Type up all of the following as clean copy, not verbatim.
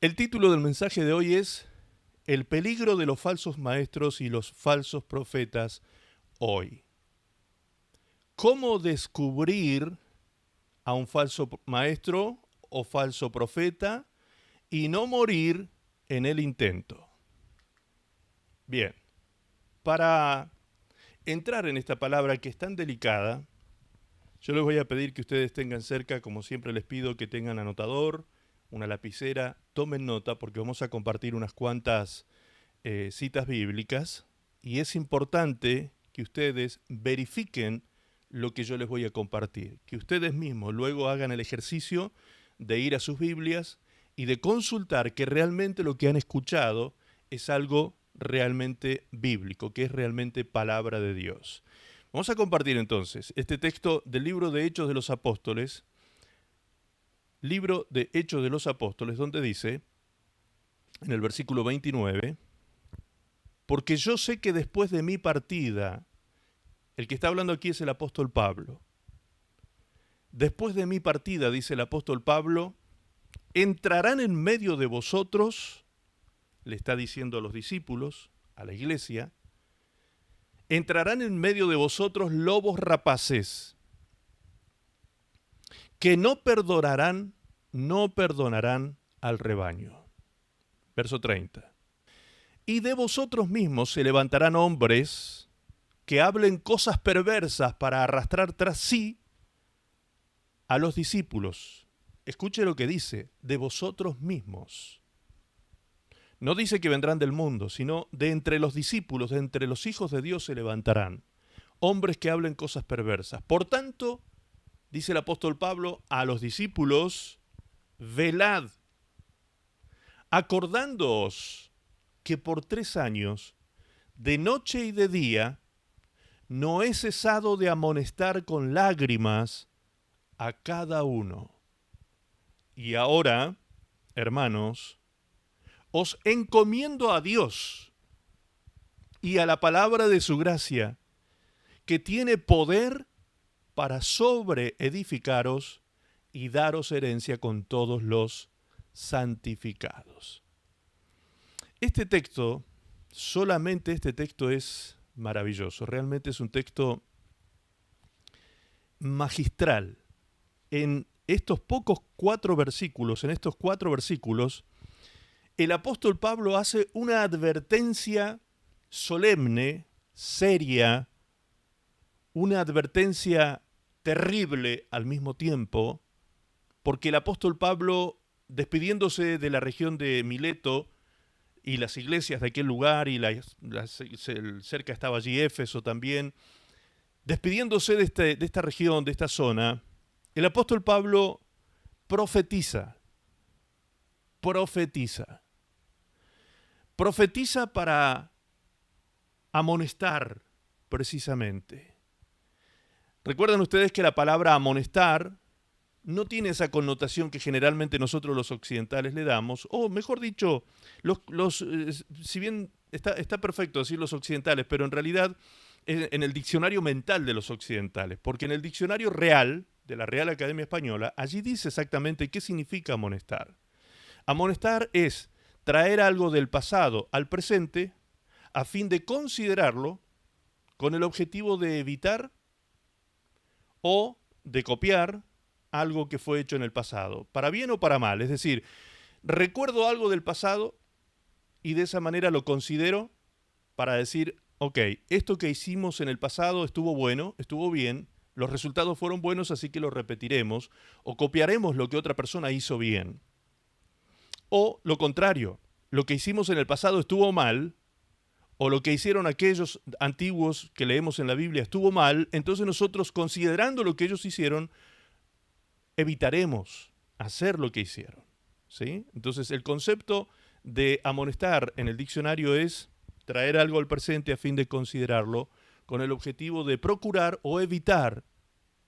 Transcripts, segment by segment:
El título del mensaje de hoy es El peligro de los falsos maestros y los falsos profetas hoy. ¿Cómo descubrir a un falso maestro o falso profeta y no morir en el intento? Bien, para entrar en esta palabra que es tan delicada, yo les voy a pedir que ustedes tengan cerca, como siempre les pido, que tengan anotador, una lapicera, tomen nota porque vamos a compartir unas cuantas citas bíblicas y es importante que ustedes verifiquen lo que yo les voy a compartir, que ustedes mismos luego hagan el ejercicio de ir a sus Biblias y de consultar que realmente lo que han escuchado es algo realmente bíblico, que es realmente palabra de Dios. Vamos a compartir entonces este texto del libro de Hechos de los Apóstoles, donde dice, en el versículo 29, porque yo sé que después de mi partida, el que está hablando aquí es el apóstol Pablo, después de mi partida, dice el apóstol Pablo, entrarán en medio de vosotros, le está diciendo a los discípulos, a la iglesia, entrarán en medio de vosotros lobos rapaces, que no perdonarán al rebaño. Verso 30. Y de vosotros mismos se levantarán hombres que hablen cosas perversas para arrastrar tras sí a los discípulos. Escuche lo que dice, de vosotros mismos. No dice que vendrán del mundo, sino de entre los discípulos, de entre los hijos de Dios se levantarán hombres que hablen cosas perversas. Por tanto, dice el apóstol Pablo a los discípulos, velad, acordándoos que por 3 años, de noche y de día, no he cesado de amonestar con lágrimas a cada uno. Y ahora, hermanos, os encomiendo a Dios y a la palabra de su gracia, que tiene poder para sobreedificaros y daros herencia con todos los santificados. Este texto, solamente este texto es maravilloso, realmente es un texto magistral. En estos 4 versículos, el apóstol Pablo hace una advertencia solemne, seria, una advertencia terrible al mismo tiempo, porque el apóstol Pablo, despidiéndose de la región de Mileto y las iglesias de aquel lugar, y cerca estaba allí Éfeso también, despidiéndose de esta región, de esta zona, el apóstol Pablo profetiza para amonestar precisamente. Recuerdan ustedes que la palabra amonestar no tiene esa connotación que generalmente nosotros los occidentales le damos, o mejor dicho, si bien está perfecto decir los occidentales, pero en realidad en el diccionario mental de los occidentales, porque en el diccionario real, de la Real Academia Española, allí dice exactamente qué significa amonestar. Amonestar es traer algo del pasado al presente a fin de considerarlo con el objetivo de evitar o de copiar algo que fue hecho en el pasado, para bien o para mal. Es decir, recuerdo algo del pasado y de esa manera lo considero para decir, ok, esto que hicimos en el pasado estuvo bueno, estuvo bien, los resultados fueron buenos, así que lo repetiremos, o copiaremos lo que otra persona hizo bien. O lo contrario, lo que hicimos en el pasado estuvo mal, o lo que hicieron aquellos antiguos que leemos en la Biblia estuvo mal, entonces nosotros, considerando lo que ellos hicieron, evitaremos hacer lo que hicieron, ¿sí? Entonces el concepto de amonestar en el diccionario es traer algo al presente a fin de considerarlo con el objetivo de procurar o evitar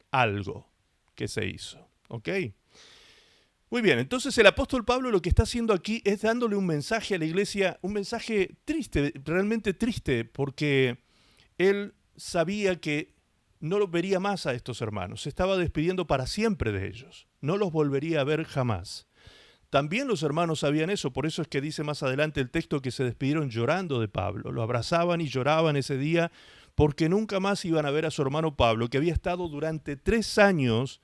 algo que se hizo, ¿ok? Muy bien, entonces el apóstol Pablo lo que está haciendo aquí es dándole un mensaje a la iglesia, un mensaje triste, realmente triste, porque él sabía que no los vería más a estos hermanos, se estaba despidiendo para siempre de ellos, no los volvería a ver jamás. También los hermanos sabían eso, por eso es que dice más adelante el texto que se despidieron llorando de Pablo. Lo abrazaban y lloraban ese día porque nunca más iban a ver a su hermano Pablo, que había estado durante 3 años,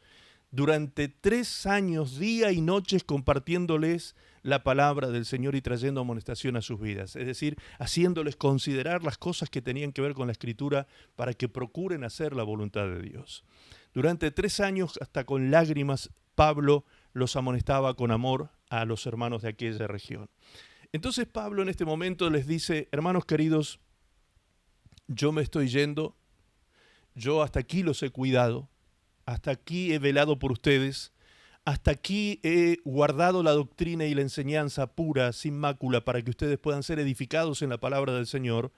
día y noches compartiéndoles la palabra del Señor y trayendo amonestación a sus vidas. Es decir, haciéndoles considerar las cosas que tenían que ver con la Escritura para que procuren hacer la voluntad de Dios. Durante 3 años, hasta con lágrimas, Pablo los amonestaba con amor a los hermanos de aquella región. Entonces Pablo en este momento les dice: hermanos queridos, yo me estoy yendo, yo hasta aquí los he cuidado, hasta aquí he velado por ustedes, hasta aquí he guardado la doctrina y la enseñanza pura, sin mácula, para que ustedes puedan ser edificados en la palabra del Señor,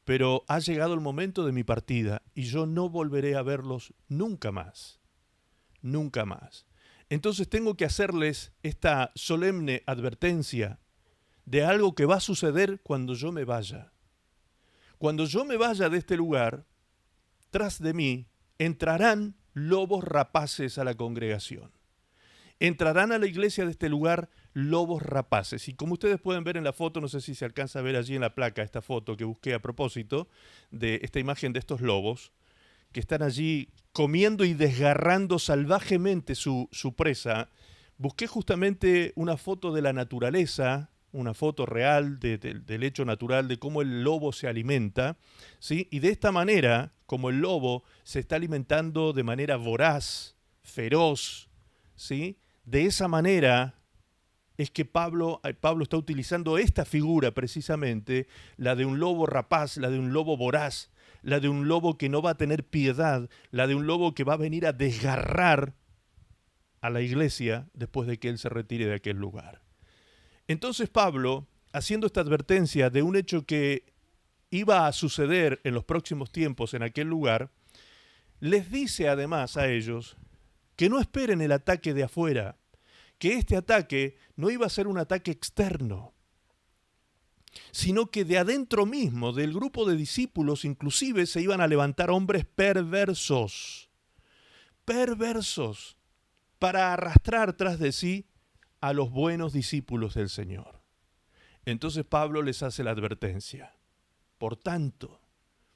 pero ha llegado el momento de mi partida y yo no volveré a verlos nunca más, nunca más. Entonces tengo que hacerles esta solemne advertencia de algo que va a suceder cuando yo me vaya. Cuando yo me vaya de este lugar, tras de mí entrarán lobos rapaces a la congregación. Entrarán a la iglesia de este lugar lobos rapaces. Y como ustedes pueden ver en la foto, no sé si se alcanza a ver allí en la placa esta foto que busqué a propósito de esta imagen de estos lobos, que están allí comiendo y desgarrando salvajemente su presa. Busqué justamente una foto de la naturaleza, una foto real del hecho natural de cómo el lobo se alimenta, ¿sí? Y de esta manera, como el lobo se está alimentando de manera voraz, feroz, ¿sí? De esa manera es que Pablo está utilizando esta figura precisamente, la de un lobo rapaz, la de un lobo voraz, la de un lobo que no va a tener piedad, la de un lobo que va a venir a desgarrar a la iglesia después de que él se retire de aquel lugar. Entonces Pablo, haciendo esta advertencia de un hecho que iba a suceder en los próximos tiempos en aquel lugar, les dice además a ellos que no esperen el ataque de afuera, que este ataque no iba a ser un ataque externo, sino que de adentro mismo, del grupo de discípulos, inclusive se iban a levantar hombres perversos, para arrastrar tras de sí a los buenos discípulos del Señor. Entonces Pablo les hace la advertencia. Por tanto,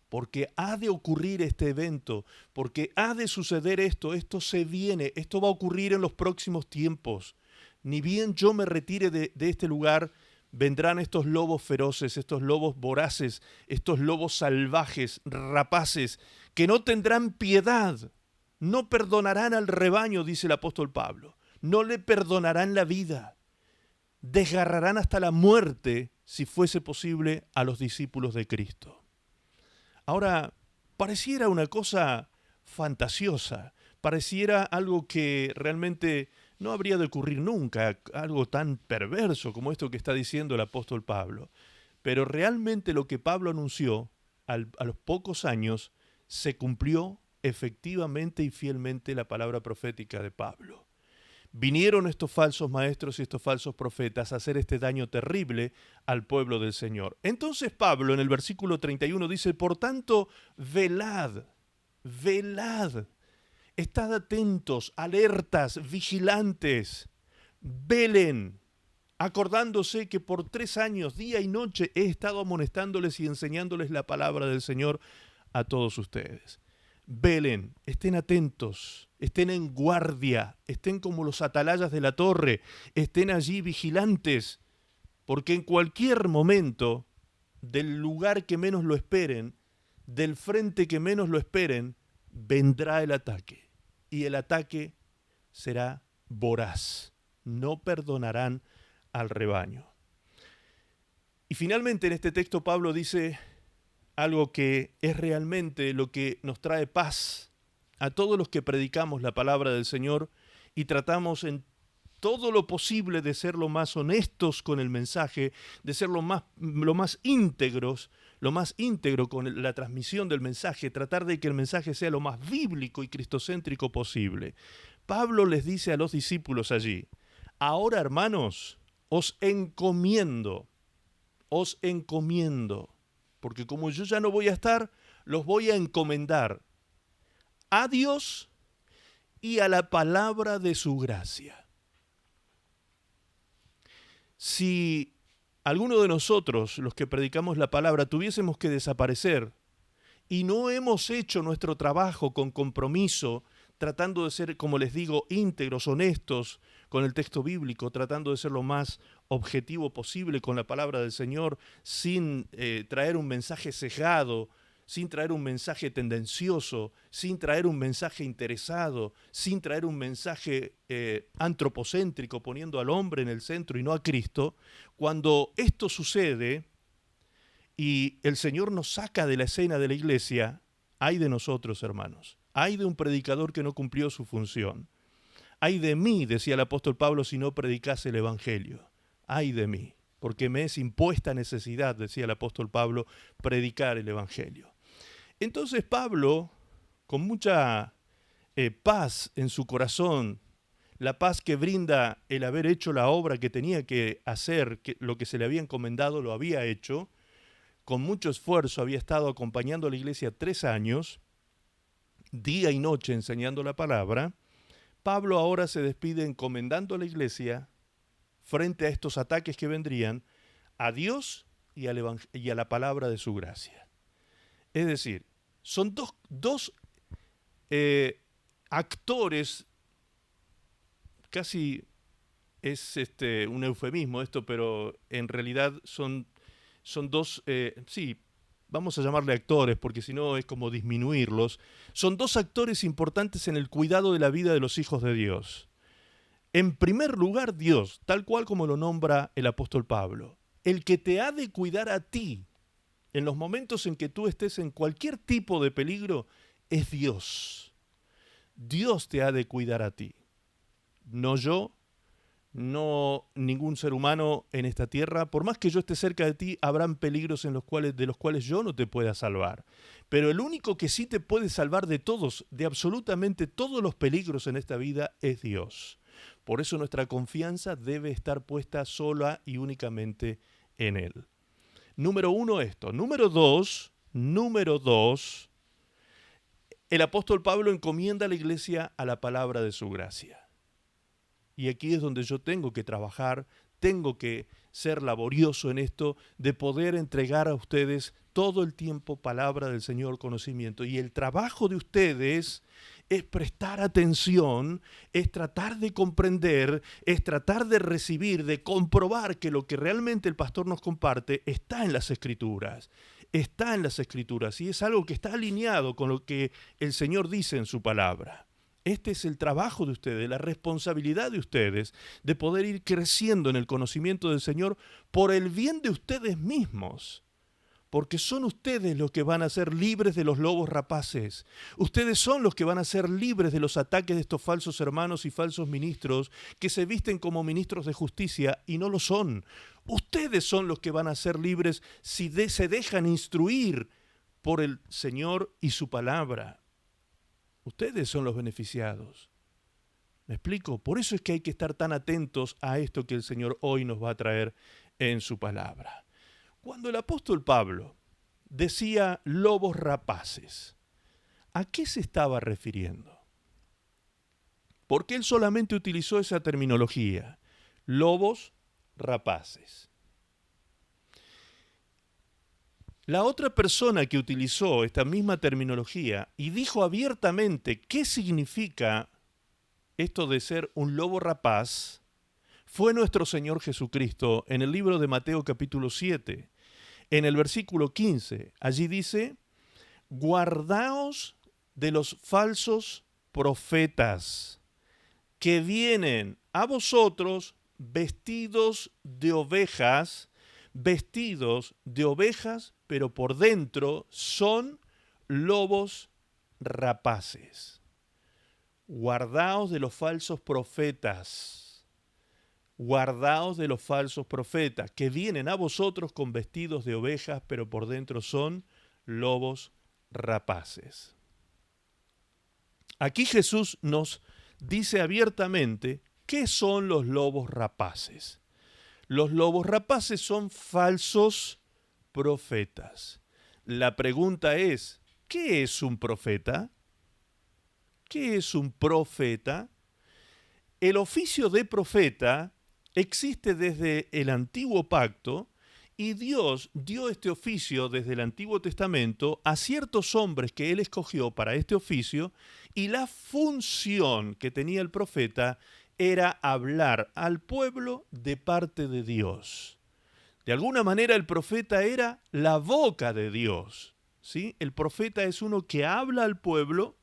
porque ha de ocurrir este evento, porque ha de suceder esto se viene, esto va a ocurrir en los próximos tiempos. Ni bien yo me retire de este lugar, vendrán estos lobos feroces, estos lobos voraces, estos lobos salvajes, rapaces, que no tendrán piedad, no perdonarán al rebaño, dice el apóstol Pablo, no le perdonarán la vida, desgarrarán hasta la muerte, si fuese posible, a los discípulos de Cristo. Ahora, pareciera una cosa fantasiosa, pareciera algo que realmente no habría de ocurrir nunca, algo tan perverso como esto que está diciendo el apóstol Pablo. Pero realmente lo que Pablo anunció a los pocos años se cumplió efectivamente y fielmente la palabra profética de Pablo. Vinieron estos falsos maestros y estos falsos profetas a hacer este daño terrible al pueblo del Señor. Entonces Pablo en el versículo 31 dice: por tanto, velad, estad atentos, alertas, vigilantes, velen, acordándose que por 3 años, día y noche, he estado amonestándoles y enseñándoles la palabra del Señor a todos ustedes. Velen, estén atentos, estén en guardia, estén como los atalayas de la torre, estén allí vigilantes, porque en cualquier momento, del lugar que menos lo esperen, del frente que menos lo esperen, vendrá el ataque. Y el ataque será voraz. No perdonarán al rebaño. Y finalmente en este texto Pablo dice algo que es realmente lo que nos trae paz a todos los que predicamos la palabra del Señor y tratamos en todo lo posible de ser lo más honestos con el mensaje, de ser lo más íntegro con la transmisión del mensaje, tratar de que el mensaje sea lo más bíblico y cristocéntrico posible. Pablo les dice a los discípulos allí: ahora, hermanos, os encomiendo, porque como yo ya no voy a estar, los voy a encomendar a Dios y a la palabra de su gracia. Si alguno de nosotros, los que predicamos la palabra, tuviésemos que desaparecer y no hemos hecho nuestro trabajo con compromiso, tratando de ser, como les digo, íntegros, honestos con el texto bíblico, tratando de ser lo más objetivo posible con la palabra del Señor, sin traer un mensaje sesgado, sin traer un mensaje tendencioso, sin traer un mensaje interesado, sin traer un mensaje antropocéntrico, poniendo al hombre en el centro y no a Cristo. Cuando esto sucede y el Señor nos saca de la escena de la iglesia, ay de nosotros, hermanos, ay de un predicador que no cumplió su función. Ay de mí, decía el apóstol Pablo, si no predicase el Evangelio. Ay de mí, porque me es impuesta necesidad, decía el apóstol Pablo, predicar el Evangelio. Entonces Pablo, con mucha paz en su corazón, la paz que brinda el haber hecho la obra que tenía que hacer, que lo que se le había encomendado lo había hecho, con mucho esfuerzo había estado acompañando a la iglesia 3 años, día y noche enseñando la palabra. Pablo ahora se despide encomendando a la iglesia, frente a estos ataques que vendrían, a Dios y a la palabra de su gracia. Es decir, son dos actores, casi es un eufemismo esto, pero en realidad son dos, sí, vamos a llamarle actores, porque si no es como disminuirlos, son dos actores importantes en el cuidado de la vida de los hijos de Dios. En primer lugar, Dios, tal cual como lo nombra el apóstol Pablo, el que te ha de cuidar a ti en los momentos en que tú estés en cualquier tipo de peligro, es Dios. Dios te ha de cuidar a ti. No yo, no ningún ser humano en esta tierra. Por más que yo esté cerca de ti, habrán peligros de los cuales yo no te pueda salvar. Pero el único que sí te puede salvar de todos, de absolutamente todos los peligros en esta vida, es Dios. Por eso nuestra confianza debe estar puesta sola y únicamente en Él. Número uno, esto. Número dos, el apóstol Pablo encomienda a la iglesia a la palabra de su gracia. Y aquí es donde yo tengo que trabajar, tengo que ser laborioso en esto, de poder entregar a ustedes todo el tiempo palabra del Señor, conocimiento. Y el trabajo de ustedes es prestar atención, es tratar de comprender, es tratar de recibir, de comprobar que lo que realmente el pastor nos comparte está en las Escrituras. Está en las Escrituras y es algo que está alineado con lo que el Señor dice en su palabra. Este es el trabajo de ustedes, la responsabilidad de ustedes de poder ir creciendo en el conocimiento del Señor por el bien de ustedes mismos. Porque son ustedes los que van a ser libres de los lobos rapaces. Ustedes son los que van a ser libres de los ataques de estos falsos hermanos y falsos ministros que se visten como ministros de justicia y no lo son. Ustedes son los que van a ser libres si se dejan instruir por el Señor y su palabra. Ustedes son los beneficiados. ¿Me explico? Por eso es que hay que estar tan atentos a esto que el Señor hoy nos va a traer en su palabra. Cuando el apóstol Pablo decía lobos rapaces, ¿a qué se estaba refiriendo? Porque él solamente utilizó esa terminología, lobos rapaces. La otra persona que utilizó esta misma terminología y dijo abiertamente qué significa esto de ser un lobo rapaz fue nuestro Señor Jesucristo en el libro de Mateo capítulo 7. En el versículo 15, allí dice, guardaos de los falsos profetas que vienen a vosotros vestidos de ovejas, pero por dentro son lobos rapaces. Guardaos de los falsos profetas. Guardaos de los falsos profetas, que vienen a vosotros con vestidos de ovejas, pero por dentro son lobos rapaces. Aquí Jesús nos dice abiertamente qué son los lobos rapaces. Los lobos rapaces son falsos profetas. La pregunta es, ¿qué es un profeta? ¿Qué es un profeta? El oficio de profeta existe desde el antiguo pacto y Dios dio este oficio desde el Antiguo Testamento a ciertos hombres que Él escogió para este oficio, y la función que tenía el profeta era hablar al pueblo de parte de Dios. De alguna manera el profeta era la boca de Dios, ¿sí? El profeta es uno que habla al pueblo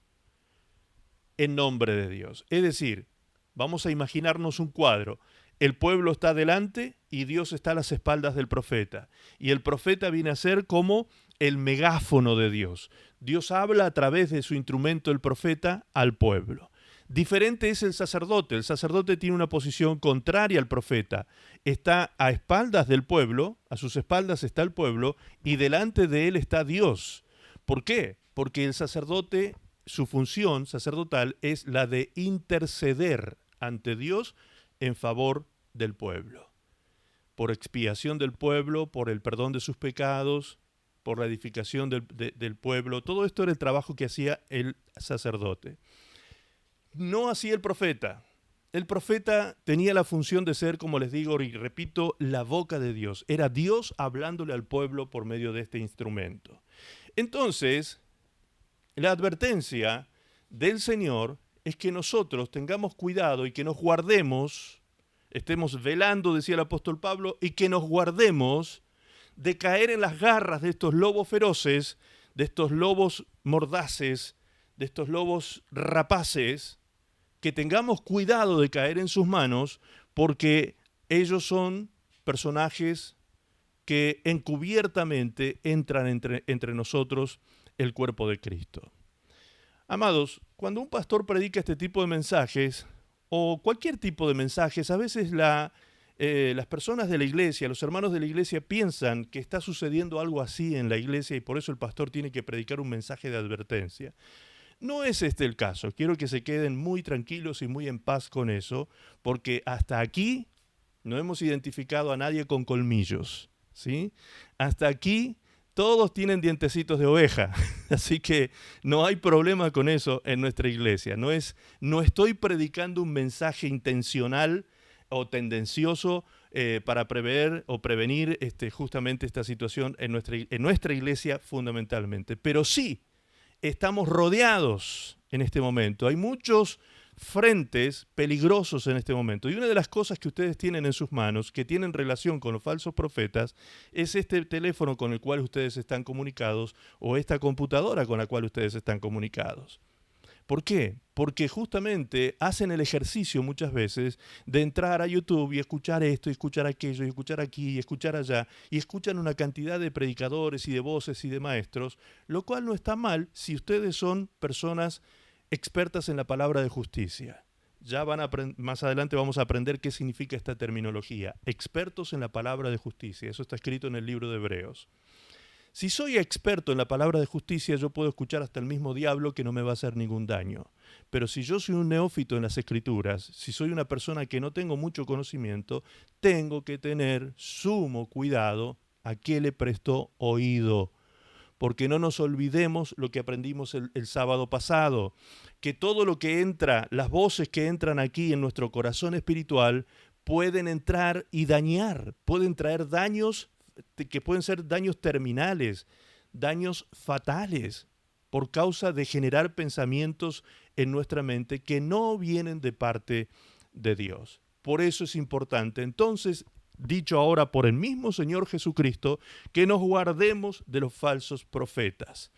en nombre de Dios. Es decir, vamos a imaginarnos un cuadro. El pueblo está delante y Dios está a las espaldas del profeta. Y el profeta viene a ser como el megáfono de Dios. Dios habla a través de su instrumento, el profeta, al pueblo. Diferente es el sacerdote. El sacerdote tiene una posición contraria al profeta. Está a espaldas del pueblo, a sus espaldas está el pueblo, y delante de él está Dios. ¿Por qué? Porque el sacerdote, su función sacerdotal es la de interceder ante Dios en favor del pueblo, por expiación del pueblo, por el perdón de sus pecados, por la edificación del pueblo. Todo esto era el trabajo que hacía el sacerdote. No hacía el profeta. El profeta tenía la función de ser, como les digo y repito, la boca de Dios. Era Dios hablándole al pueblo por medio de este instrumento. Entonces, la advertencia del Señor es que nosotros tengamos cuidado y que nos guardemos, estemos velando, decía el apóstol Pablo, y que nos guardemos de caer en las garras de estos lobos feroces, de estos lobos mordaces, de estos lobos rapaces, que tengamos cuidado de caer en sus manos, porque ellos son personajes que encubiertamente entran entre nosotros, el cuerpo de Cristo. Amados, cuando un pastor predica este tipo de mensajes, o cualquier tipo de mensajes, a veces las personas de la iglesia, los hermanos de la iglesia piensan que está sucediendo algo así en la iglesia y por eso el pastor tiene que predicar un mensaje de advertencia. No es este el caso. Quiero que se queden muy tranquilos y muy en paz con eso, porque hasta aquí no hemos identificado a nadie con colmillos, ¿sí? Hasta aquí todos tienen dientecitos de oveja, así que no hay problema con eso en nuestra iglesia. No estoy predicando un mensaje intencional o tendencioso para prever o prevenir justamente esta situación en nuestra iglesia fundamentalmente, pero sí estamos rodeados en este momento. Hay muchos frentes peligrosos en este momento. Y una de las cosas que ustedes tienen en sus manos, que tienen relación con los falsos profetas, es este teléfono con el cual ustedes están comunicados o esta computadora con la cual ustedes están comunicados. ¿Por qué? Porque justamente hacen el ejercicio muchas veces de entrar a YouTube y escuchar esto, y escuchar aquello, y escuchar aquí, y escuchar allá, y escuchan una cantidad de predicadores y de voces y de maestros, lo cual no está mal si ustedes son personas expertas en la palabra de justicia. Ya más adelante vamos a aprender qué significa esta terminología. Expertos en la palabra de justicia. Eso está escrito en el libro de Hebreos. Si soy experto en la palabra de justicia, yo puedo escuchar hasta el mismo diablo que no me va a hacer ningún daño. Pero si yo soy un neófito en las escrituras, si soy una persona que no tengo mucho conocimiento, tengo que tener sumo cuidado a qué le presto oído. Porque no nos olvidemos lo que aprendimos el sábado pasado, que todo lo que entra, las voces que entran aquí en nuestro corazón espiritual, pueden entrar y dañar, pueden traer daños que pueden ser daños terminales, daños fatales, por causa de generar pensamientos en nuestra mente que no vienen de parte de Dios. Por eso es importante, entonces, dicho ahora por el mismo Señor Jesucristo, que nos guardemos de los falsos profetas.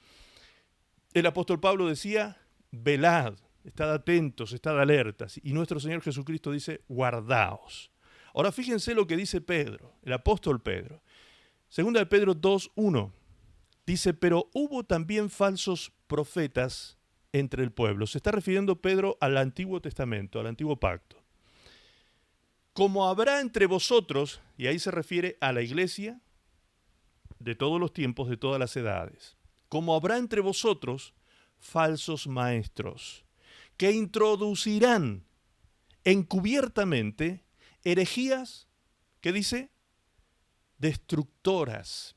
El apóstol Pablo decía, velad, estad atentos, estad alertas. Y nuestro Señor Jesucristo dice, guardaos. Ahora fíjense lo que dice Pedro, el apóstol Pedro. Segunda de Pedro 2:1 dice, pero hubo también falsos profetas entre el pueblo. Se está refiriendo Pedro al Antiguo Testamento, al Antiguo Pacto. Como habrá entre vosotros, y ahí se refiere a la iglesia de todos los tiempos, de todas las edades, como habrá entre vosotros falsos maestros, que introducirán encubiertamente herejías, ¿qué dice? Destructoras.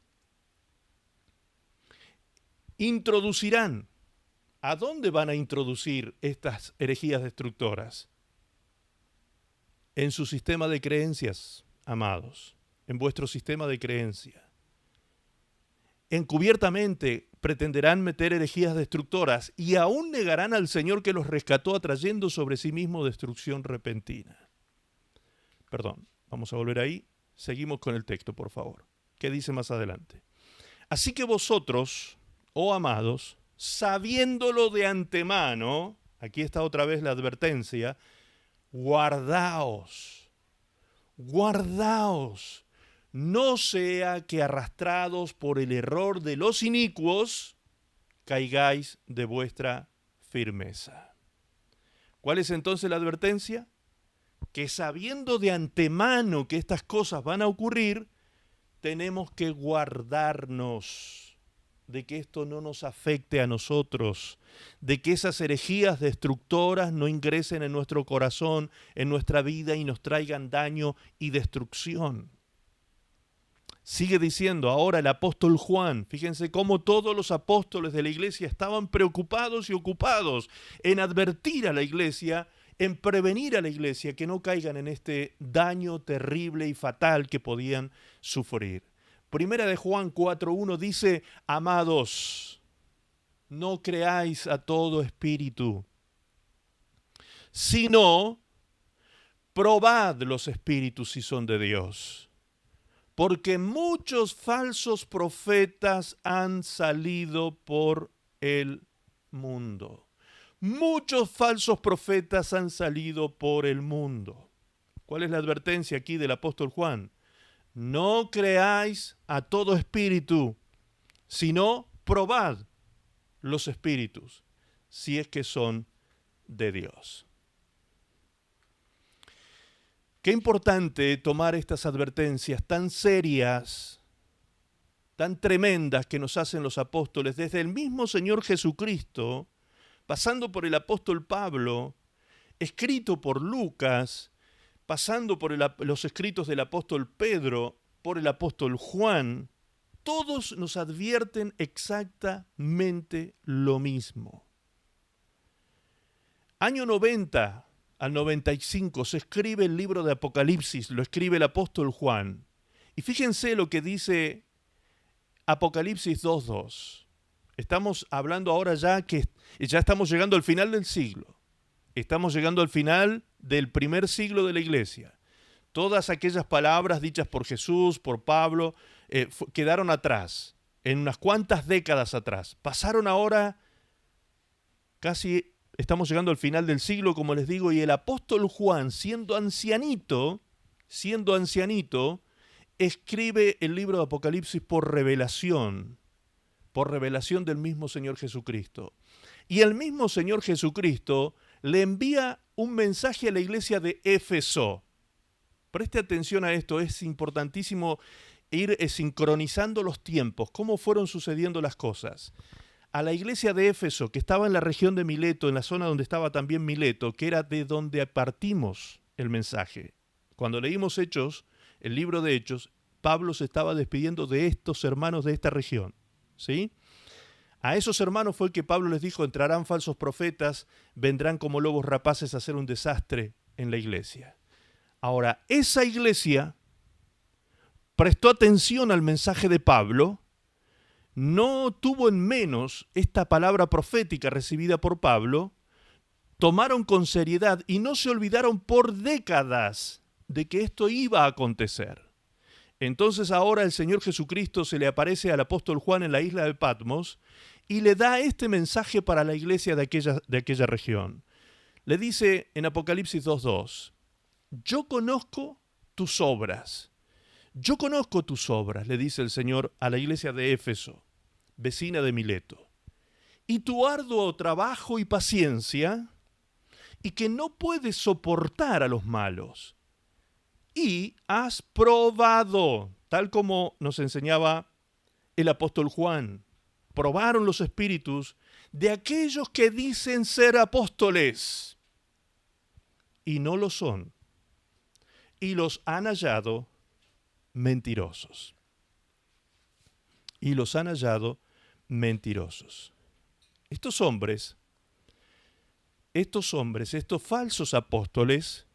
Introducirán. ¿A dónde van a introducir estas herejías destructoras? en su sistema de creencias, amados, en vuestro sistema de creencia. Encubiertamente pretenderán meter herejías destructoras y aún negarán al Señor que los rescató, atrayendo sobre sí mismo destrucción repentina. Perdón, vamos a volver ahí. Seguimos con el texto, por favor. ¿Qué dice más adelante? Así que vosotros, oh amados, sabiéndolo de antemano, aquí está otra vez la advertencia, guardaos, no sea que arrastrados por el error de los inicuos, caigáis de vuestra firmeza. ¿Cuál es entonces la advertencia? Que sabiendo de antemano que estas cosas van a ocurrir, tenemos que guardarnos de que esto no nos afecte a nosotros, de que esas herejías destructoras no ingresen en nuestro corazón, en nuestra vida y nos traigan daño y destrucción. Sigue diciendo ahora el apóstol Juan, fíjense cómo todos los apóstoles de la iglesia estaban preocupados y ocupados en advertir a la iglesia, en prevenir a la iglesia que no caigan en este daño terrible y fatal que podían sufrir. Primera de Juan 4:1 dice, amados, no creáis a todo espíritu, sino probad los espíritus si son de Dios. Porque muchos falsos profetas han salido por el mundo. Muchos falsos profetas han salido por el mundo. ¿Cuál es la advertencia aquí del apóstol Juan? No creáis a todo espíritu, sino probad los espíritus, si es que son de Dios. Qué importante tomar estas advertencias tan serias, tan tremendas que nos hacen los apóstoles, desde el mismo Señor Jesucristo, pasando por el apóstol Pablo, escrito por Lucas, pasando por los escritos del apóstol Pedro, por el apóstol Juan, todos nos advierten exactamente lo mismo. Año 90 al 95 se escribe el libro de Apocalipsis, lo escribe el apóstol Juan. Y fíjense lo que dice Apocalipsis 2:2. Estamos hablando ahora ya que ya estamos llegando al final del siglo. Estamos llegando al final del primer siglo de la iglesia. Todas aquellas palabras dichas por Jesús, por Pablo, quedaron atrás, en unas cuantas décadas atrás. Pasaron ahora casi... Estamos llegando al final del siglo, como les digo, y el apóstol Juan, siendo ancianito, escribe el libro de Apocalipsis por revelación del mismo Señor Jesucristo. Y el mismo Señor Jesucristo le envía un mensaje a la iglesia de Éfeso. Preste atención a esto, es importantísimo ir sincronizando los tiempos, cómo fueron sucediendo las cosas. A la iglesia de Éfeso, que estaba en la región de Mileto, en la zona donde estaba también Mileto, que era de donde partimos el mensaje. Cuando leímos Hechos, el libro de Hechos, Pablo se estaba despidiendo de estos hermanos de esta región, ¿sí? A esos hermanos fue que Pablo les dijo, entrarán falsos profetas, vendrán como lobos rapaces a hacer un desastre en la iglesia. Ahora, esa iglesia prestó atención al mensaje de Pablo, no tuvo en menos esta palabra profética recibida por Pablo, tomaron con seriedad y no se olvidaron por décadas de que esto iba a acontecer. Entonces ahora el Señor Jesucristo se le aparece al apóstol Juan en la isla de Patmos y le da este mensaje para la iglesia de aquella región. Le dice en Apocalipsis 2:2, yo conozco tus obras, le dice el Señor a la iglesia de Éfeso, vecina de Mileto, y tu arduo trabajo y paciencia, y que no puedes soportar a los malos, y has probado, tal como nos enseñaba el apóstol Juan, probaron los espíritus de aquellos que dicen ser apóstoles, y no lo son, y los han hallado mentirosos. Estos hombres, estos falsos apóstoles,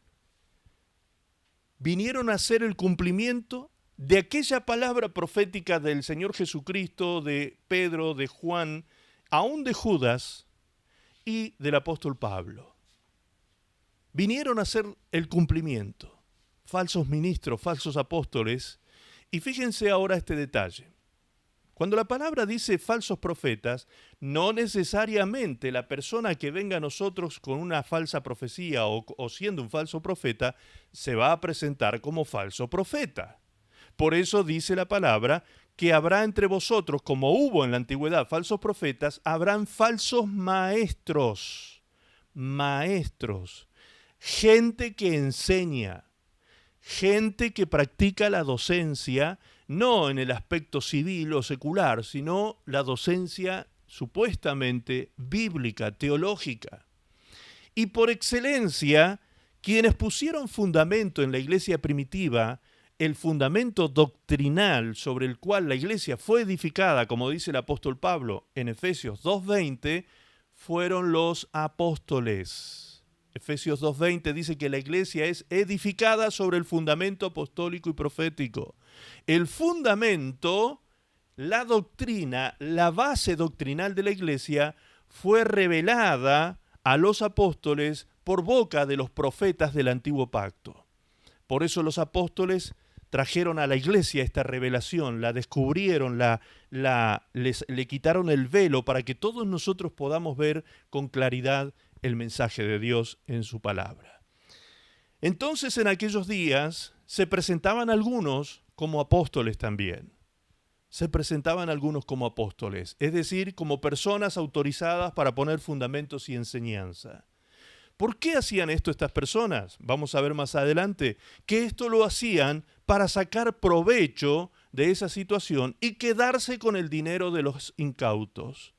vinieron a ser el cumplimiento de aquella palabra profética del Señor Jesucristo, de Pedro, de Juan, aún de Judas y del apóstol Pablo. Vinieron a ser el cumplimiento. Falsos ministros, falsos apóstoles. Y fíjense ahora este detalle. Cuando la palabra dice falsos profetas, no necesariamente la persona que venga a nosotros con una falsa profecía o siendo un falso profeta, se va a presentar como falso profeta. Por eso dice la palabra que habrá entre vosotros, como hubo en la antigüedad falsos profetas, habrán falsos maestros. Maestros. Gente que enseña. Gente que practica la docencia, no en el aspecto civil o secular, sino la docencia supuestamente bíblica, teológica. Y por excelencia, quienes pusieron fundamento en la iglesia primitiva, el fundamento doctrinal sobre el cual la iglesia fue edificada, como dice el apóstol Pablo en Efesios 2:20, fueron los apóstoles. Efesios 2:20 dice que la iglesia es edificada sobre el fundamento apostólico y profético. El fundamento, la doctrina, la base doctrinal de la iglesia fue revelada a los apóstoles por boca de los profetas del antiguo pacto. Por eso los apóstoles trajeron a la iglesia esta revelación, la descubrieron, le quitaron el velo para que todos nosotros podamos ver con claridad el mensaje de Dios en su palabra. Entonces en aquellos días se presentaban algunos como apóstoles también. Se presentaban algunos como apóstoles, es decir, como personas autorizadas para poner fundamentos y enseñanza. ¿Por qué hacían esto estas personas? Vamos a ver más adelante que esto lo hacían para sacar provecho de esa situación y quedarse con el dinero de los incautos,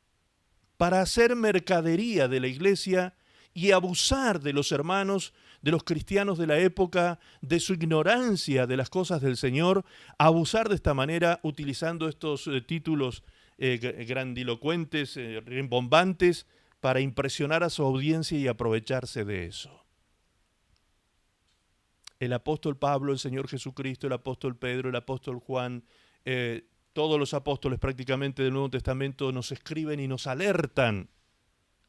para hacer mercadería de la iglesia y abusar de los hermanos, de los cristianos de la época, de su ignorancia de las cosas del Señor, abusar de esta manera utilizando estos títulos grandilocuentes, rimbombantes, para impresionar a su audiencia y aprovecharse de eso. El apóstol Pablo, el Señor Jesucristo, el apóstol Pedro, el apóstol Juan, todos los apóstoles prácticamente del Nuevo Testamento nos escriben y nos alertan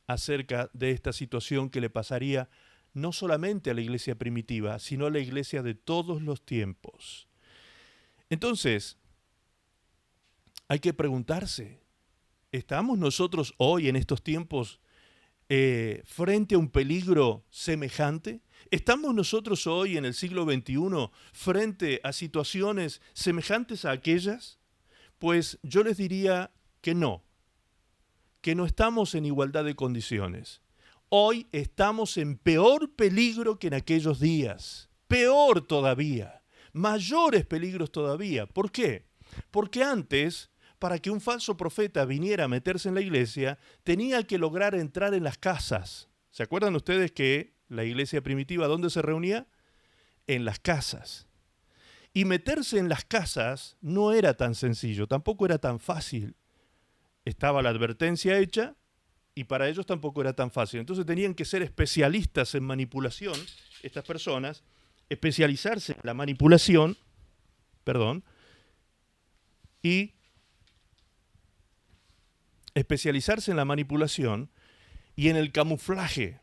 acerca de esta situación que le pasaría no solamente a la iglesia primitiva, sino a la iglesia de todos los tiempos. Entonces, hay que preguntarse, ¿estamos nosotros hoy en estos tiempos frente a un peligro semejante? ¿Estamos nosotros hoy en el siglo XXI frente a situaciones semejantes a aquellas? Pues yo les diría que no estamos en igualdad de condiciones. Hoy estamos en peor peligro que en aquellos días, peor todavía, mayores peligros todavía. ¿Por qué? Porque antes, para que un falso profeta viniera a meterse en la iglesia, tenía que lograr entrar en las casas. ¿Se acuerdan ustedes que la iglesia primitiva, ¿dónde se reunía? En las casas. Y meterse en las casas no era tan sencillo, tampoco era tan fácil. Estaba la advertencia hecha y para ellos tampoco era tan fácil. Entonces tenían que ser especialistas en manipulación, estas personas, especializarse en la manipulación, y especializarse en la manipulación y en el camuflaje.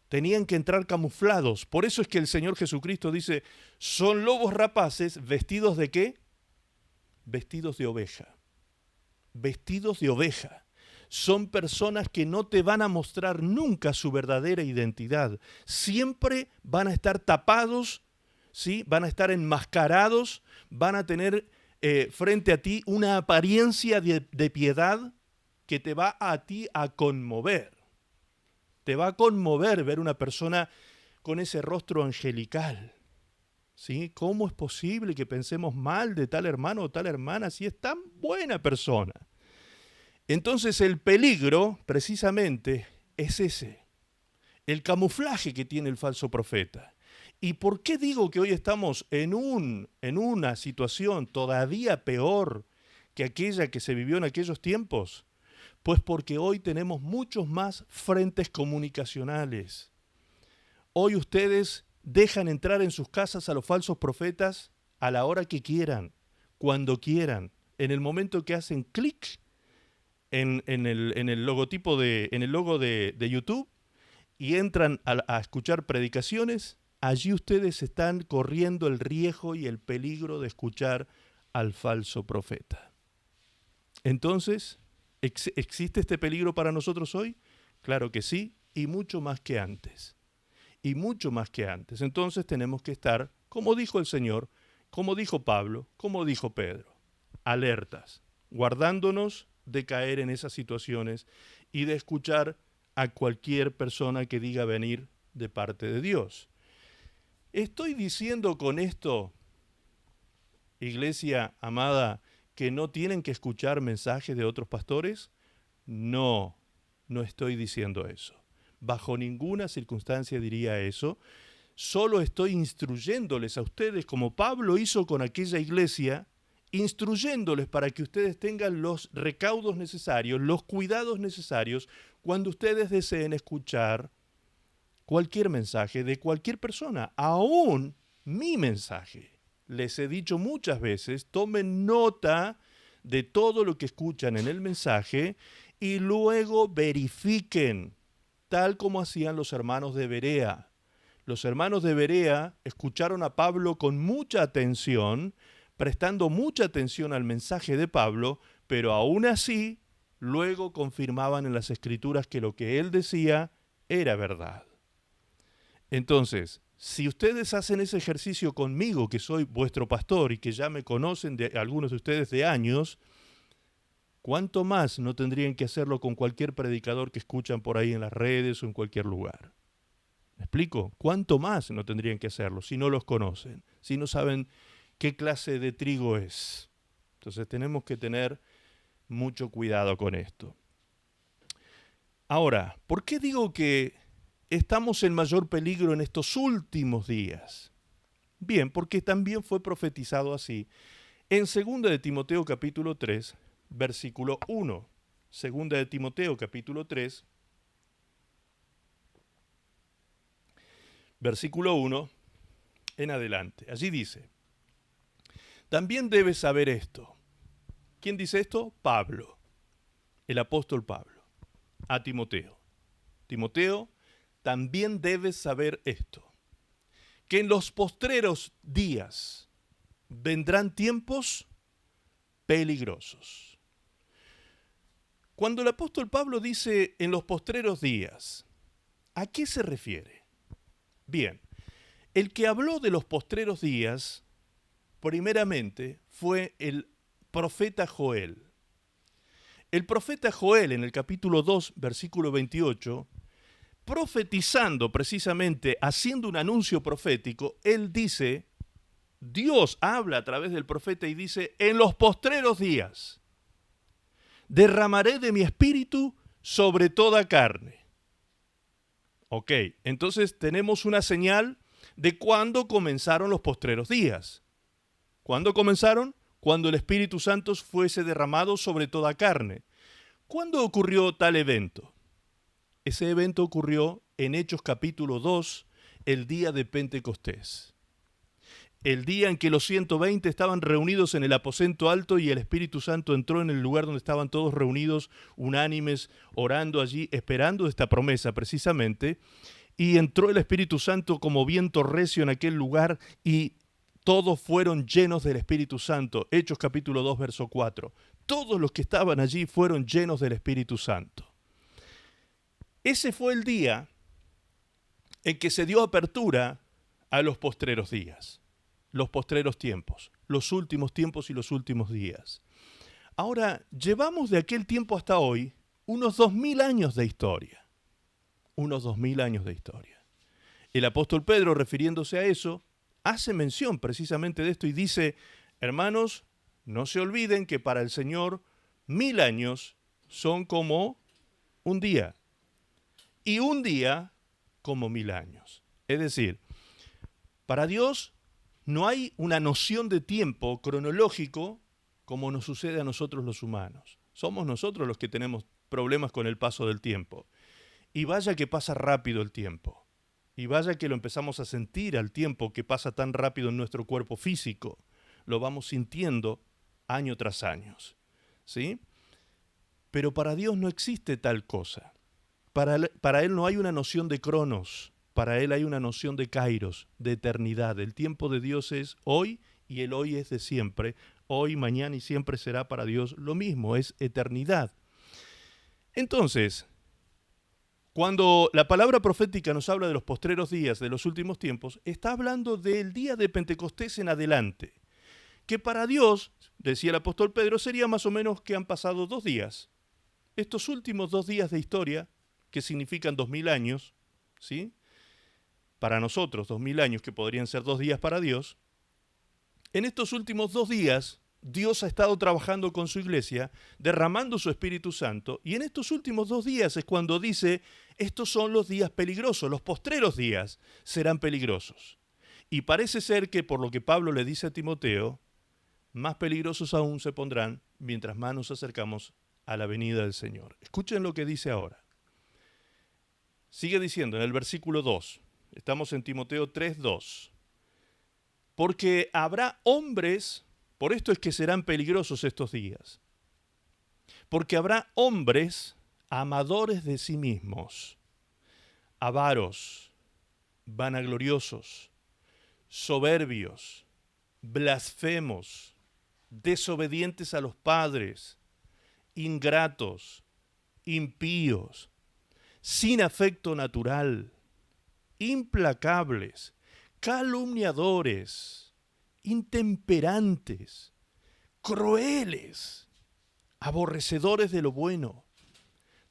Tenían que entrar camuflados. Por eso es que el Señor Jesucristo dice, son lobos rapaces vestidos ¿de qué? Vestidos de oveja. Vestidos de oveja. Son personas que no te van a mostrar nunca su verdadera identidad. Siempre van a estar tapados, ¿sí? Van a estar enmascarados, van a tener frente a ti una apariencia de piedad que te va a ti a conmover. Te va a conmover ver una persona con ese rostro angelical. ¿Sí? ¿Cómo es posible que pensemos mal de tal hermano o tal hermana si es tan buena persona? Entonces el peligro, precisamente, es ese. El camuflaje que tiene el falso profeta. ¿Y por qué digo que hoy estamos en una situación todavía peor que aquella que se vivió en aquellos tiempos? Pues porque hoy tenemos muchos más frentes comunicacionales. Hoy ustedes dejan entrar en sus casas a los falsos profetas a la hora que quieran, cuando quieran, en el momento que hacen clic en el logotipo en el logo de YouTube y entran a escuchar predicaciones, allí ustedes están corriendo el riesgo y el peligro de escuchar al falso profeta. Entonces, ¿existe este peligro para nosotros hoy? Claro que sí, y mucho más que antes. Y mucho más que antes. Entonces tenemos que estar, como dijo el Señor, como dijo Pablo, como dijo Pedro, alertas, guardándonos de caer en esas situaciones y de escuchar a cualquier persona que diga venir de parte de Dios. ¿Estoy diciendo con esto, iglesia amada, que no tienen que escuchar mensajes de otros pastores? No, no estoy diciendo eso. Bajo ninguna circunstancia diría eso. Solo estoy instruyéndoles a ustedes, como Pablo hizo con aquella iglesia, instruyéndoles para que ustedes tengan los recaudos necesarios, los cuidados necesarios, cuando ustedes deseen escuchar cualquier mensaje de cualquier persona, aún mi mensaje. Les he dicho muchas veces, tomen nota de todo lo que escuchan en el mensaje y luego verifiquen, tal como hacían los hermanos de Berea. Los hermanos de Berea escucharon a Pablo con mucha atención, prestando mucha atención al mensaje de Pablo, pero aún así, luego confirmaban en las Escrituras que lo que él decía era verdad. Entonces, si ustedes hacen ese ejercicio conmigo, que soy vuestro pastor y que ya me conocen de algunos de ustedes de años, ¿cuánto más no tendrían que hacerlo con cualquier predicador que escuchan por ahí en las redes o en cualquier lugar? ¿Me explico? ¿Cuánto más no tendrían que hacerlo si no los conocen, si no saben qué clase de trigo es? Entonces tenemos que tener mucho cuidado con esto. Ahora, ¿por qué digo que estamos en mayor peligro en estos últimos días? Bien, porque también fue profetizado así en 2 de Timoteo capítulo 3, versículo 1. 2 de Timoteo capítulo 3, versículo 1 en adelante. Allí dice, también debes saber esto. ¿Quién dice esto? Pablo, el apóstol Pablo, a Timoteo. Timoteo, también debes saber esto, que en los postreros días vendrán tiempos peligrosos. Cuando el apóstol Pablo dice en los postreros días, ¿a qué se refiere? Bien, el que habló de los postreros días, primeramente, fue el profeta Joel. El profeta Joel, en el capítulo 2, versículo 28, profetizando precisamente, haciendo un anuncio profético, él dice, Dios habla a través del profeta y dice, en los postreros días derramaré de mi espíritu sobre toda carne. Ok, entonces tenemos una señal de cuándo comenzaron los postreros días. ¿Cuándo comenzaron? Cuando el Espíritu Santo fuese derramado sobre toda carne. ¿Cuándo ocurrió tal evento? Ese evento ocurrió en Hechos capítulo 2, el día de Pentecostés. El día en que los 120 estaban reunidos en el aposento alto y el Espíritu Santo entró en el lugar donde estaban todos reunidos, unánimes, orando allí, esperando esta promesa precisamente. Y entró el Espíritu Santo como viento recio en aquel lugar y todos fueron llenos del Espíritu Santo. Hechos capítulo 2, verso 4. Todos los que estaban allí fueron llenos del Espíritu Santo. Ese fue el día en que se dio apertura a los postreros días, los postreros tiempos, los últimos tiempos y los últimos días. Ahora, llevamos de aquel tiempo hasta hoy unos 2000 años de historia. Unos 2000 años de historia. El apóstol Pedro, refiriéndose a eso, hace mención precisamente de esto y dice, hermanos, no se olviden que para el Señor 1000 años son como un día y un día como 1000 años. Es decir, para Dios no hay una noción de tiempo cronológico como nos sucede a nosotros los humanos. Somos nosotros los que tenemos problemas con el paso del tiempo. Y vaya que pasa rápido el tiempo. Y vaya que lo empezamos a sentir al tiempo que pasa tan rápido en nuestro cuerpo físico. Lo vamos sintiendo año tras año, ¿sí? Pero para Dios no existe tal cosa. Para Él no hay una noción de cronos, para Él hay una noción de kairos, de eternidad. El tiempo de Dios es hoy y el hoy es de siempre. Hoy, mañana y siempre será para Dios lo mismo, es eternidad. Entonces, cuando la palabra profética nos habla de los postreros días, de los últimos tiempos, está hablando del día de Pentecostés en adelante, que para Dios, decía el apóstol Pedro, sería más o menos que han pasado 2 días. Estos últimos 2 días de historia, que significan 2000 años, ¿sí? Para nosotros, 2000 años que podrían ser 2 días para Dios, en estos últimos 2 días, Dios ha estado trabajando con su iglesia, derramando su Espíritu Santo, y en estos últimos 2 días es cuando dice, estos son los días peligrosos, los postreros días serán peligrosos. Y parece ser que por lo que Pablo le dice a Timoteo, más peligrosos aún se pondrán mientras más nos acercamos a la venida del Señor. Escuchen lo que dice ahora. Sigue diciendo en el versículo 2, estamos en Timoteo 3:2, porque habrá hombres, por esto es que serán peligrosos estos días, porque habrá hombres amadores de sí mismos, avaros, vanagloriosos, soberbios, blasfemos, desobedientes a los padres, ingratos, impíos, sin afecto natural, implacables, calumniadores, intemperantes, crueles, aborrecedores de lo bueno,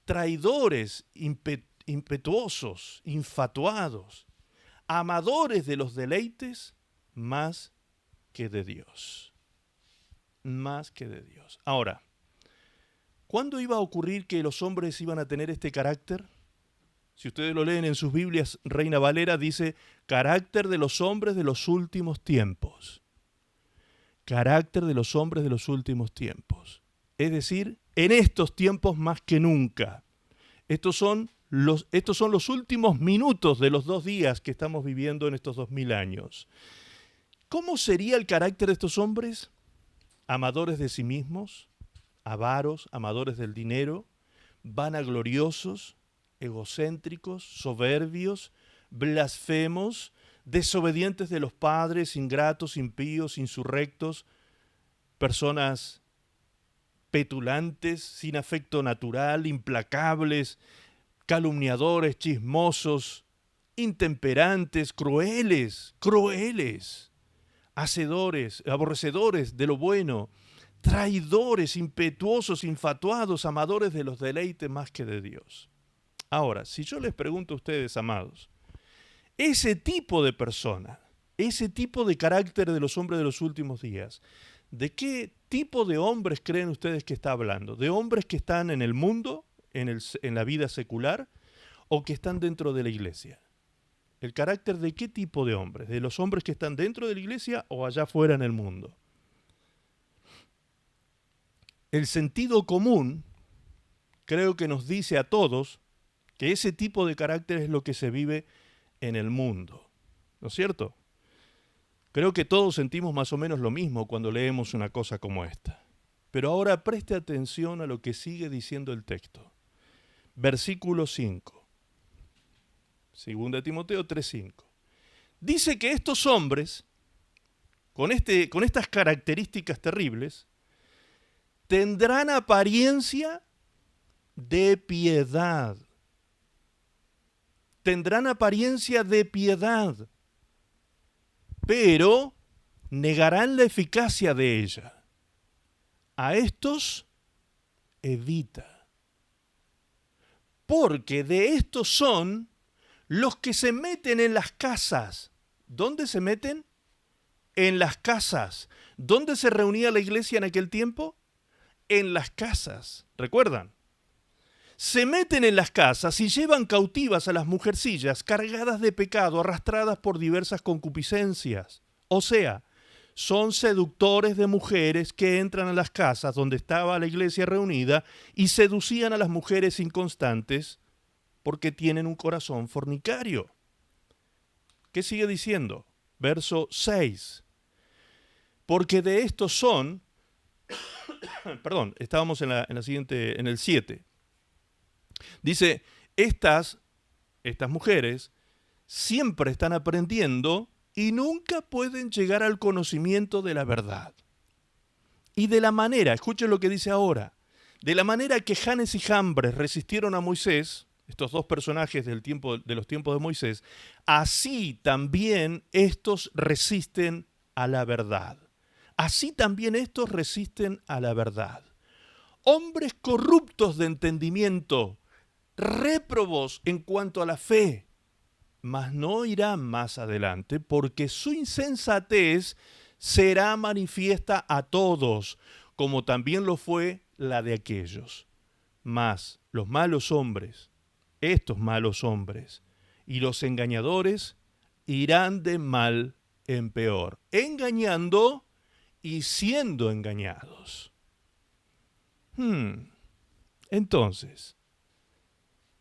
traidores, impetuosos, infatuados, amadores de los deleites más que de Dios. Más que de Dios. Ahora, ¿cuándo iba a ocurrir que los hombres iban a tener este carácter? Si ustedes lo leen en sus Biblias, Reina Valera dice, carácter de los hombres de los últimos tiempos. Carácter de los hombres de los últimos tiempos. Es decir, en estos tiempos más que nunca. Estos son los últimos minutos de los 2 días que estamos viviendo en estos 2000 años. ¿Cómo sería el carácter de estos hombres? Amadores de sí mismos, avaros, amadores del dinero, vanagloriosos, egocéntricos, soberbios, blasfemos, desobedientes de los padres, ingratos, impíos, insurrectos, personas petulantes, sin afecto natural, implacables, calumniadores, chismosos, intemperantes, crueles, aborrecedores de lo bueno, traidores, impetuosos, infatuados, amadores de los deleites más que de Dios. Ahora, si yo les pregunto a ustedes, amados, ese tipo de persona, ese tipo de carácter de los hombres de los últimos días, ¿de qué tipo de hombres creen ustedes que está hablando? ¿De hombres que están en el mundo, en la vida secular, o que están dentro de la iglesia? ¿El carácter de qué tipo de hombres? ¿De los hombres que están dentro de la iglesia o allá afuera en el mundo? El sentido común creo que nos dice a todos que ese tipo de carácter es lo que se vive en el mundo, ¿no es cierto? Creo que todos sentimos más o menos lo mismo cuando leemos una cosa como esta. Pero ahora preste atención a lo que sigue diciendo el texto. Versículo 5. 2 Timoteo 3:5. Dice que estos hombres, con estas características terribles, tendrán apariencia de piedad. Tendrán apariencia de piedad, pero negarán la eficacia de ella. A estos evita, porque de estos son los que se meten en las casas. ¿Dónde se meten? En las casas. ¿Dónde se reunía la iglesia en aquel tiempo? En las casas. ¿Recuerdan? Se meten en las casas y llevan cautivas a las mujercillas cargadas de pecado, arrastradas por diversas concupiscencias. O sea, son seductores de mujeres que entran a las casas donde estaba la iglesia reunida y seducían a las mujeres inconstantes porque tienen un corazón fornicario. ¿Qué sigue diciendo? Verso 6. Porque de estos son, perdón, estábamos en el 7. Dice, estas mujeres siempre están aprendiendo y nunca pueden llegar al conocimiento de la verdad. Y de la manera, escuchen lo que dice ahora, de la manera que Janes y Jambres resistieron a Moisés, estos dos personajes de los tiempos de Moisés, así también estos resisten a la verdad. Así también estos resisten a la verdad. Hombres corruptos de entendimiento, réprobos en cuanto a la fe, mas no irán más adelante, porque su insensatez será manifiesta a todos, como también lo fue la de aquellos. Mas los malos hombres, estos malos hombres, y los engañadores irán de mal en peor, engañando y siendo engañados. Entonces,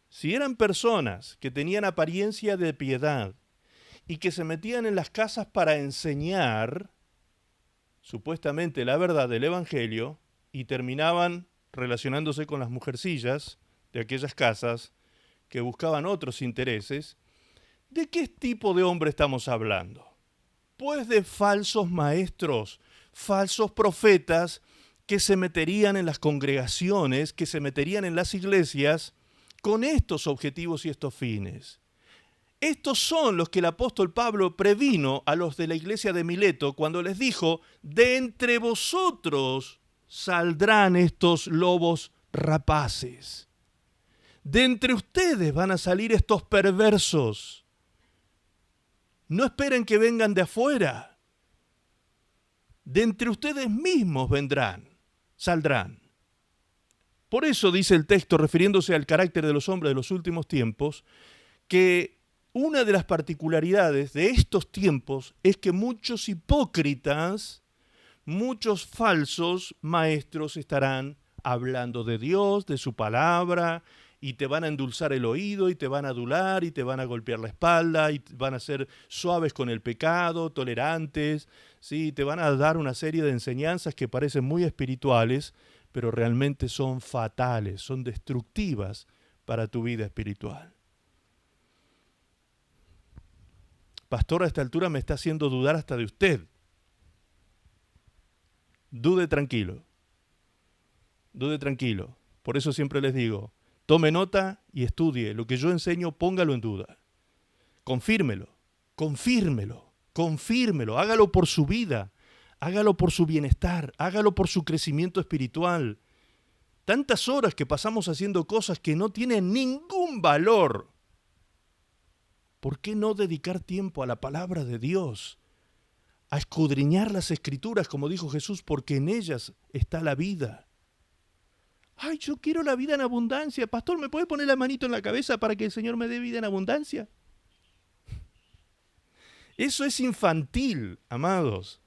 si eran personas que tenían apariencia de piedad y que se metían en las casas para enseñar supuestamente la verdad del Evangelio y terminaban relacionándose con las mujercillas de aquellas casas que buscaban otros intereses, ¿de qué tipo de hombre estamos hablando? Pues de falsos maestros, falsos profetas que se meterían en las congregaciones, que se meterían en las iglesias con estos objetivos y estos fines. Estos son los que el apóstol Pablo previno a los de la iglesia de Mileto cuando les dijo, de entre vosotros saldrán estos lobos rapaces. De entre ustedes van a salir estos perversos. No esperen que vengan de afuera. De entre ustedes mismos saldrán. Por eso dice el texto, refiriéndose al carácter de los hombres de los últimos tiempos, que una de las particularidades de estos tiempos es que muchos hipócritas, muchos falsos maestros estarán hablando de Dios, de su palabra, y te van a endulzar el oído, y te van a adular, y te van a golpear la espalda, y van a ser suaves con el pecado, tolerantes, ¿sí? Te van a dar una serie de enseñanzas que parecen muy espirituales, pero realmente son fatales, son destructivas para tu vida espiritual. Pastor, a esta altura me está haciendo dudar hasta de usted. Dude tranquilo. Dude tranquilo. Por eso siempre les digo, tome nota y estudie. Lo que yo enseño, póngalo en duda. Confírmelo, confírmelo, confírmelo. Hágalo por su vida, hágalo por su bienestar, hágalo por su crecimiento espiritual. Tantas horas que pasamos haciendo cosas que no tienen ningún valor. ¿Por qué no dedicar tiempo a la palabra de Dios? A escudriñar las Escrituras, como dijo Jesús, porque en ellas está la vida. Ay, yo quiero la vida en abundancia. Pastor, ¿me puede poner la manito en la cabeza para que el Señor me dé vida en abundancia? Eso es infantil, amados.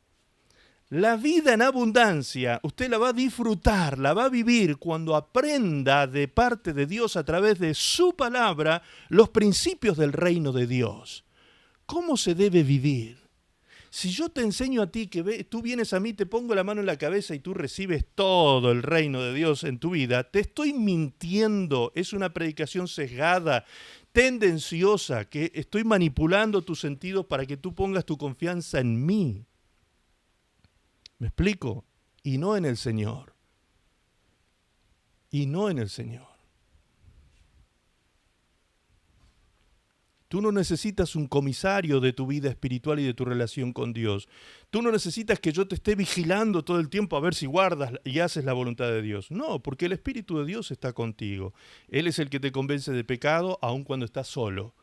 La vida en abundancia, usted la va a disfrutar, la va a vivir cuando aprenda de parte de Dios a través de su palabra los principios del reino de Dios. ¿Cómo se debe vivir? Si yo te enseño a ti que tú vienes a mí, te pongo la mano en la cabeza y tú recibes todo el reino de Dios en tu vida, te estoy mintiendo. Es una predicación sesgada, tendenciosa, que estoy manipulando tus sentidos para que tú pongas tu confianza en mí. ¿Me explico? Y no en el Señor. Y no en el Señor. Tú no necesitas un comisario de tu vida espiritual y de tu relación con Dios. Tú no necesitas que yo te esté vigilando todo el tiempo a ver si guardas y haces la voluntad de Dios. No, porque el Espíritu de Dios está contigo. Él es el que te convence de pecado aun cuando estás solo.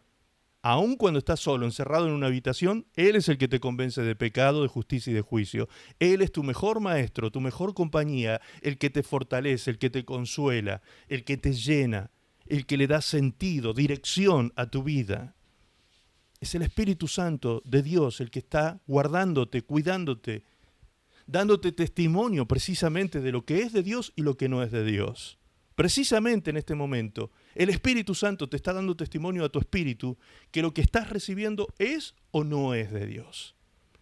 Aun cuando estás solo, encerrado en una habitación, Él es el que te convence de pecado, de justicia y de juicio. Él es tu mejor maestro, tu mejor compañía, el que te fortalece, el que te consuela, el que te llena, el que le da sentido, dirección a tu vida. Es el Espíritu Santo de Dios el que está guardándote, cuidándote, dándote testimonio precisamente de lo que es de Dios y lo que no es de Dios. Precisamente en este momento, El Espíritu Santo te está dando testimonio a tu espíritu que lo que estás recibiendo es o no es de Dios.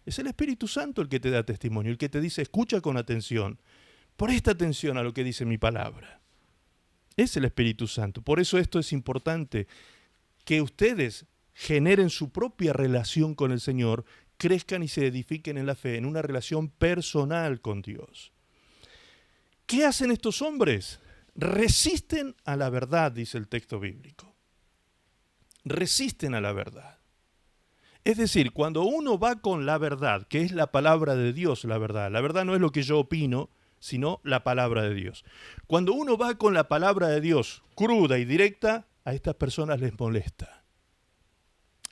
Es el Espíritu Santo el que te da testimonio, el que te dice, escucha con atención, presta atención a lo que dice mi palabra. Es el Espíritu Santo. Por eso esto es importante, que ustedes generen su propia relación con el Señor, crezcan y se edifiquen en la fe, en una relación personal con Dios. ¿Qué hacen estos hombres? Resisten a la verdad, dice el texto bíblico. Resisten a la verdad. Es decir, cuando uno va con la verdad, que es la palabra de Dios, la verdad no es lo que yo opino, sino la palabra de Dios. Cuando uno va con la palabra de Dios cruda y directa, a estas personas les molesta.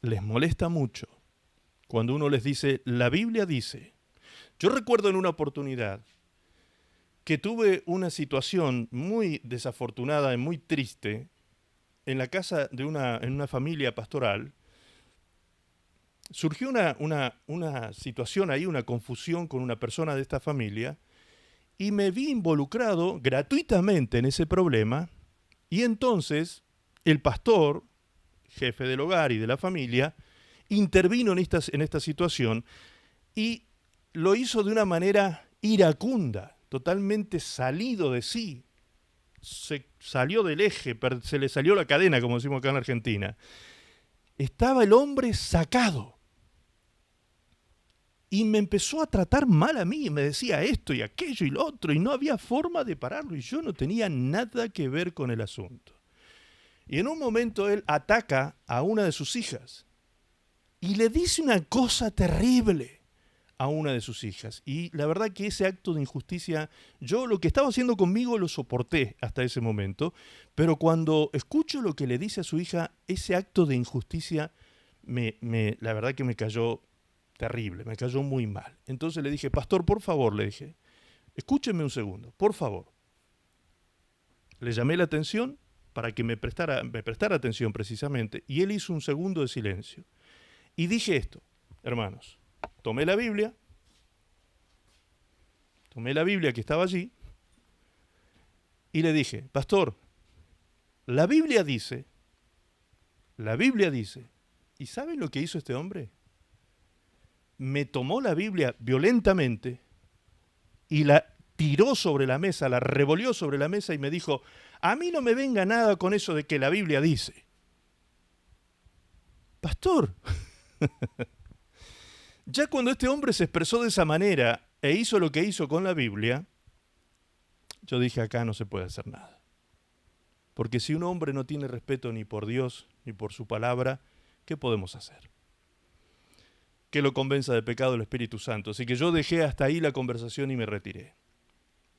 Les molesta mucho. Cuando uno les dice, la Biblia dice. Yo recuerdo en una oportunidad que tuve una situación muy desafortunada y muy triste en la casa de en una familia pastoral. Surgió una situación ahí, una confusión con una persona de esta familia, y me vi involucrado gratuitamente en ese problema, y entonces el pastor, jefe del hogar y de la familia, intervino en esta situación y lo hizo de una manera iracunda, totalmente salido de sí. Se salió del eje, se le salió la cadena, como decimos acá en Argentina. Estaba el hombre sacado. Y me empezó a tratar mal a mí, me decía esto y aquello y lo otro, y no había forma de pararlo, y yo no tenía nada que ver con el asunto. Y en un momento él ataca a una de sus hijas, y le dice una cosa terrible a una de sus hijas. Y la verdad que ese acto de injusticia, yo lo que estaba haciendo conmigo lo soporté hasta ese momento, pero cuando escucho lo que le dice a su hija, ese acto de injusticia, la verdad que me cayó terrible, me cayó muy mal. Entonces le dije, pastor, por favor, le dije, escúcheme un segundo, por favor. Le llamé la atención para que me prestara atención precisamente, y él hizo un segundo de silencio. Y dije esto, hermanos, tomé la Biblia que estaba allí, y le dije, pastor, la Biblia dice, ¿y saben lo que hizo este hombre? Me tomó la Biblia violentamente y la tiró sobre la mesa, la revolvió sobre la mesa y me dijo, a mí no me venga nada con eso de que la Biblia dice. Pastor, ya cuando este hombre se expresó de esa manera e hizo lo que hizo con la Biblia, yo dije, acá no se puede hacer nada. Porque si un hombre no tiene respeto ni por Dios ni por su palabra, ¿qué podemos hacer? Que lo convenza de pecado el Espíritu Santo. Así que yo dejé hasta ahí la conversación y me retiré.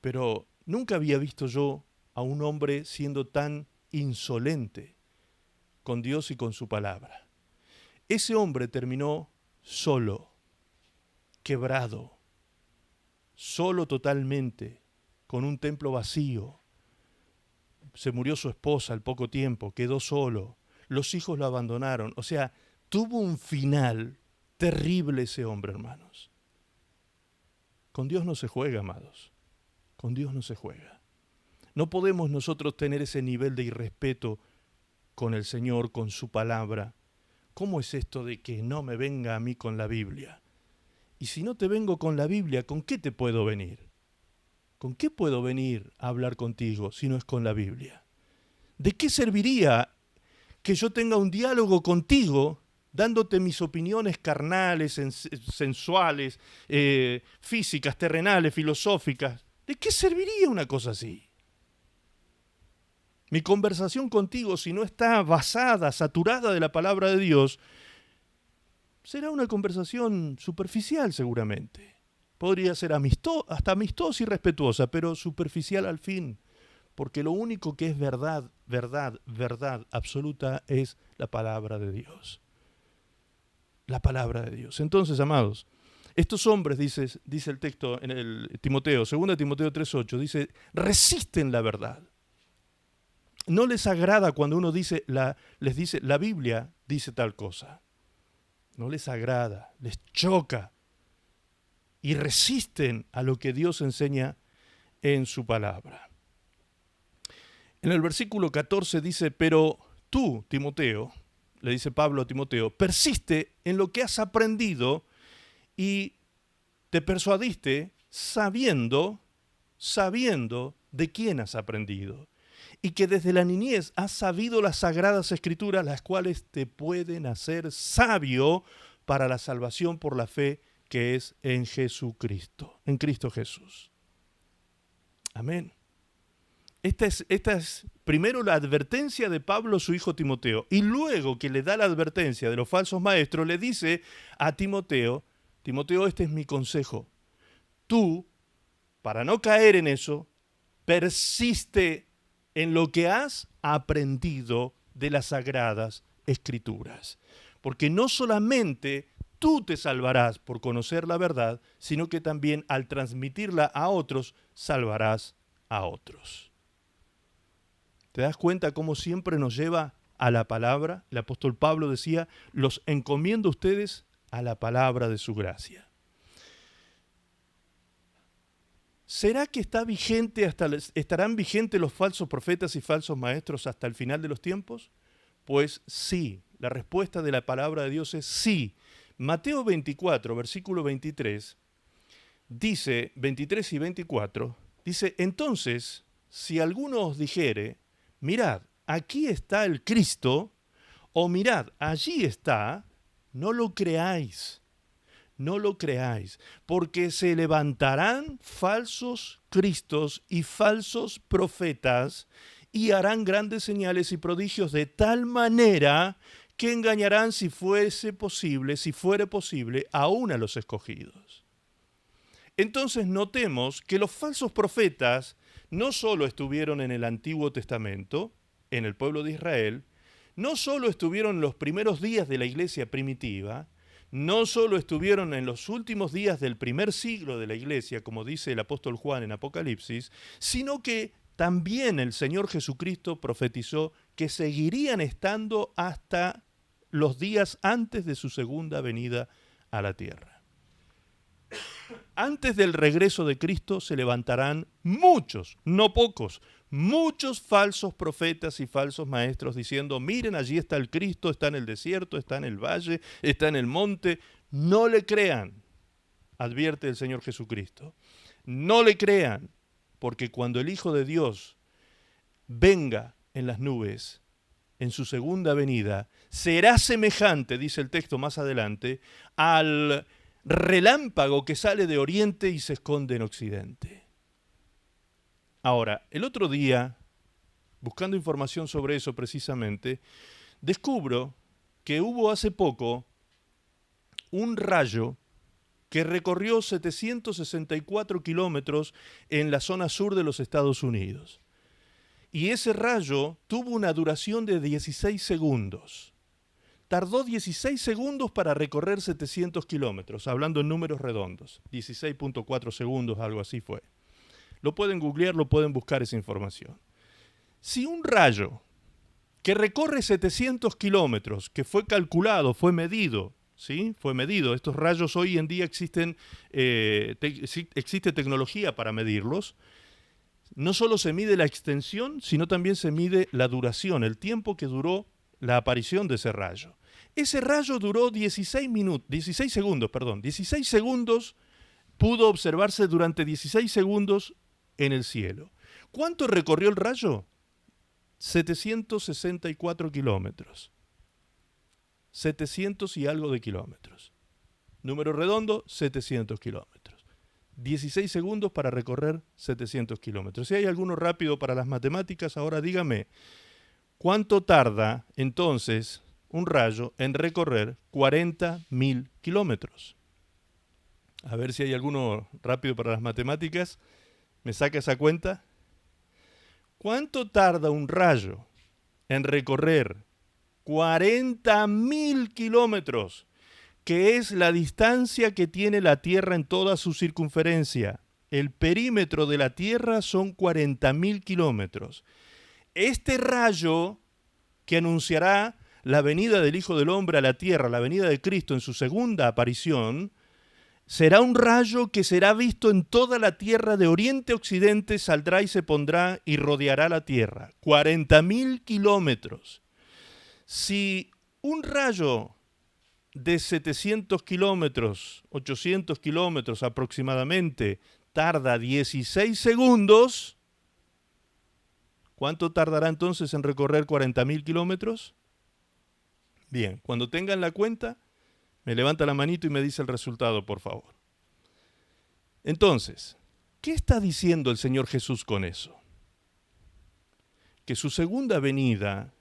Pero nunca había visto yo a un hombre siendo tan insolente con Dios y con su palabra. Ese hombre terminó solo, quebrado, solo totalmente, con un templo vacío. Se murió su esposa al poco tiempo, quedó solo, los hijos lo abandonaron. O sea, tuvo un final terrible ese hombre, hermanos. Con Dios no se juega, amados. Con Dios no se juega. No podemos nosotros tener ese nivel de irrespeto con el Señor, con su palabra. ¿Cómo es esto de que no me venga a mí con la Biblia? Y si no te vengo con la Biblia, ¿con qué te puedo venir? ¿Con qué puedo venir a hablar contigo si no es con la Biblia? ¿De qué serviría que yo tenga un diálogo contigo dándote mis opiniones carnales, sensuales, físicas, terrenales, filosóficas? ¿De qué serviría una cosa así? Mi conversación contigo, si no está basada, saturada de la palabra de Dios, será una conversación superficial seguramente. Podría ser hasta amistosa y respetuosa, pero superficial al fin. Porque lo único que es verdad, verdad, verdad absoluta es la palabra de Dios. La palabra de Dios. Entonces, amados, estos hombres, dice el texto en el Timoteo, 2 Timoteo 3:8, dice, resisten la verdad. No les agrada cuando uno les dice, la Biblia dice tal cosa. No les agrada, les choca. Y resisten a lo que Dios enseña en su palabra. En el versículo 14 dice, pero tú, Timoteo, le dice Pablo a Timoteo, persiste en lo que has aprendido y te persuadiste sabiendo de quién has aprendido y que desde la niñez has sabido las sagradas escrituras, las cuales te pueden hacer sabio para la salvación por la fe que es en Jesucristo, en Cristo Jesús. Amén. Esta es primero la advertencia de Pablo a su hijo Timoteo, y luego que le da la advertencia de los falsos maestros, le dice a Timoteo, Timoteo, este es mi consejo. Tú, para no caer en eso, persiste en lo que has aprendido de las sagradas escrituras. Porque no solamente tú te salvarás por conocer la verdad, sino que también al transmitirla a otros, salvarás a otros. ¿Te das cuenta cómo siempre nos lleva a la palabra? El apóstol Pablo decía, los encomiendo a ustedes a la palabra de su gracia. ¿Será que estarán vigentes los falsos profetas y falsos maestros hasta el final de los tiempos? Pues sí, la respuesta de la palabra de Dios es sí. Mateo 24, versículo 23, dice, 23 y 24, dice, entonces, si alguno os dijere, mirad, aquí está el Cristo, o mirad, allí está, no lo creáis. No lo creáis, porque se levantarán falsos cristos y falsos profetas y harán grandes señales y prodigios de tal manera que engañarán si fuere posible, aún a los escogidos. Entonces notemos que los falsos profetas no solo estuvieron en el Antiguo Testamento, en el pueblo de Israel, no solo estuvieron en los primeros días de la iglesia primitiva, no solo estuvieron en los últimos días del primer siglo de la iglesia, como dice el apóstol Juan en Apocalipsis, sino que también el Señor Jesucristo profetizó que seguirían estando hasta los días antes de su segunda venida a la tierra. Antes del regreso de Cristo se levantarán muchos, no pocos, muchos falsos profetas y falsos maestros diciendo, miren, allí está el Cristo, está en el desierto, está en el valle, está en el monte. No le crean, advierte el Señor Jesucristo. No le crean, porque cuando el Hijo de Dios venga en las nubes, en su segunda venida, será semejante, dice el texto más adelante, al relámpago que sale de oriente y se esconde en occidente. Ahora, el otro día, buscando información sobre eso precisamente, descubro que hubo hace poco un rayo que recorrió 764 kilómetros en la zona sur de los Estados Unidos. Y ese rayo tuvo una duración de 16 segundos. Tardó 16 segundos para recorrer 700 kilómetros, hablando en números redondos. 16.4 segundos, algo así fue. Lo pueden googlear, lo pueden buscar esa información. Si un rayo que recorre 700 kilómetros, que fue calculado, fue medido, ¿sí? Fue medido. Estos rayos hoy en día existe tecnología para medirlos. No solo se mide la extensión, sino también se mide la duración, el tiempo que duró la aparición de ese rayo. Ese rayo duró 16 segundos, pudo observarse durante 16 segundos en el cielo. ¿Cuánto recorrió el rayo? 764 kilómetros. 700 y algo de kilómetros. Número redondo, 700 kilómetros. 16 segundos para recorrer 700 kilómetros. Si hay alguno rápido para las matemáticas, ahora dígame, ¿cuánto tarda entonces un rayo en recorrer 40.000 kilómetros? A ver si hay alguno rápido para las matemáticas. ¿Me saca esa cuenta? ¿Cuánto tarda un rayo en recorrer 40.000 kilómetros? Que es la distancia que tiene la Tierra en toda su circunferencia. El perímetro de la Tierra son 40.000 kilómetros. Este rayo que anunciará la venida del Hijo del Hombre a la Tierra, la venida de Cristo en su segunda aparición, Será un rayo que será visto en toda la tierra, de oriente a occidente, saldrá y se pondrá y rodeará la tierra. 40.000 kilómetros. Si un rayo de 700 kilómetros, 800 kilómetros aproximadamente, tarda 16 segundos, ¿cuánto tardará entonces en recorrer 40.000 kilómetros? Bien, cuando tengan la cuenta, me levanta la manito y me dice el resultado, por favor. Entonces, ¿qué está diciendo el Señor Jesús con eso? Que su segunda venida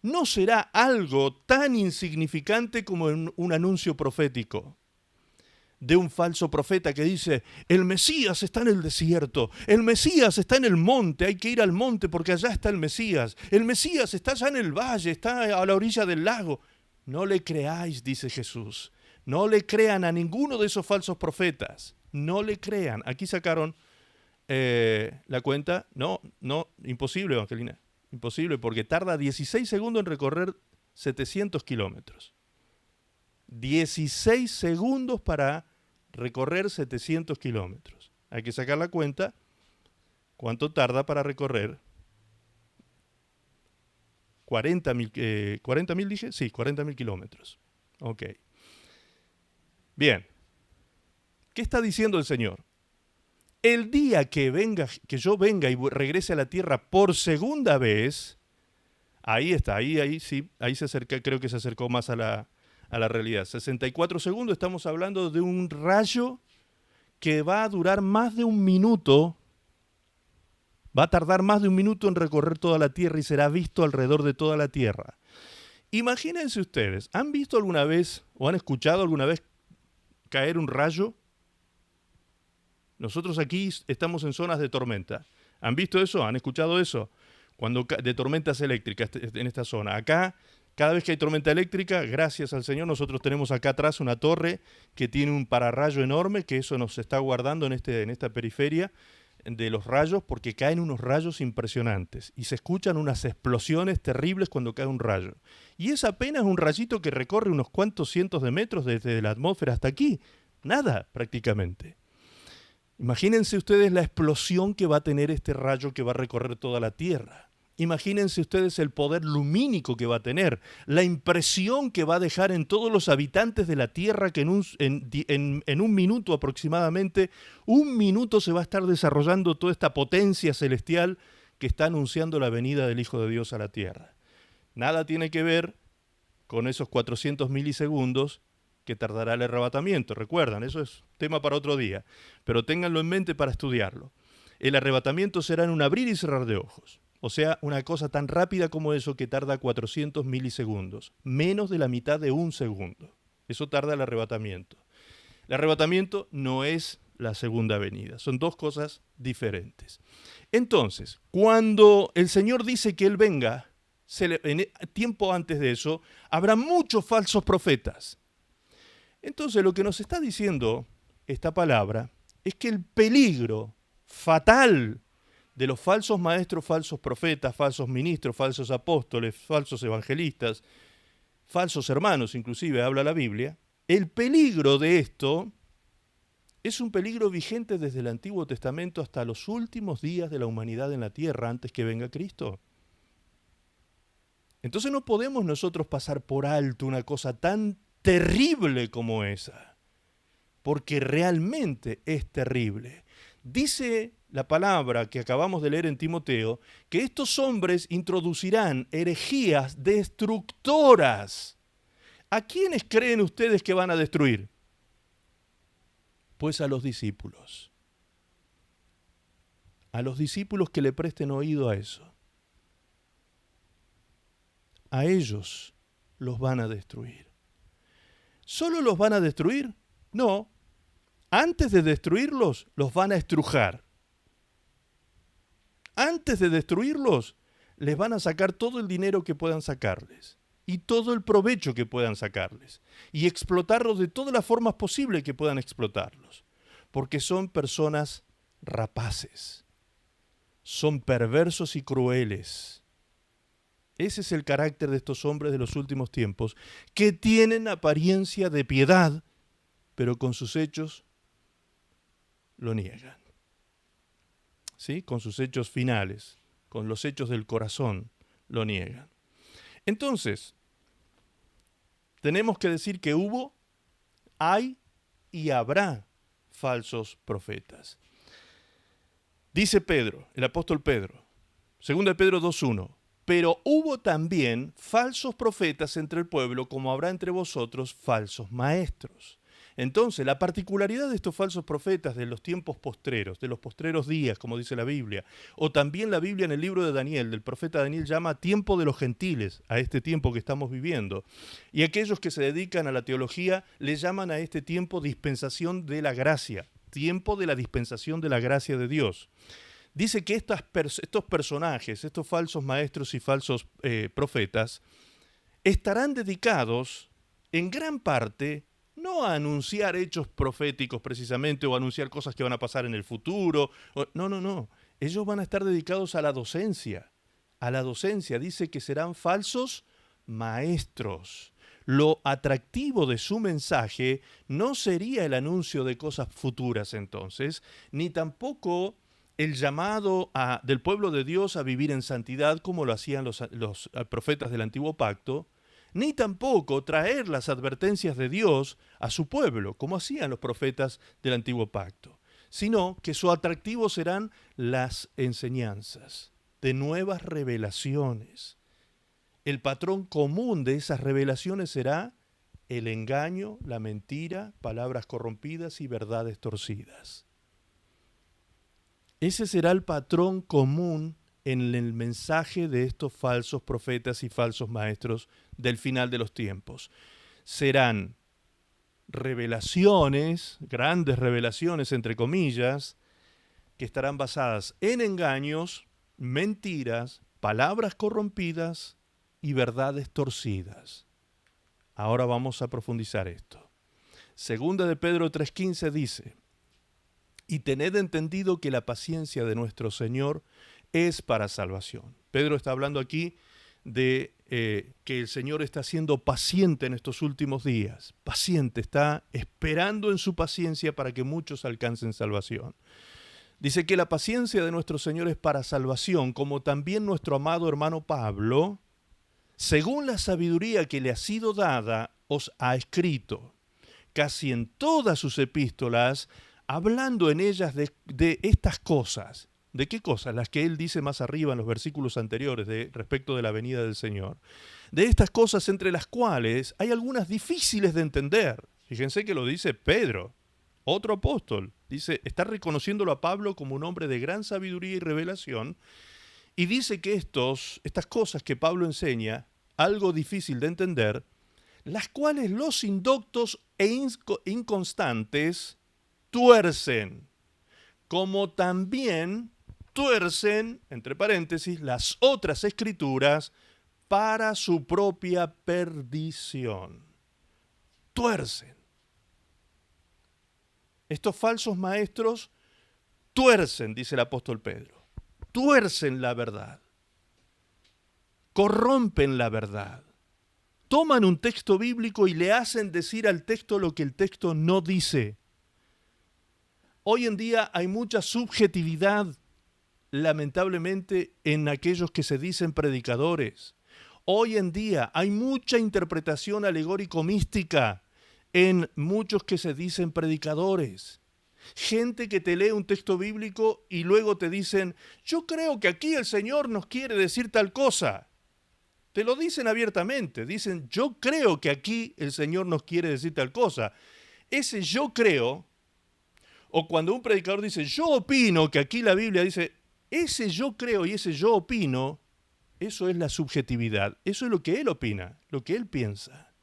no será algo tan insignificante como un anuncio profético de un falso profeta que dice: el Mesías está en el desierto, el Mesías está en el monte, hay que ir al monte porque allá está el Mesías está allá en el valle, está a la orilla del lago. No le creáis, dice Jesús, no le crean a ninguno de esos falsos profetas, no le crean. Aquí sacaron la cuenta. No, imposible, Evangelina, imposible, porque tarda 16 segundos en recorrer 700 kilómetros. 16 segundos para recorrer 700 kilómetros. Hay que sacar la cuenta. ¿Cuánto tarda para recorrer 40.000? ¿40.000 dije? Sí, 40.000 kilómetros. Ok. Bien. ¿Qué está diciendo el Señor? El día que yo venga y regrese a la tierra por segunda vez, ahí está, ahí sí, ahí se acerca, creo que se acercó más a la realidad. 64 segundos, estamos hablando de un rayo que va a durar más de un minuto, va a tardar más de un minuto en recorrer toda la tierra y será visto alrededor de toda la tierra. Imagínense ustedes, ¿han visto alguna vez o han escuchado alguna vez caer un rayo? Nosotros aquí estamos en zonas de tormenta. ¿Han visto eso? ¿Han escuchado eso? De tormentas eléctricas en esta zona. Acá, cada vez que hay tormenta eléctrica, gracias al Señor, nosotros tenemos acá atrás una torre que tiene un pararrayo enorme, que eso nos está guardando en esta periferia de los rayos, porque caen unos rayos impresionantes y se escuchan unas explosiones terribles cuando cae un rayo. Y es apenas un rayito que recorre unos cuantos cientos de metros desde la atmósfera hasta aquí. Nada, prácticamente. Imagínense ustedes la explosión que va a tener este rayo que va a recorrer toda la Tierra. Imagínense ustedes el poder lumínico que va a tener, la impresión que va a dejar en todos los habitantes de la Tierra, que en un minuto aproximadamente, un minuto se va a estar desarrollando toda esta potencia celestial que está anunciando la venida del Hijo de Dios a la Tierra. Nada tiene que ver con esos 400 milisegundos que tardará el arrebatamiento. Recuerdan, eso es tema para otro día, pero ténganlo en mente para estudiarlo. El arrebatamiento será en un abrir y cerrar de ojos. O sea, una cosa tan rápida como eso que tarda 400 milisegundos, menos de la mitad de un segundo. Eso tarda el arrebatamiento. El arrebatamiento no es la segunda venida, son dos cosas diferentes. Entonces, cuando el Señor dice que Él venga, tiempo antes de eso, habrá muchos falsos profetas. Entonces, lo que nos está diciendo esta palabra es que el peligro fatal de los falsos maestros, falsos profetas, falsos ministros, falsos apóstoles, falsos evangelistas, falsos hermanos, inclusive habla la Biblia, el peligro de esto es un peligro vigente desde el Antiguo Testamento hasta los últimos días de la humanidad en la tierra, antes que venga Cristo. Entonces no podemos nosotros pasar por alto una cosa tan terrible como esa, porque realmente es terrible. Dice la palabra que acabamos de leer en Timoteo, que estos hombres introducirán herejías destructoras. ¿A quiénes creen ustedes que van a destruir? Pues a los discípulos. A los discípulos que le presten oído a eso. A ellos los van a destruir. ¿Solo los van a destruir? No. Antes de destruirlos, los van a estrujar. Antes de destruirlos, les van a sacar todo el dinero que puedan sacarles y todo el provecho que puedan sacarles y explotarlos de todas las formas posibles que puedan explotarlos, porque son personas rapaces, son perversos y crueles. Ese es el carácter de estos hombres de los últimos tiempos, que tienen apariencia de piedad, pero con sus hechos lo niegan. ¿Sí? Con sus hechos finales, con los hechos del corazón, lo niegan. Entonces, tenemos que decir que hubo, hay y habrá falsos profetas. Dice Pedro, el apóstol Pedro, 2 Pedro 2:1, pero hubo también falsos profetas entre el pueblo, como habrá entre vosotros falsos maestros. Entonces, la particularidad de estos falsos profetas de los tiempos postreros, de los postreros días, como dice la Biblia, o también la Biblia en el libro de Daniel, del profeta Daniel, llama tiempo de los gentiles a este tiempo que estamos viviendo. Y aquellos que se dedican a la teología le llaman a este tiempo dispensación de la gracia, tiempo de la dispensación de la gracia de Dios. Dice que estos personajes, estos falsos maestros y falsos profetas, estarán dedicados en gran parte no a anunciar hechos proféticos precisamente o a anunciar cosas que van a pasar en el futuro. No. Ellos van a estar dedicados a la docencia. A la docencia. Dice que serán falsos maestros. Lo atractivo de su mensaje no sería el anuncio de cosas futuras entonces, ni tampoco el llamado del pueblo de Dios a vivir en santidad como lo hacían los profetas del Antiguo Pacto, ni tampoco traer las advertencias de Dios a su pueblo, como hacían los profetas del Antiguo Pacto, sino que su atractivo serán las enseñanzas de nuevas revelaciones. El patrón común de esas revelaciones será el engaño, la mentira, palabras corrompidas y verdades torcidas. Ese será el patrón común en el mensaje de estos falsos profetas y falsos maestros del final de los tiempos. Serán revelaciones, grandes revelaciones entre comillas, que estarán basadas en engaños, mentiras, palabras corrompidas y verdades torcidas. Ahora vamos a profundizar esto. Segunda de Pedro 3:15 dice: y tened entendido que la paciencia de nuestro Señor es para salvación. Pedro está hablando aquí de que el Señor está siendo paciente en estos últimos días. Paciente, está esperando en su paciencia para que muchos alcancen salvación. Dice que la paciencia de nuestro Señor es para salvación, como también nuestro amado hermano Pablo, según la sabiduría que le ha sido dada, os ha escrito, casi en todas sus epístolas, hablando en ellas de estas cosas. ¿De qué cosas? Las que él dice más arriba en los versículos anteriores respecto de la venida del Señor. De estas cosas entre las cuales hay algunas difíciles de entender. Fíjense que lo dice Pedro, otro apóstol. Dice, está reconociéndolo a Pablo como un hombre de gran sabiduría y revelación. Y dice que estas cosas que Pablo enseña, algo difícil de entender, las cuales los indoctos e inconstantes tuercen, como también tuercen, entre paréntesis, las otras escrituras para su propia perdición. Tuercen. Estos falsos maestros tuercen, dice el apóstol Pedro, tuercen la verdad, corrompen la verdad, toman un texto bíblico y le hacen decir al texto lo que el texto no dice. Hoy en día hay mucha subjetividad, lamentablemente, en aquellos que se dicen predicadores. Hoy en día hay mucha interpretación alegórico-mística en muchos que se dicen predicadores. Gente que te lee un texto bíblico y luego te dicen, yo creo que aquí el Señor nos quiere decir tal cosa. Te lo dicen abiertamente, dicen, yo creo que aquí el Señor nos quiere decir tal cosa. Ese yo creo, o cuando un predicador dice, yo opino que aquí la Biblia dice, ese yo creo y ese yo opino, eso es la subjetividad. Eso es lo que él opina, lo que él piensa.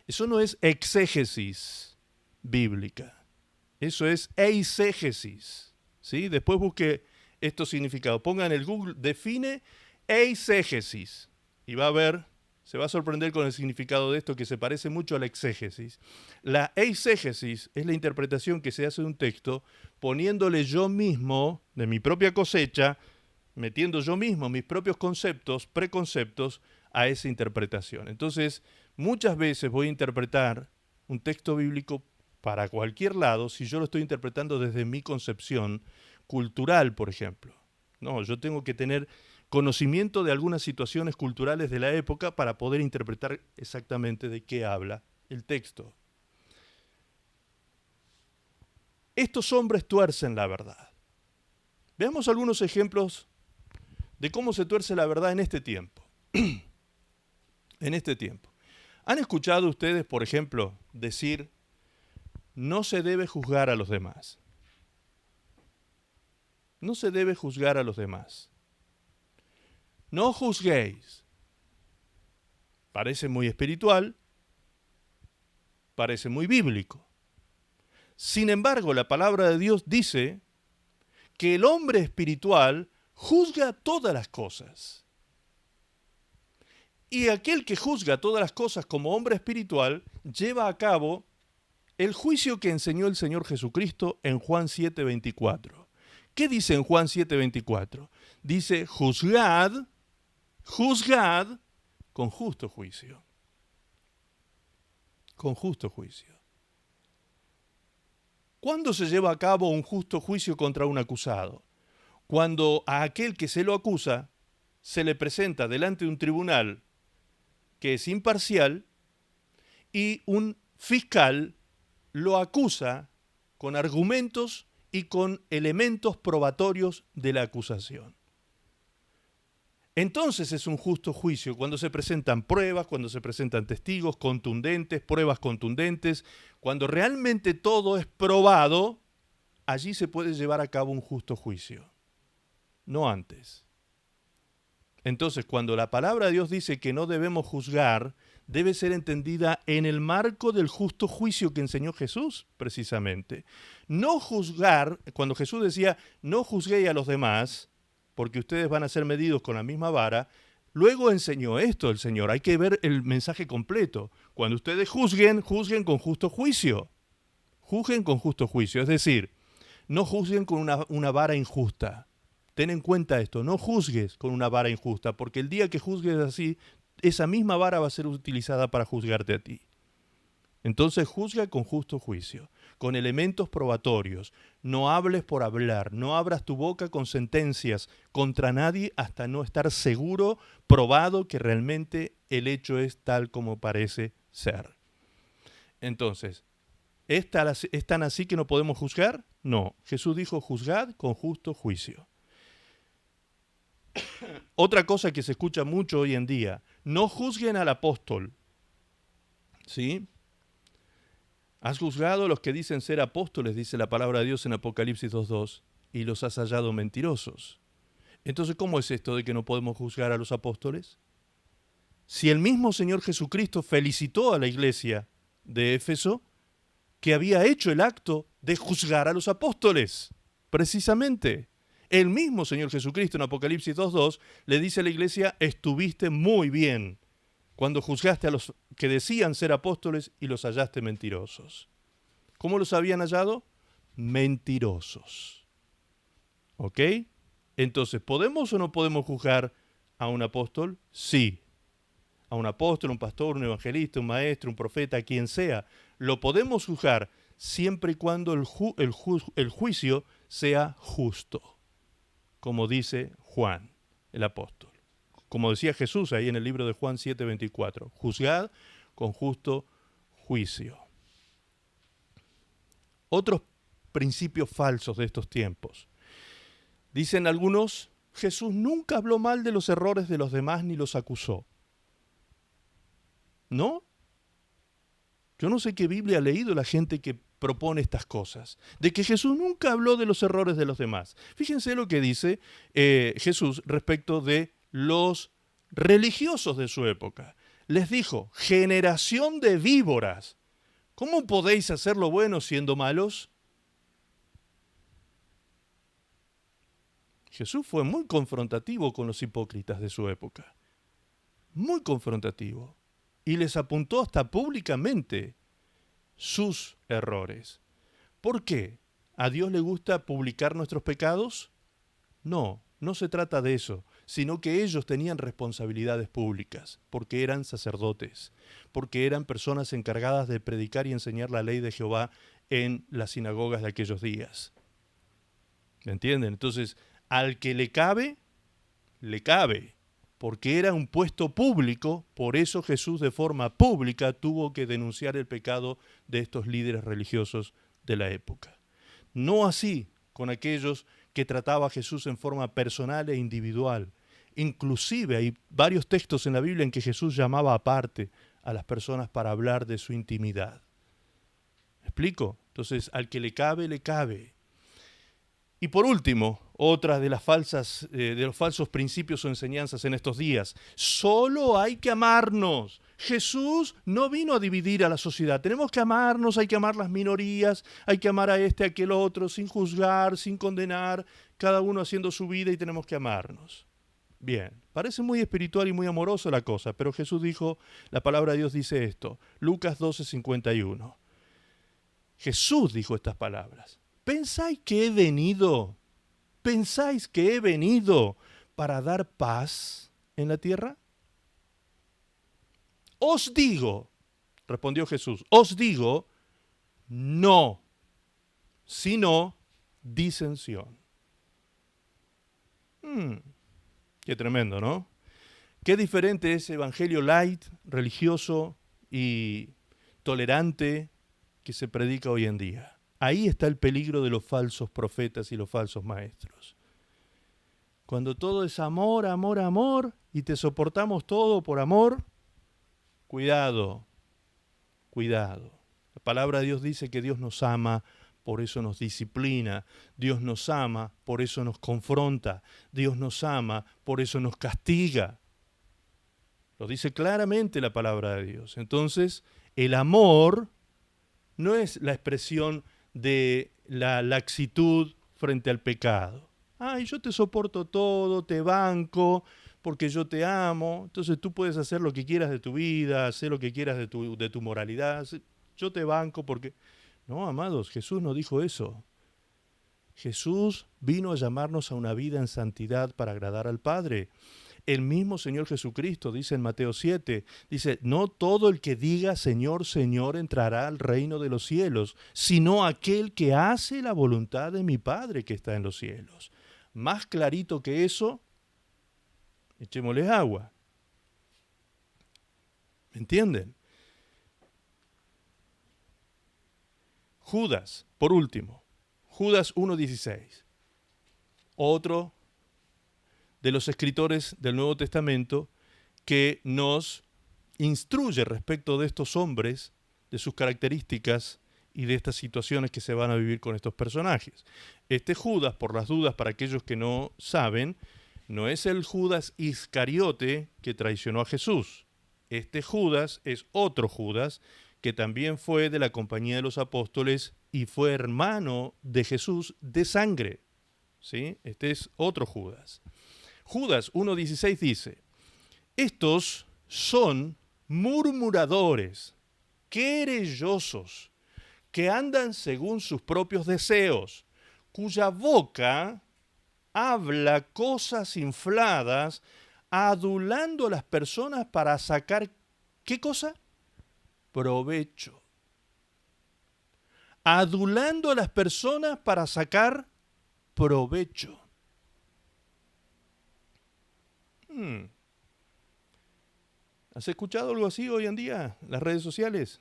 Eso no es exégesis bíblica. Eso es eisegesis. ¿Sí? Después busque estos significados. Ponga en el Google, define eisegesis. Y va a ver, se va a sorprender con el significado de esto que se parece mucho a la exégesis. La eisegesis es la interpretación que se hace de un texto poniéndole yo mismo, de mi propia cosecha, metiendo yo mismo mis propios conceptos, preconceptos, a esa interpretación. Entonces, muchas veces voy a interpretar un texto bíblico para cualquier lado si yo lo estoy interpretando desde mi concepción cultural, por ejemplo. No, yo tengo que tener conocimiento de algunas situaciones culturales de la época para poder interpretar exactamente de qué habla el texto. Estos hombres tuercen la verdad. Veamos algunos ejemplos de cómo se tuerce la verdad en este tiempo. En este tiempo. ¿Han escuchado ustedes, por ejemplo, decir, no se debe juzgar a los demás? No se debe juzgar a los demás. No juzguéis. Parece muy espiritual, parece muy bíblico. Sin embargo, la palabra de Dios dice que el hombre espiritual juzga todas las cosas. Y aquel que juzga todas las cosas como hombre espiritual lleva a cabo el juicio que enseñó el Señor Jesucristo en Juan 7:24. ¿Qué dice en Juan 7:24? Dice, juzgad con justo juicio. Con justo juicio. ¿Cuándo se lleva a cabo un justo juicio contra un acusado? Cuando a aquel que se lo acusa se le presenta delante de un tribunal que es imparcial y un fiscal lo acusa con argumentos y con elementos probatorios de la acusación. Entonces es un justo juicio cuando se presentan pruebas, cuando se presentan testigos contundentes, pruebas contundentes, cuando realmente todo es probado, allí se puede llevar a cabo un justo juicio, no antes. Entonces, cuando la palabra de Dios dice que no debemos juzgar, debe ser entendida en el marco del justo juicio que enseñó Jesús, precisamente. No juzgar, cuando Jesús decía, no juzguéis a los demás, porque ustedes van a ser medidos con la misma vara, luego enseñó esto el Señor. Hay que ver el mensaje completo. Cuando ustedes juzguen, juzguen con justo juicio. Juzguen con justo juicio, es decir, no juzguen con una vara injusta. Ten en cuenta esto, no juzgues con una vara injusta, porque el día que juzgues así, esa misma vara va a ser utilizada para juzgarte a ti. Entonces juzga con justo juicio, con elementos probatorios. No hables por hablar, no abras tu boca con sentencias contra nadie hasta no estar seguro, probado que realmente el hecho es tal como parece ser. Entonces, ¿es tan así que no podemos juzgar? No, Jesús dijo, juzgad con justo juicio. Otra cosa que se escucha mucho hoy en día, no juzguen al apóstol. ¿Sí? Has juzgado a los que dicen ser apóstoles, dice la palabra de Dios en Apocalipsis 2:2, y los has hallado mentirosos. Entonces, ¿cómo es esto de que no podemos juzgar a los apóstoles? Si el mismo Señor Jesucristo felicitó a la iglesia de Éfeso, que había hecho el acto de juzgar a los apóstoles, precisamente. El mismo Señor Jesucristo en Apocalipsis 2:2 le dice a la iglesia, estuviste muy bien cuando juzgaste a los que decían ser apóstoles y los hallaste mentirosos. ¿Cómo los habían hallado? Mentirosos. ¿Ok? Entonces, ¿podemos o no podemos juzgar a un apóstol? Sí. A un apóstol, un pastor, un evangelista, un maestro, un profeta, quien sea. Lo podemos juzgar siempre y cuando el juicio sea justo, como dice Juan, el apóstol. Como decía Jesús ahí en el libro de Juan 7:24, juzgad con justo juicio. Otros principios falsos de estos tiempos. Dicen algunos, Jesús nunca habló mal de los errores de los demás ni los acusó. ¿No? Yo no sé qué Biblia ha leído la gente que propone estas cosas, de que Jesús nunca habló de los errores de los demás. Fíjense lo que dice Jesús respecto de los religiosos de su época. Les dijo, generación de víboras, ¿cómo podéis hacer lo bueno siendo malos? Jesús fue muy confrontativo con los hipócritas de su época, muy confrontativo, y les apuntó hasta públicamente sus errores. ¿Por qué? ¿A Dios le gusta publicar nuestros pecados? No, no se trata de eso. sino que ellos tenían responsabilidades públicas, porque eran sacerdotes, porque eran personas encargadas de predicar y enseñar la ley de Jehová en las sinagogas de aquellos días. ¿Me entienden? Entonces, al que le cabe, porque era un puesto público, por eso Jesús de forma pública tuvo que denunciar el pecado de estos líderes religiosos de la época. No así con aquellos que trataba Jesús en forma personal e individual. Inclusive hay varios textos en la Biblia en que Jesús llamaba aparte a las personas para hablar de su intimidad. ¿Me explico? Entonces, al que le cabe, le cabe. Y por último, otra de los falsos principios o enseñanzas en estos días. Solo hay que amarnos. Jesús no vino a dividir a la sociedad. Tenemos que amarnos, hay que amar las minorías, hay que amar a este, a aquel otro, sin juzgar, sin condenar, cada uno haciendo su vida y tenemos que amarnos. Bien, parece muy espiritual y muy amoroso la cosa, pero Jesús dijo, la palabra de Dios dice esto, Lucas 12:51. Jesús dijo estas palabras. ¿Pensáis que he venido para dar paz en la tierra? Os digo, respondió Jesús, os digo, no, sino disensión. Qué tremendo, ¿no? Qué diferente es evangelio light, religioso y tolerante que se predica hoy en día. Ahí está el peligro de los falsos profetas y los falsos maestros. Cuando todo es amor, amor, amor, y te soportamos todo por amor, cuidado, cuidado. La palabra de Dios dice que Dios nos ama, por eso nos disciplina. Dios nos ama, por eso nos confronta. Dios nos ama, por eso nos castiga. Lo dice claramente la palabra de Dios. Entonces, el amor no es la expresión de la laxitud frente al pecado. Ay, yo te soporto todo, te banco, porque yo te amo, entonces tú puedes hacer lo que quieras de tu vida, hacer lo que quieras de tu moralidad, yo te banco porque... No, amados, Jesús no dijo eso. Jesús vino a llamarnos a una vida en santidad para agradar al Padre. El mismo Señor Jesucristo dice en Mateo 7, dice, no todo el que diga Señor, Señor entrará al reino de los cielos, sino aquel que hace la voluntad de mi Padre que está en los cielos. Más clarito que eso, echémosle agua. ¿Me entienden? Judas, por último, Judas 1:16, otro de los escritores del Nuevo Testamento que nos instruye respecto de estos hombres, de sus características y de estas situaciones que se van a vivir con estos personajes. Este Judas, por las dudas para aquellos que no saben, no es el Judas Iscariote que traicionó a Jesús. Este Judas es otro Judas que también fue de la compañía de los apóstoles y fue hermano de Jesús de sangre. ¿Sí? Este es otro Judas. Judas 1:16 dice, estos son murmuradores, querellosos, que andan según sus propios deseos, cuya boca habla cosas infladas, adulando a las personas para sacar, ¿qué cosa? Provecho. Adulando a las personas para sacar provecho. ¿Has escuchado algo así hoy en día en las redes sociales?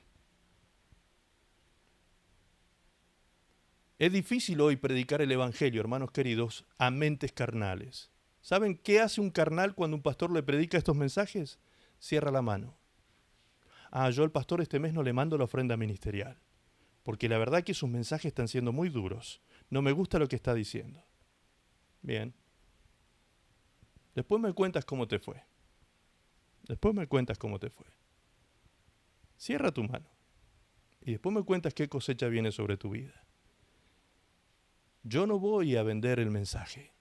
Es difícil hoy predicar el evangelio, hermanos queridos, a mentes carnales. ¿Saben qué hace un carnal cuando un pastor le predica estos mensajes? Cierra la mano. Yo al pastor este mes no le mando la ofrenda ministerial, porque la verdad que sus mensajes están siendo muy duros. No me gusta lo que está diciendo. Bien. Después me cuentas cómo te fue. Cierra tu mano. Y después me cuentas qué cosecha viene sobre tu vida. Yo no voy a vender el mensaje.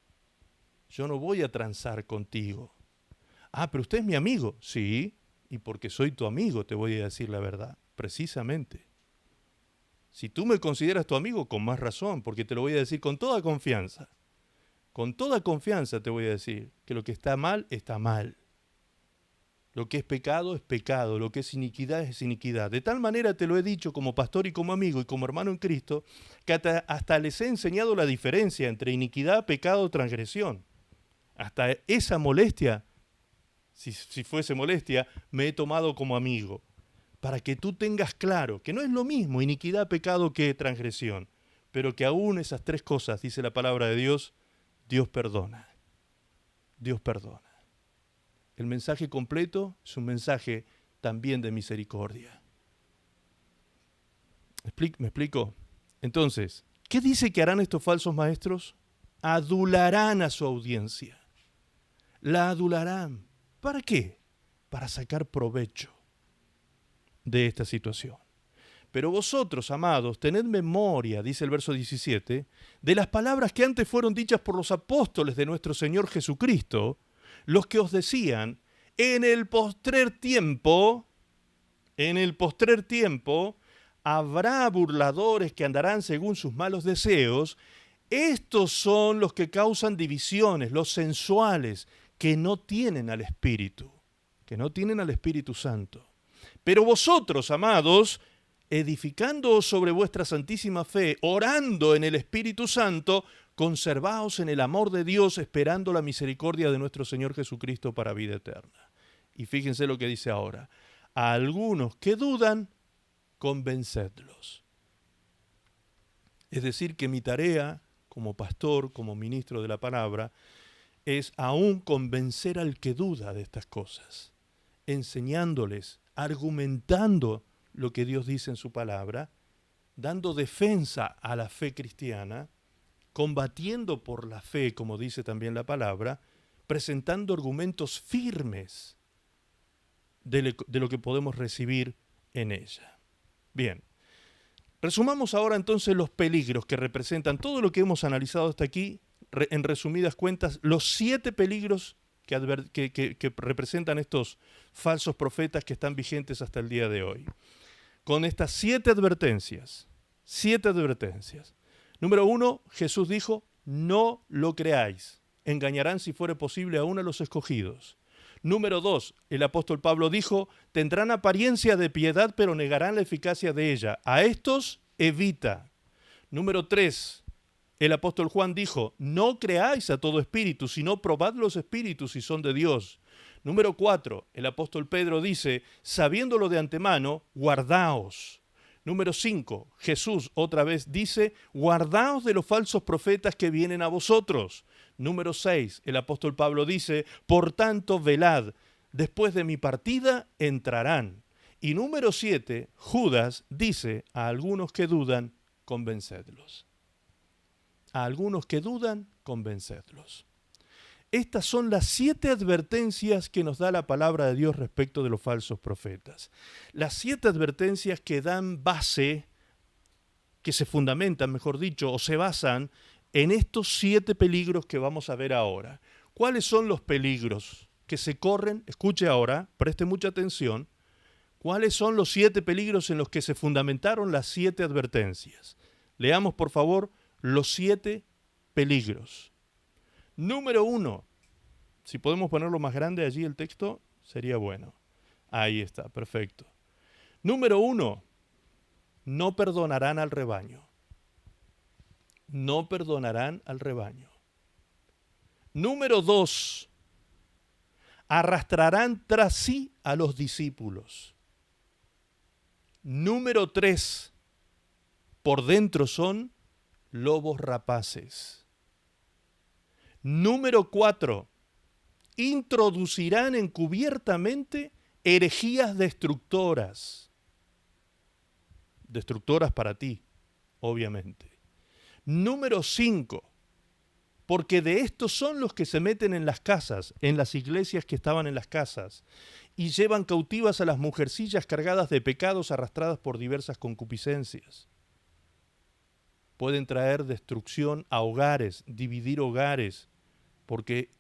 Yo no voy a transar contigo. Pero usted es mi amigo. Sí, y porque soy tu amigo te voy a decir la verdad, precisamente. Si tú me consideras tu amigo, con más razón, porque te lo voy a decir con toda confianza. con toda confianza te voy a decir que lo que está mal, está mal. Lo que es pecado, lo que es iniquidad, es iniquidad. De tal manera te lo he dicho como pastor y como amigo y como hermano en Cristo, que hasta les he enseñado la diferencia entre iniquidad, pecado, transgresión. Hasta esa molestia, si fuese molestia, me he tomado como amigo, para que tú tengas claro que no es lo mismo iniquidad, pecado que transgresión, pero que aún esas tres cosas, dice la palabra de Dios, Dios perdona. Dios perdona. El mensaje completo es un mensaje también de misericordia. ¿Me explico? Entonces, ¿qué dice que harán estos falsos maestros? Adularán a su audiencia. La adularán. ¿Para qué? Para sacar provecho de esta situación. Pero vosotros, amados, tened memoria, dice el verso 17, de las palabras que antes fueron dichas por los apóstoles de nuestro Señor Jesucristo, los que os decían, en el postrer tiempo, habrá burladores que andarán según sus malos deseos. Estos son los que causan divisiones, los sensuales, que no tienen al Espíritu Santo. Pero vosotros, amados, edificándoos sobre vuestra santísima fe, orando en el Espíritu Santo, conservaos en el amor de Dios, esperando la misericordia de nuestro Señor Jesucristo para vida eterna. Y fíjense lo que dice ahora. A algunos que dudan, convencedlos. Es decir, que mi tarea como pastor, como ministro de la palabra, es aún convencer al que duda de estas cosas, enseñándoles, argumentando lo que Dios dice en su palabra, dando defensa a la fe cristiana, combatiendo por la fe, como dice también la palabra, presentando argumentos firmes de lo que podemos recibir en ella. Bien, resumamos ahora entonces los peligros que representan todo lo que hemos analizado hasta aquí, en resumidas cuentas, los 7 peligros que representan estos falsos profetas que están vigentes hasta el día de hoy. Con estas 7 advertencias. Número 1, Jesús dijo, no lo creáis, engañarán si fuere posible aún a los escogidos. Número 2, el apóstol Pablo dijo, tendrán apariencia de piedad pero negarán la eficacia de ella. A estos evita. Número 3, el apóstol Juan dijo, no creáis a todo espíritu, sino probad los espíritus si son de Dios. Número 4, el apóstol Pedro dice, sabiéndolo de antemano, guardaos. Número 5, Jesús otra vez dice, guardaos de los falsos profetas que vienen a vosotros. Número 6, el apóstol Pablo dice, por tanto velad, después de mi partida entrarán. Y número 7, Judas dice, a algunos que dudan, convencedlos. A algunos que dudan, convencedlos. Estas son las 7 advertencias que nos da la palabra de Dios respecto de los falsos profetas. Las 7 advertencias que dan base, que se fundamentan, mejor dicho, o se basan en estos 7 peligros que vamos a ver ahora. ¿Cuáles son los peligros que se corren? Escuche ahora, preste mucha atención. ¿Cuáles son los 7 peligros en los que se fundamentaron las 7 advertencias? Leamos, por favor, los 7 peligros. Número 1, si podemos ponerlo más grande allí el texto, sería bueno. Ahí está, perfecto. Número 1, no perdonarán al rebaño. No perdonarán al rebaño. Número 2, arrastrarán tras sí a los discípulos. Número 3, por dentro son lobos rapaces. Número 4, introducirán encubiertamente herejías destructoras. Destructoras para ti, obviamente. Número 5, porque de estos son los que se meten en las casas, en las iglesias que estaban en las casas, y llevan cautivas a las mujercillas cargadas de pecados arrastradas por diversas concupiscencias. Pueden traer destrucción a hogares, dividir hogares, porque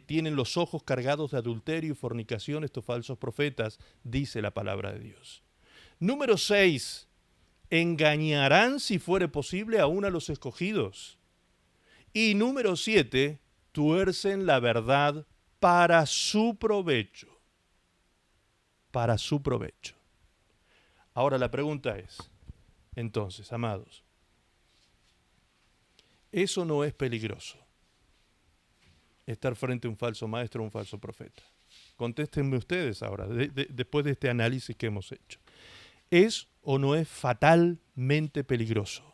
tienen los ojos cargados de adulterio y fornicación estos falsos profetas, dice la palabra de Dios. Número 6, engañarán si fuere posible aún a los escogidos. Y número 7, tuercen la verdad para su provecho. Para su provecho. Ahora la pregunta es, entonces, amados, ¿eso no es peligroso? Estar frente a un falso maestro o un falso profeta. Contéstenme ustedes ahora, después de este análisis que hemos hecho. ¿Es o no es fatalmente peligroso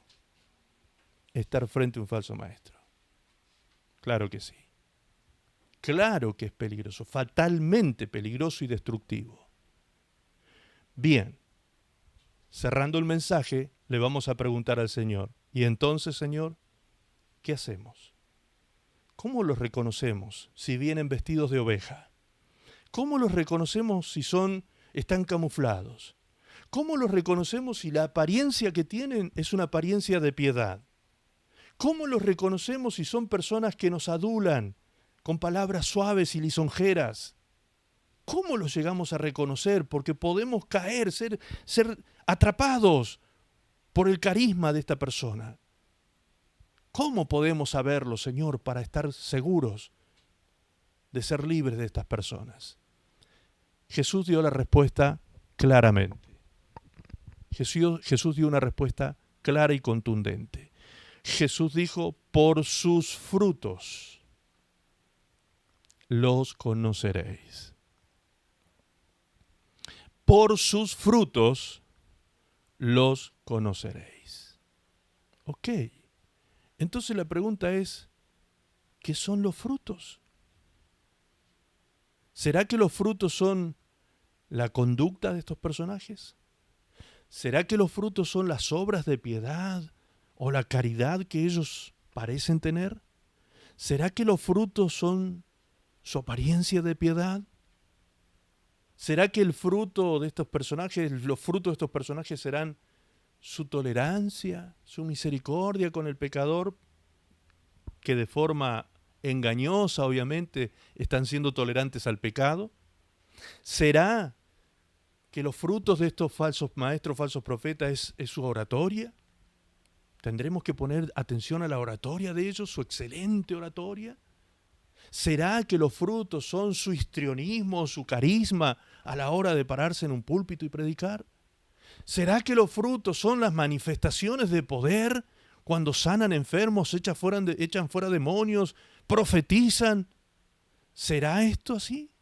estar frente a un falso maestro? Claro que sí. Claro que es peligroso, fatalmente peligroso y destructivo. Bien, cerrando el mensaje, le vamos a preguntar al Señor, ¿y entonces, Señor, qué hacemos? ¿Cómo los reconocemos si vienen vestidos de oveja? ¿Cómo los reconocemos si están camuflados? ¿Cómo los reconocemos si la apariencia que tienen es una apariencia de piedad? ¿Cómo los reconocemos si son personas que nos adulan con palabras suaves y lisonjeras? ¿Cómo los llegamos a reconocer? Porque podemos caer, ser atrapados por el carisma de esta persona. ¿Cómo podemos saberlo, Señor, para estar seguros de ser libres de estas personas? Jesús dio la respuesta claramente. Jesús dio una respuesta clara y contundente. Jesús dijo, por sus frutos los conoceréis. Por sus frutos los conoceréis. Ok. Entonces la pregunta es, ¿qué son los frutos? ¿Será que los frutos son la conducta de estos personajes? ¿Será que los frutos son las obras de piedad o la caridad que ellos parecen tener? ¿Será que los frutos son su apariencia de piedad? ¿Será que los frutos de estos personajes serán su tolerancia, su misericordia con el pecador, que de forma engañosa, obviamente, están siendo tolerantes al pecado? ¿Será que los frutos de estos falsos maestros, falsos profetas, es su oratoria? ¿Tendremos que poner atención a la oratoria de ellos, su excelente oratoria? ¿Será que los frutos son su histrionismo, su carisma a la hora de pararse en un púlpito y predicar? ¿Será que los frutos son las manifestaciones de poder cuando sanan enfermos, echan fuera demonios, profetizan? ¿Será esto así?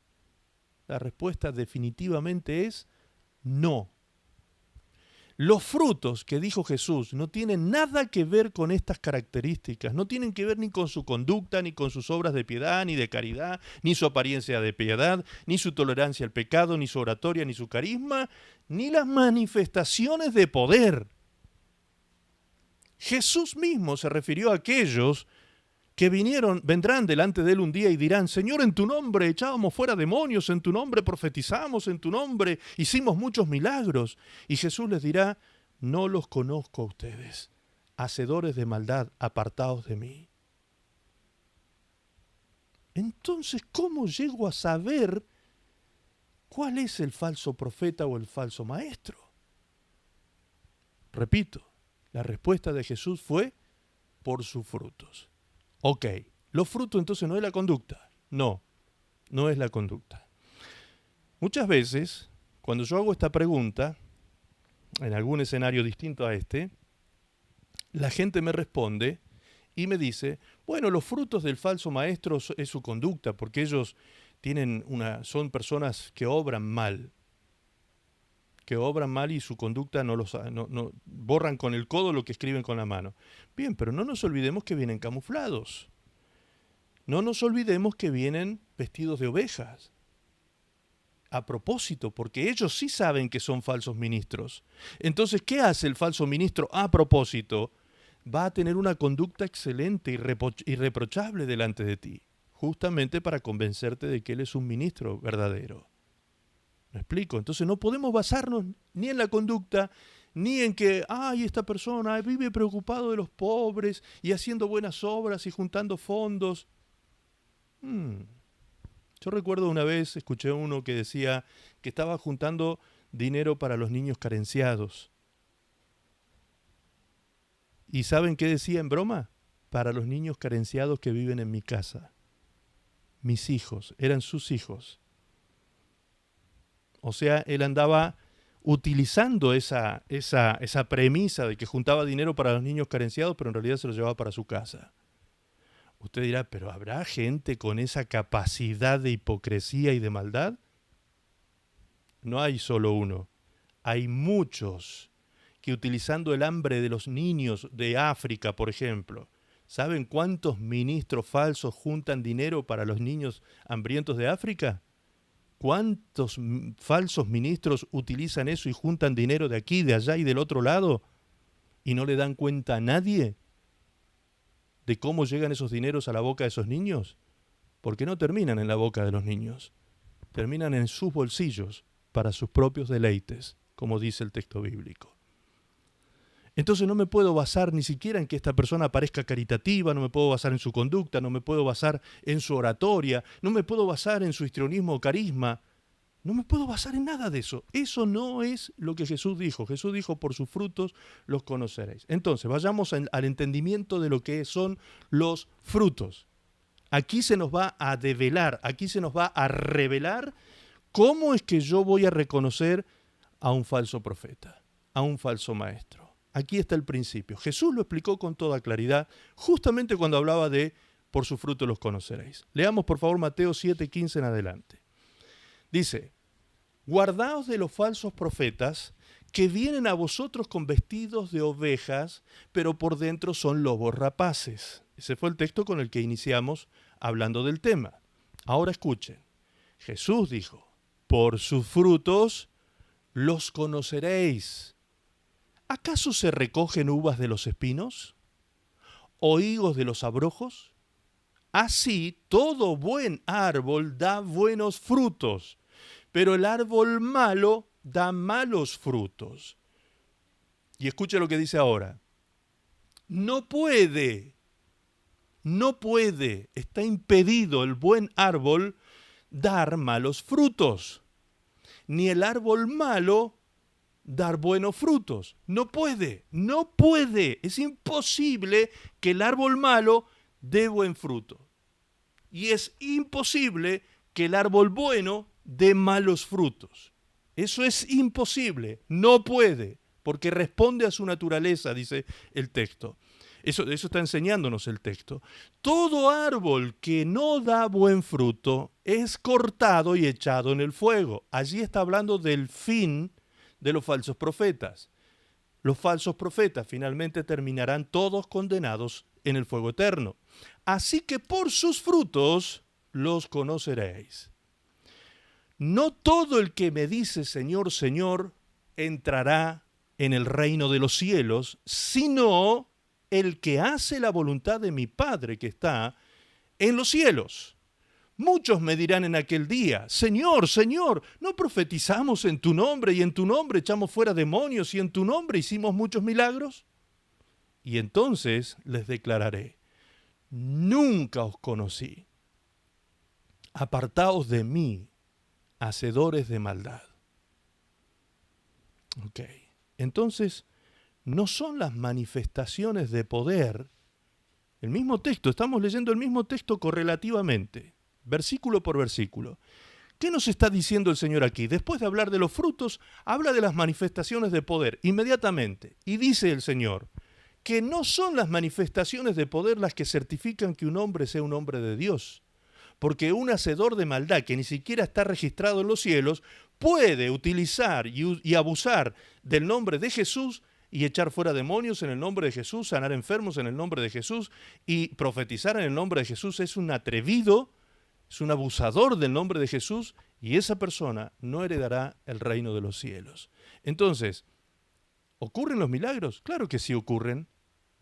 La respuesta definitivamente es no. Los frutos que dijo Jesús no tienen nada que ver con estas características, no tienen que ver ni con su conducta, ni con sus obras de piedad, ni de caridad, ni su apariencia de piedad, ni su tolerancia al pecado, ni su oratoria, ni su carisma, ni las manifestaciones de poder. Jesús mismo se refirió a aquellos que vendrán delante de él un día y dirán, Señor, en tu nombre echábamos fuera demonios, en tu nombre profetizamos, en tu nombre hicimos muchos milagros. Y Jesús les dirá, no los conozco a ustedes, hacedores de maldad, apartados de mí. Entonces, ¿cómo llego a saber cuál es el falso profeta o el falso maestro? Repito, la respuesta de Jesús fue, por sus frutos. Ok, los frutos entonces no es la conducta. No, no es la conducta. Muchas veces, cuando yo hago esta pregunta, en algún escenario distinto a este, la gente me responde y me dice, bueno, los frutos del falso maestro es su conducta, porque ellos son personas que obran mal y su conducta no borran con el codo lo que escriben con la mano. Bien, pero no nos olvidemos que vienen camuflados. No nos olvidemos que vienen vestidos de ovejas. A propósito, porque ellos sí saben que son falsos ministros. Entonces, ¿qué hace el falso ministro a propósito? Va a tener una conducta excelente, irreprochable delante de ti, justamente para convencerte de que él es un ministro verdadero. ¿Me explico? Entonces no podemos basarnos ni en la conducta, ni en que, esta persona vive preocupado de los pobres y haciendo buenas obras y juntando fondos. Yo recuerdo una vez, escuché a uno que decía que estaba juntando dinero para los niños carenciados. ¿Y saben qué decía en broma? Para los niños carenciados que viven en mi casa. mis hijos, eran sus hijos. O sea, él andaba utilizando esa premisa de que juntaba dinero para los niños carenciados, pero en realidad se los llevaba para su casa. Usted dirá, ¿pero habrá gente con esa capacidad de hipocresía y de maldad? No hay solo uno, hay muchos que utilizando el hambre de los niños de África, por ejemplo, ¿saben cuántos ministros falsos juntan dinero para los niños hambrientos de África? ¿Cuántos falsos ministros utilizan eso y juntan dinero de aquí, de allá y del otro lado? ¿Y no le dan cuenta a nadie de cómo llegan esos dineros a la boca de esos niños? Porque no terminan en la boca de los niños, terminan en sus bolsillos para sus propios deleites, como dice el texto bíblico. Entonces no me puedo basar ni siquiera en que esta persona parezca caritativa, no me puedo basar en su conducta, no me puedo basar en su oratoria, no me puedo basar en su histrionismo o carisma, no me puedo basar en nada de eso. Eso no es lo que Jesús dijo. Jesús dijo, por sus frutos los conoceréis. Entonces, vayamos al entendimiento de lo que son los frutos. Aquí se nos va a develar, aquí se nos va a revelar cómo es que yo voy a reconocer a un falso profeta, a un falso maestro. Aquí está el principio. Jesús lo explicó con toda claridad, justamente cuando hablaba de por su fruto los conoceréis. Leamos por favor Mateo 7:15 en adelante. Dice, guardaos de los falsos profetas que vienen a vosotros con vestidos de ovejas, pero por dentro son lobos rapaces. Ese fue el texto con el que iniciamos hablando del tema. Ahora escuchen. Jesús dijo, por sus frutos los conoceréis. ¿Acaso se recogen uvas de los espinos? ¿O higos de los abrojos? Así, todo buen árbol da buenos frutos, pero el árbol malo da malos frutos. Y escuche lo que dice ahora. No puede, está impedido el buen árbol dar malos frutos, ni el árbol malo dar buenos frutos. No puede, es imposible que el árbol malo dé buen fruto. Y es imposible que el árbol bueno dé malos frutos. Eso es imposible, no puede, porque responde a su naturaleza, dice el texto. Eso está enseñándonos el texto. Todo árbol que no da buen fruto es cortado y echado en el fuego. Allí está hablando del fin de los falsos profetas. Los falsos profetas finalmente terminarán todos condenados en el fuego eterno. Así que por sus frutos los conoceréis. No todo el que me dice Señor, Señor, entrará en el reino de los cielos, sino el que hace la voluntad de mi Padre que está en los cielos. Muchos me dirán en aquel día, Señor, Señor, ¿no profetizamos en tu nombre y en tu nombre echamos fuera demonios y en tu nombre hicimos muchos milagros? Y entonces les declararé, nunca os conocí. Apartaos de mí, hacedores de maldad. Ok, entonces no son las manifestaciones de poder, el mismo texto, estamos leyendo el mismo texto correlativamente, versículo por versículo. ¿Qué nos está diciendo el Señor aquí? Después de hablar de los frutos, habla de las manifestaciones de poder inmediatamente. Y dice el Señor que no son las manifestaciones de poder las que certifican que un hombre sea un hombre de Dios. Porque un hacedor de maldad que ni siquiera está registrado en los cielos puede utilizar y abusar del nombre de Jesús y echar fuera demonios en el nombre de Jesús, sanar enfermos en el nombre de Jesús y profetizar en el nombre de Jesús. Es un atrevido, es un abusador del nombre de Jesús y esa persona no heredará el reino de los cielos. Entonces, ¿ocurren los milagros? Claro que sí ocurren.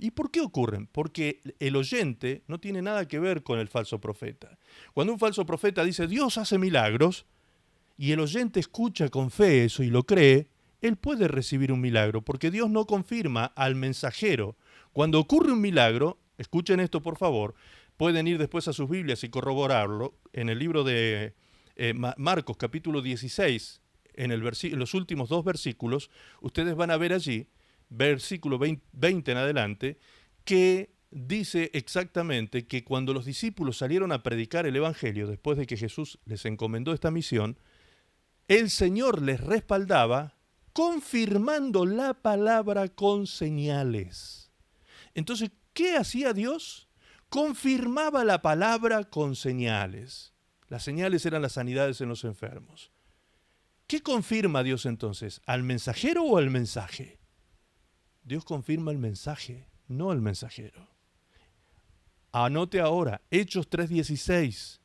¿Y por qué ocurren? Porque el oyente no tiene nada que ver con el falso profeta. Cuando un falso profeta dice Dios hace milagros y el oyente escucha con fe eso y lo cree, él puede recibir un milagro porque Dios no confirma al mensajero. Cuando ocurre un milagro, escuchen esto por favor, pueden ir después a sus Biblias y corroborarlo en el libro de Marcos capítulo 16, en los últimos 2 versículos, ustedes van a ver allí, versículo 20 en adelante, que dice exactamente que cuando los discípulos salieron a predicar el Evangelio, después de que Jesús les encomendó esta misión, el Señor les respaldaba confirmando la palabra con señales. Entonces, ¿qué hacía Dios? Confirmaba la palabra con señales. Las señales eran las sanidades en los enfermos. ¿Qué confirma Dios entonces? ¿Al mensajero o al mensaje? Dios confirma el mensaje, no el mensajero. Anote ahora, Hechos 3:16.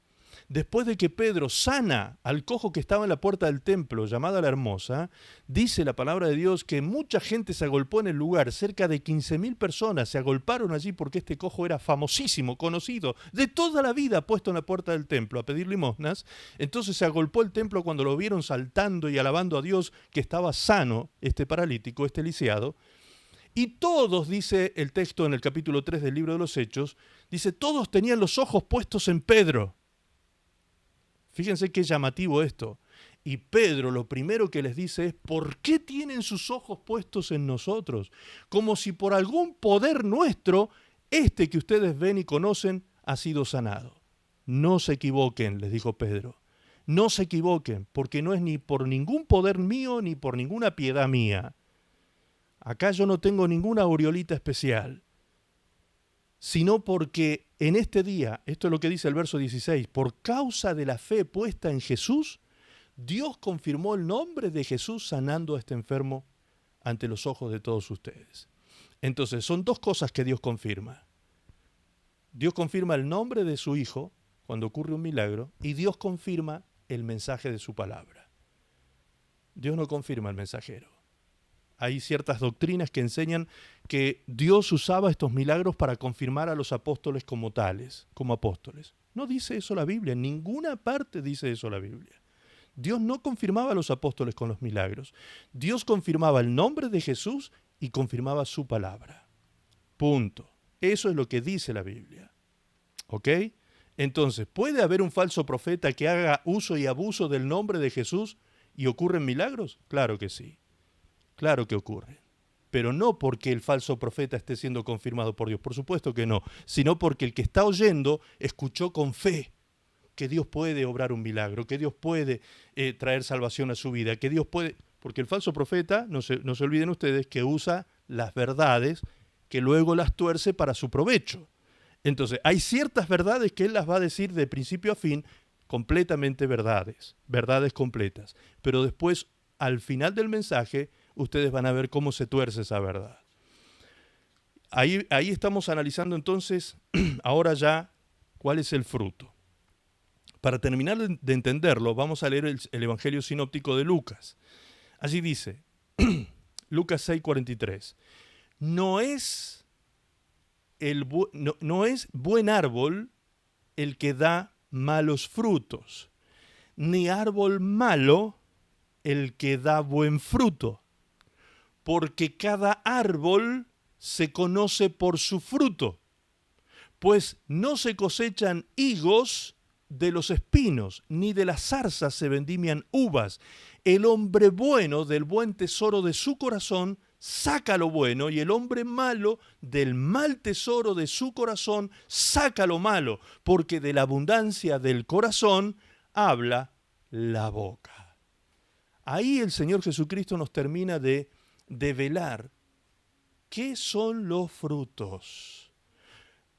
Después de que Pedro sana al cojo que estaba en la puerta del templo, llamada la Hermosa, dice la palabra de Dios que mucha gente se agolpó en el lugar, cerca de 15.000 personas se agolparon allí porque este cojo era famosísimo, conocido, de toda la vida puesto en la puerta del templo a pedir limosnas. Entonces se agolpó el templo cuando lo vieron saltando y alabando a Dios que estaba sano, este paralítico, este lisiado. Y todos, dice el texto en el capítulo 3 del libro de los Hechos, dice, todos tenían los ojos puestos en Pedro. Fíjense qué llamativo esto. Y Pedro lo primero que les dice es, ¿por qué tienen sus ojos puestos en nosotros? Como si por algún poder nuestro, este que ustedes ven y conocen, ha sido sanado. No se equivoquen, les dijo Pedro. No se equivoquen, porque no es ni por ningún poder mío, ni por ninguna piedad mía. Acá yo no tengo ninguna aureolita especial, sino porque en este día, esto es lo que dice el verso 16, por causa de la fe puesta en Jesús, Dios confirmó el nombre de Jesús sanando a este enfermo ante los ojos de todos ustedes. Entonces, son dos cosas que Dios confirma. Dios confirma el nombre de su Hijo cuando ocurre un milagro y Dios confirma el mensaje de su palabra. Dios no confirma el mensajero. Hay ciertas doctrinas que enseñan que Dios usaba estos milagros para confirmar a los apóstoles como tales, como apóstoles. No dice eso la Biblia, en ninguna parte dice eso la Biblia. Dios no confirmaba a los apóstoles con los milagros. Dios confirmaba el nombre de Jesús y confirmaba su palabra. Punto. Eso es lo que dice la Biblia. ¿Ok? Entonces, ¿puede haber un falso profeta que haga uso y abuso del nombre de Jesús y ocurren milagros? Claro que sí. Claro que ocurre, pero no porque el falso profeta esté siendo confirmado por Dios, por supuesto que no, sino porque el que está oyendo escuchó con fe que Dios puede obrar un milagro, que Dios puede traer salvación a su vida, que Dios puede... Porque el falso profeta, no se olviden ustedes, que usa las verdades que luego las tuerce para su provecho. Entonces, hay ciertas verdades que él las va a decir de principio a fin, completamente verdades, verdades completas, pero después, al final del mensaje, ustedes van a ver cómo se tuerce esa verdad. Ahí estamos analizando entonces, ahora ya, cuál es el fruto. Para terminar de entenderlo, vamos a leer el Evangelio sinóptico de Lucas. Allí dice, Lucas 6:43, no es buen árbol el que da malos frutos, ni árbol malo el que da buen fruto. Porque cada árbol se conoce por su fruto, pues no se cosechan higos de los espinos, ni de las zarzas se vendimian uvas. El hombre bueno del buen tesoro de su corazón saca lo bueno, y el hombre malo del mal tesoro de su corazón saca lo malo, porque de la abundancia del corazón habla la boca. Ahí el Señor Jesucristo nos termina de develar qué son los frutos.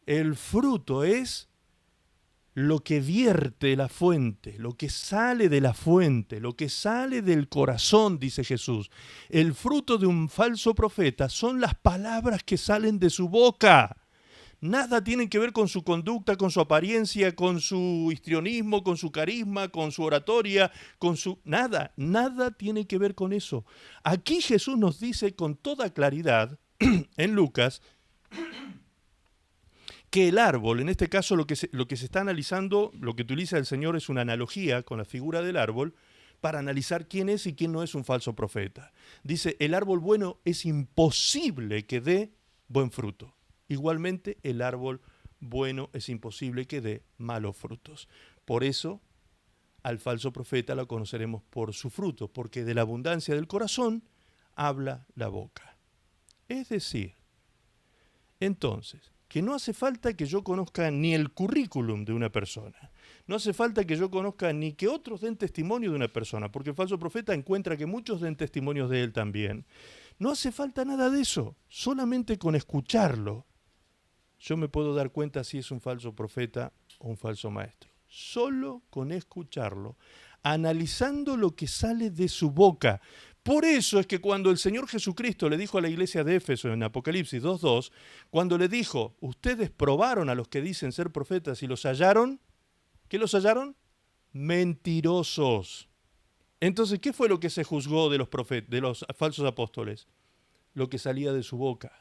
El fruto es lo que vierte la fuente, lo que sale de la fuente, lo que sale del corazón, dice Jesús. El fruto de un falso profeta son las palabras que salen de su boca. Nada tiene que ver con su conducta, con su apariencia, con su histrionismo, con su carisma, con su oratoria, con su... Nada tiene que ver con eso. Aquí Jesús nos dice con toda claridad, en Lucas, que el árbol, en este caso lo que se está analizando, lo que utiliza el Señor es una analogía con la figura del árbol, para analizar quién es y quién no es un falso profeta. Dice, el árbol bueno es imposible que dé buen fruto. Igualmente, el árbol bueno es imposible que dé malos frutos. Por eso, al falso profeta lo conoceremos por su fruto, porque de la abundancia del corazón habla la boca. Es decir, entonces, que no hace falta que yo conozca ni el currículum de una persona, no hace falta que yo conozca ni que otros den testimonio de una persona, porque el falso profeta encuentra que muchos den testimonios de él también. No hace falta nada de eso, solamente con escucharlo yo me puedo dar cuenta si es un falso profeta o un falso maestro. Solo con escucharlo, analizando lo que sale de su boca. Por eso es que cuando el Señor Jesucristo le dijo a la iglesia de Éfeso en Apocalipsis 2:2, cuando le dijo, ustedes probaron a los que dicen ser profetas y los hallaron, ¿qué los hallaron? Mentirosos. Entonces, ¿qué fue lo que se juzgó de los falsos apóstoles? Lo que salía de su boca.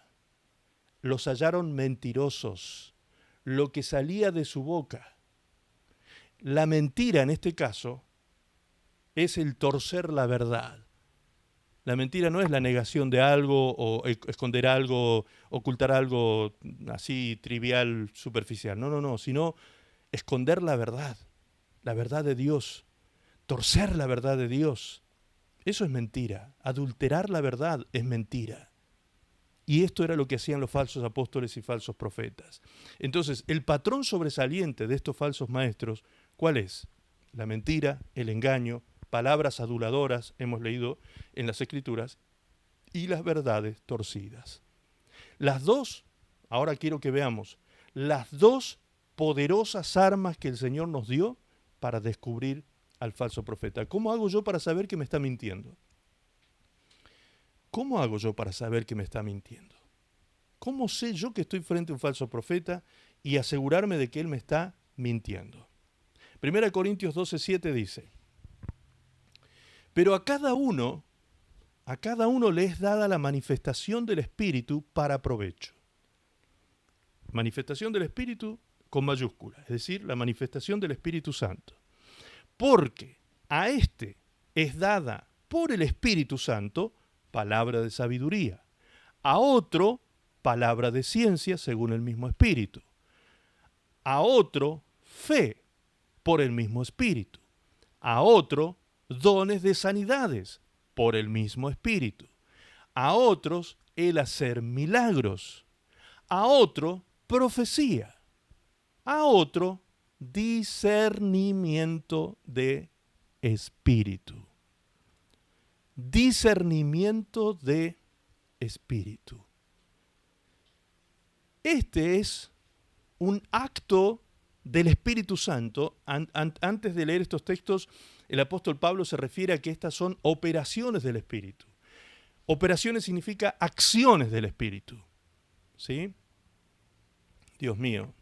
Los hallaron mentirosos. Lo que salía de su boca. La mentira, en este caso, es el torcer la verdad. La mentira no es la negación de algo o esconder algo, ocultar algo así trivial, superficial. No, sino esconder la verdad de Dios, torcer la verdad de Dios. Eso es mentira. Adulterar la verdad es mentira. Y esto era lo que hacían los falsos apóstoles y falsos profetas. Entonces, el patrón sobresaliente de estos falsos maestros, ¿cuál es? La mentira, el engaño, palabras aduladoras, hemos leído en las Escrituras, y las verdades torcidas. Las dos, ahora quiero que veamos, las dos poderosas armas que el Señor nos dio para descubrir al falso profeta. ¿Cómo hago yo para saber que me está mintiendo? ¿Cómo hago yo para saber que me está mintiendo? ¿Cómo sé yo que estoy frente a un falso profeta y asegurarme de que él me está mintiendo? 1 Corintios 12:7 dice, pero a cada uno le es dada la manifestación del Espíritu para provecho. Manifestación del Espíritu con mayúscula, es decir, la manifestación del Espíritu Santo. Porque a éste es dada por el Espíritu Santo palabra de sabiduría, a otro palabra de ciencia según el mismo Espíritu, a otro fe por el mismo Espíritu, a otro dones de sanidades por el mismo Espíritu, a otros el hacer milagros, a otro profecía, a otro discernimiento de espíritu. Discernimiento de espíritu. Este es un acto del Espíritu Santo. Antes de leer estos textos, el apóstol Pablo se refiere a que estas son operaciones del Espíritu. Operaciones significa acciones del Espíritu. ¿Sí? Dios mío,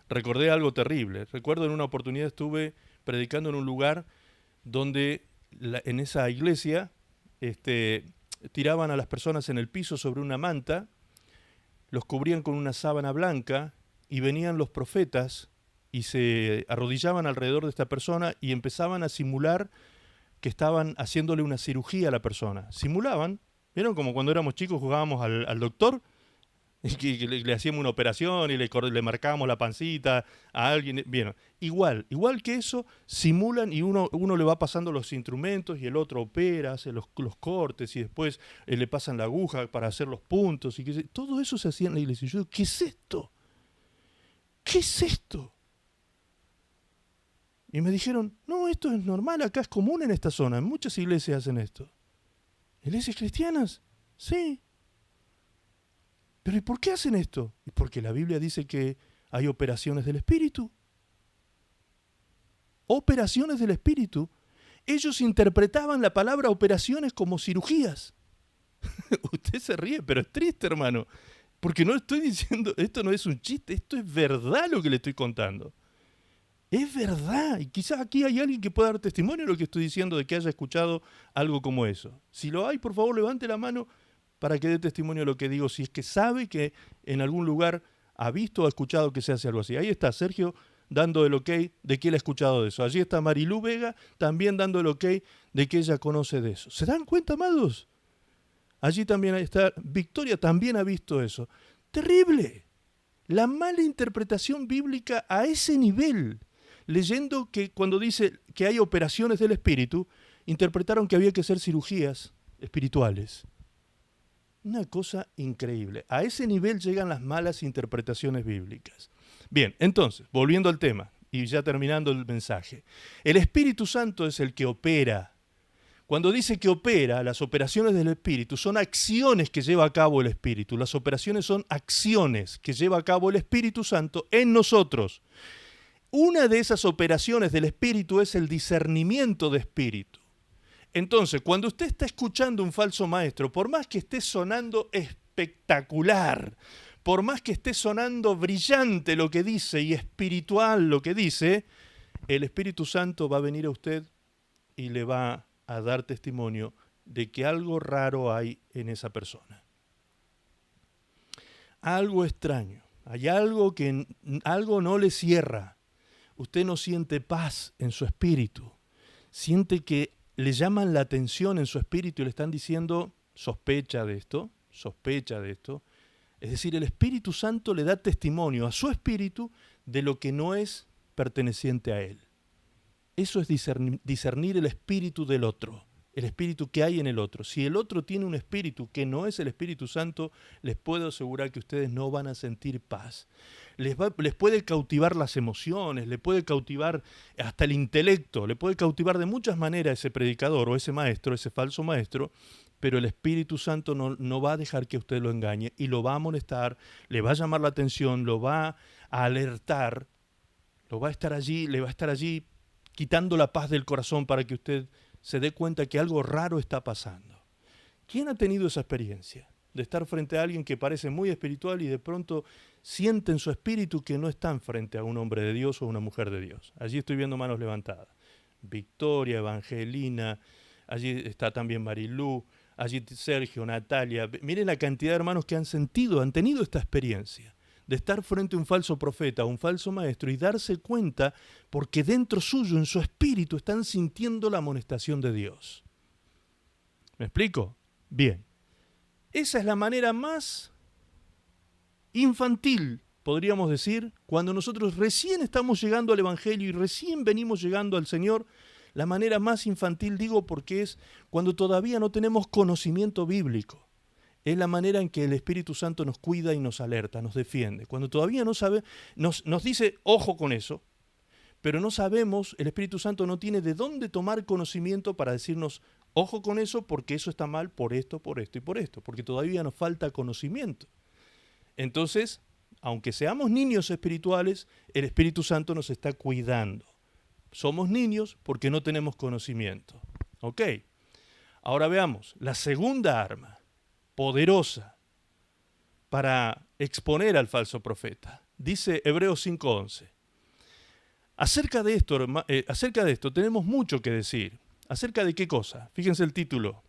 recordé algo terrible. Recuerdo en una oportunidad estuve predicando en un lugar donde en esa iglesia tiraban a las personas en el piso sobre una manta, los cubrían con una sábana blanca y venían los profetas y se arrodillaban alrededor de esta persona y empezaban a simular que estaban haciéndole una cirugía a la persona. Simulaban, ¿vieron? Como cuando éramos chicos jugábamos al doctor y que le hacíamos una operación y le marcábamos la pancita a alguien. Bien, igual que eso, simulan y uno le va pasando los instrumentos y el otro opera, hace los cortes y después le pasan la aguja para hacer los puntos. Todo eso se hacía en la iglesia. Y yo digo, ¿qué es esto? ¿Qué es esto? Y me dijeron, no, esto es normal, acá es común en esta zona, en muchas iglesias hacen esto. ¿Iglesias cristianas? Sí. ¿Pero y por qué hacen esto? Y porque la Biblia dice que hay operaciones del Espíritu. Operaciones del Espíritu. Ellos interpretaban la palabra operaciones como cirugías. Usted se ríe, pero es triste, hermano. Porque no estoy diciendo, esto no es un chiste, esto es verdad lo que le estoy contando. Es verdad. Y quizás aquí hay alguien que pueda dar testimonio de lo que estoy diciendo, de que haya escuchado algo como eso. Si lo hay, por favor, levante la mano para que dé testimonio de lo que digo, si es que sabe que en algún lugar ha visto o ha escuchado que se hace algo así. Ahí está Sergio dando el ok de que él ha escuchado de eso. Allí está Marilú Vega también dando el ok de que ella conoce de eso. ¿Se dan cuenta, amados? Allí también está Victoria, también ha visto eso. Terrible. La mala interpretación bíblica a ese nivel. Leyendo que cuando dice que hay operaciones del Espíritu, interpretaron que había que hacer cirugías espirituales. Una cosa increíble. A ese nivel llegan las malas interpretaciones bíblicas. Bien, entonces, volviendo al tema y ya terminando el mensaje. El Espíritu Santo es el que opera. Cuando dice que opera, las operaciones del Espíritu son acciones que lleva a cabo el Espíritu. Las operaciones son acciones que lleva a cabo el Espíritu Santo en nosotros. Una de esas operaciones del Espíritu es el discernimiento de espíritu. Entonces, cuando usted está escuchando un falso maestro, por más que esté sonando espectacular, por más que esté sonando brillante lo que dice y espiritual lo que dice, el Espíritu Santo va a venir a usted y le va a dar testimonio de que algo raro hay en esa persona. Algo extraño, hay algo que algo no le cierra. Usted no siente paz en su espíritu, siente que le llaman la atención en su espíritu y le están diciendo, sospecha de esto, sospecha de esto. Es decir, el Espíritu Santo le da testimonio a su espíritu de lo que no es perteneciente a él. Eso es discernir el espíritu del otro, el espíritu que hay en el otro. Si el otro tiene un espíritu que no es el Espíritu Santo, les puedo asegurar que ustedes no van a sentir paz. Les puede cautivar las emociones, le puede cautivar hasta el intelecto, le puede cautivar de muchas maneras ese predicador o ese maestro, ese falso maestro, pero el Espíritu Santo no va a dejar que usted lo engañe y lo va a amonestar, le va a llamar la atención, lo va a alertar, le va a estar allí quitando la paz del corazón para que usted se dé cuenta que algo raro está pasando. ¿Quién ha tenido esa experiencia? De estar frente a alguien que parece muy espiritual y de pronto siente en su espíritu que no están frente a un hombre de Dios o una mujer de Dios. Allí estoy viendo manos levantadas. Victoria, Evangelina, allí está también Marilú, allí Sergio, Natalia. Miren la cantidad de hermanos que han tenido esta experiencia de estar frente a un falso profeta, a un falso maestro y darse cuenta porque dentro suyo, en su espíritu, están sintiendo la amonestación de Dios. ¿Me explico? Bien. Esa es la manera más infantil, podríamos decir, cuando nosotros recién estamos llegando al Evangelio y recién venimos llegando al Señor. La manera más infantil, digo, porque es cuando todavía no tenemos conocimiento bíblico. Es la manera en que el Espíritu Santo nos cuida y nos alerta, nos defiende. Cuando todavía no sabe, nos dice, ojo con eso, pero no sabemos, el Espíritu Santo no tiene de dónde tomar conocimiento para decirnos, ojo con eso, porque eso está mal por esto y por esto, porque todavía nos falta conocimiento. Entonces, aunque seamos niños espirituales, el Espíritu Santo nos está cuidando. Somos niños porque no tenemos conocimiento. ¿Ok? Ahora veamos, la segunda arma poderosa para exponer al falso profeta. Dice Hebreos 5:11. Acerca de esto tenemos mucho que decir. ¿Acerca de qué cosa? Fíjense el título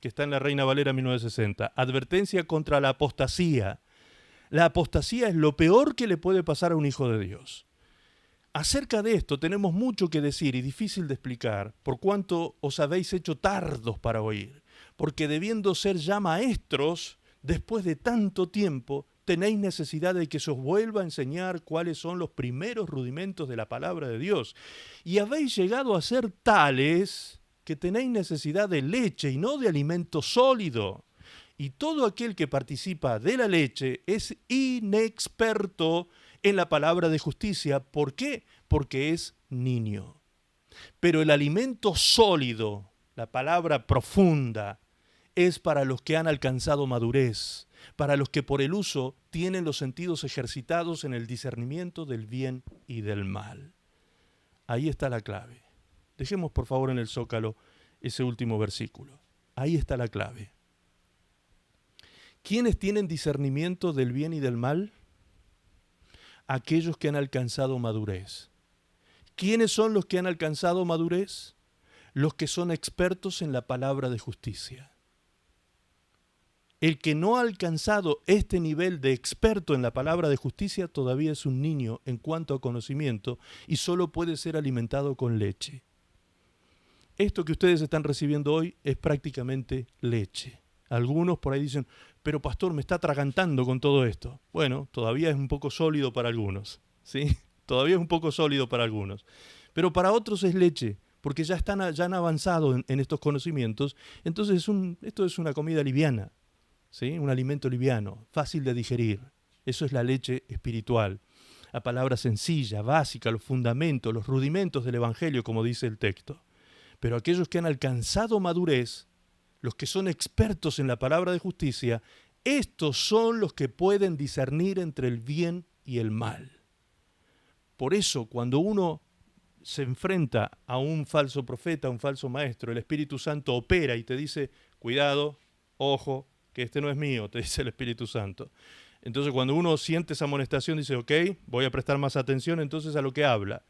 que está en la Reina Valera 1960. Advertencia contra la apostasía. La apostasía es lo peor que le puede pasar a un hijo de Dios. Acerca de esto tenemos mucho que decir y difícil de explicar, por cuanto os habéis hecho tardos para oír, porque debiendo ser ya maestros, después de tanto tiempo, tenéis necesidad de que se os vuelva a enseñar cuáles son los primeros rudimentos de la palabra de Dios. Y habéis llegado a ser tales que tenéis necesidad de leche y no de alimento sólido. Y todo aquel que participa de la leche es inexperto en la palabra de justicia. ¿Por qué? Porque es niño. Pero el alimento sólido, la palabra profunda, es para los que han alcanzado madurez, para los que por el uso tienen los sentidos ejercitados en el discernimiento del bien y del mal. Ahí está la clave. Dejemos por favor en el zócalo ese último versículo. Ahí está la clave. ¿Quiénes tienen discernimiento del bien y del mal? Aquellos que han alcanzado madurez. ¿Quiénes son los que han alcanzado madurez? Los que son expertos en la palabra de justicia. El que no ha alcanzado este nivel de experto en la palabra de justicia todavía es un niño en cuanto a conocimiento y solo puede ser alimentado con leche. Esto que ustedes están recibiendo hoy es prácticamente leche. Algunos por ahí dicen, pero pastor, me está atragantando con todo esto. Bueno, todavía es un poco sólido para algunos, ¿sí? Todavía es un poco sólido para algunos. Pero para otros es leche, porque ya han avanzado en estos conocimientos. Entonces esto es una comida liviana. ¿sí? Un alimento liviano, fácil de digerir. Eso es la leche espiritual. La palabra sencilla, básica, los fundamentos, los rudimentos del Evangelio, como dice el texto. Pero aquellos que han alcanzado madurez, los que son expertos en la palabra de justicia, estos son los que pueden discernir entre el bien y el mal. Por eso, cuando uno se enfrenta a un falso profeta, a un falso maestro, el Espíritu Santo opera y te dice, cuidado, ojo, que este no es mío, te dice el Espíritu Santo. Entonces cuando uno siente esa amonestación, dice, ok, voy a prestar más atención entonces a lo que habla.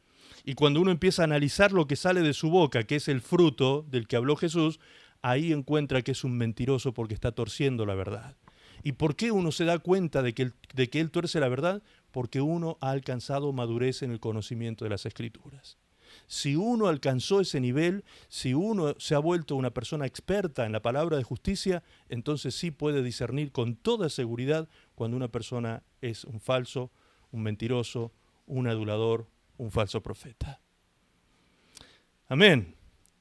Y cuando uno empieza a analizar lo que sale de su boca, que es el fruto del que habló Jesús, ahí encuentra que es un mentiroso porque está torciendo la verdad. ¿Y por qué uno se da cuenta de que él tuerce la verdad? Porque uno ha alcanzado madurez en el conocimiento de las Escrituras. Si uno alcanzó ese nivel, si uno se ha vuelto una persona experta en la palabra de justicia, entonces sí puede discernir con toda seguridad cuando una persona es un falso, un mentiroso, un adulador, un falso profeta. Amén.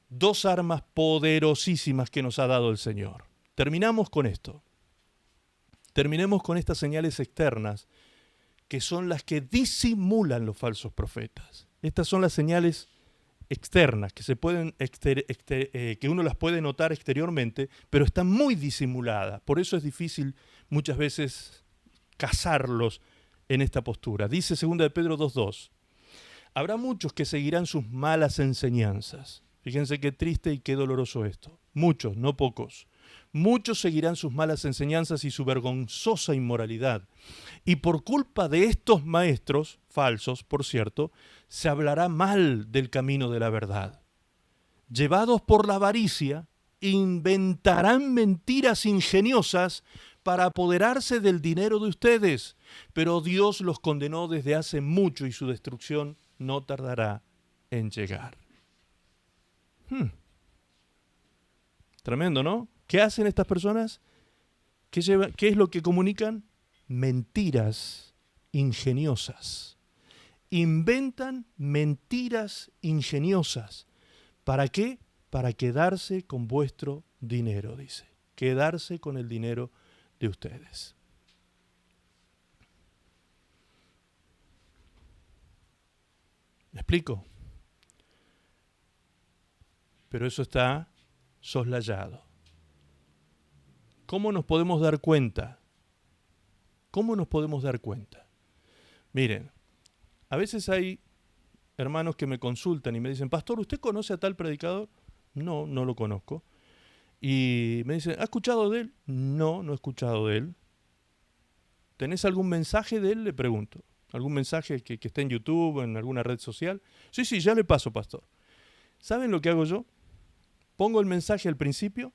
Dos armas poderosísimas que nos ha dado el Señor. Terminamos con esto. Terminemos con estas señales externas que son las que disimulan los falsos profetas. Estas son las señales externas que se pueden que uno las puede notar exteriormente, pero están muy disimuladas. Por eso es difícil muchas veces cazarlos en esta postura. Dice 2 de Pedro 2:2. Habrá muchos que seguirán sus malas enseñanzas. Fíjense qué triste y qué doloroso esto. Muchos, no pocos. Muchos seguirán sus malas enseñanzas y su vergonzosa inmoralidad. Y por culpa de estos maestros, falsos, por cierto, se hablará mal del camino de la verdad. Llevados por la avaricia, inventarán mentiras ingeniosas para apoderarse del dinero de ustedes. Pero Dios los condenó desde hace mucho y su destrucción no tardará en llegar. Tremendo, ¿no? ¿Qué hacen estas personas? ¿Qué es lo que comunican? Mentiras ingeniosas. Inventan mentiras ingeniosas. ¿Para qué? Para quedarse con vuestro dinero, dice. Quedarse con el dinero de ustedes. ¿Me explico? Pero eso está soslayado. ¿Cómo nos podemos dar cuenta? ¿Cómo nos podemos dar cuenta? Miren, a veces hay hermanos que me consultan y me dicen, pastor, ¿usted conoce a tal predicador? No, no lo conozco. Y me dicen, ¿ha escuchado de él? No, no he escuchado de él. ¿Tenés algún mensaje de él? Le pregunto. ¿Algún mensaje que esté en YouTube, en alguna red social? Sí, ya le paso, pastor. ¿Saben lo que hago yo? Pongo el mensaje al principio,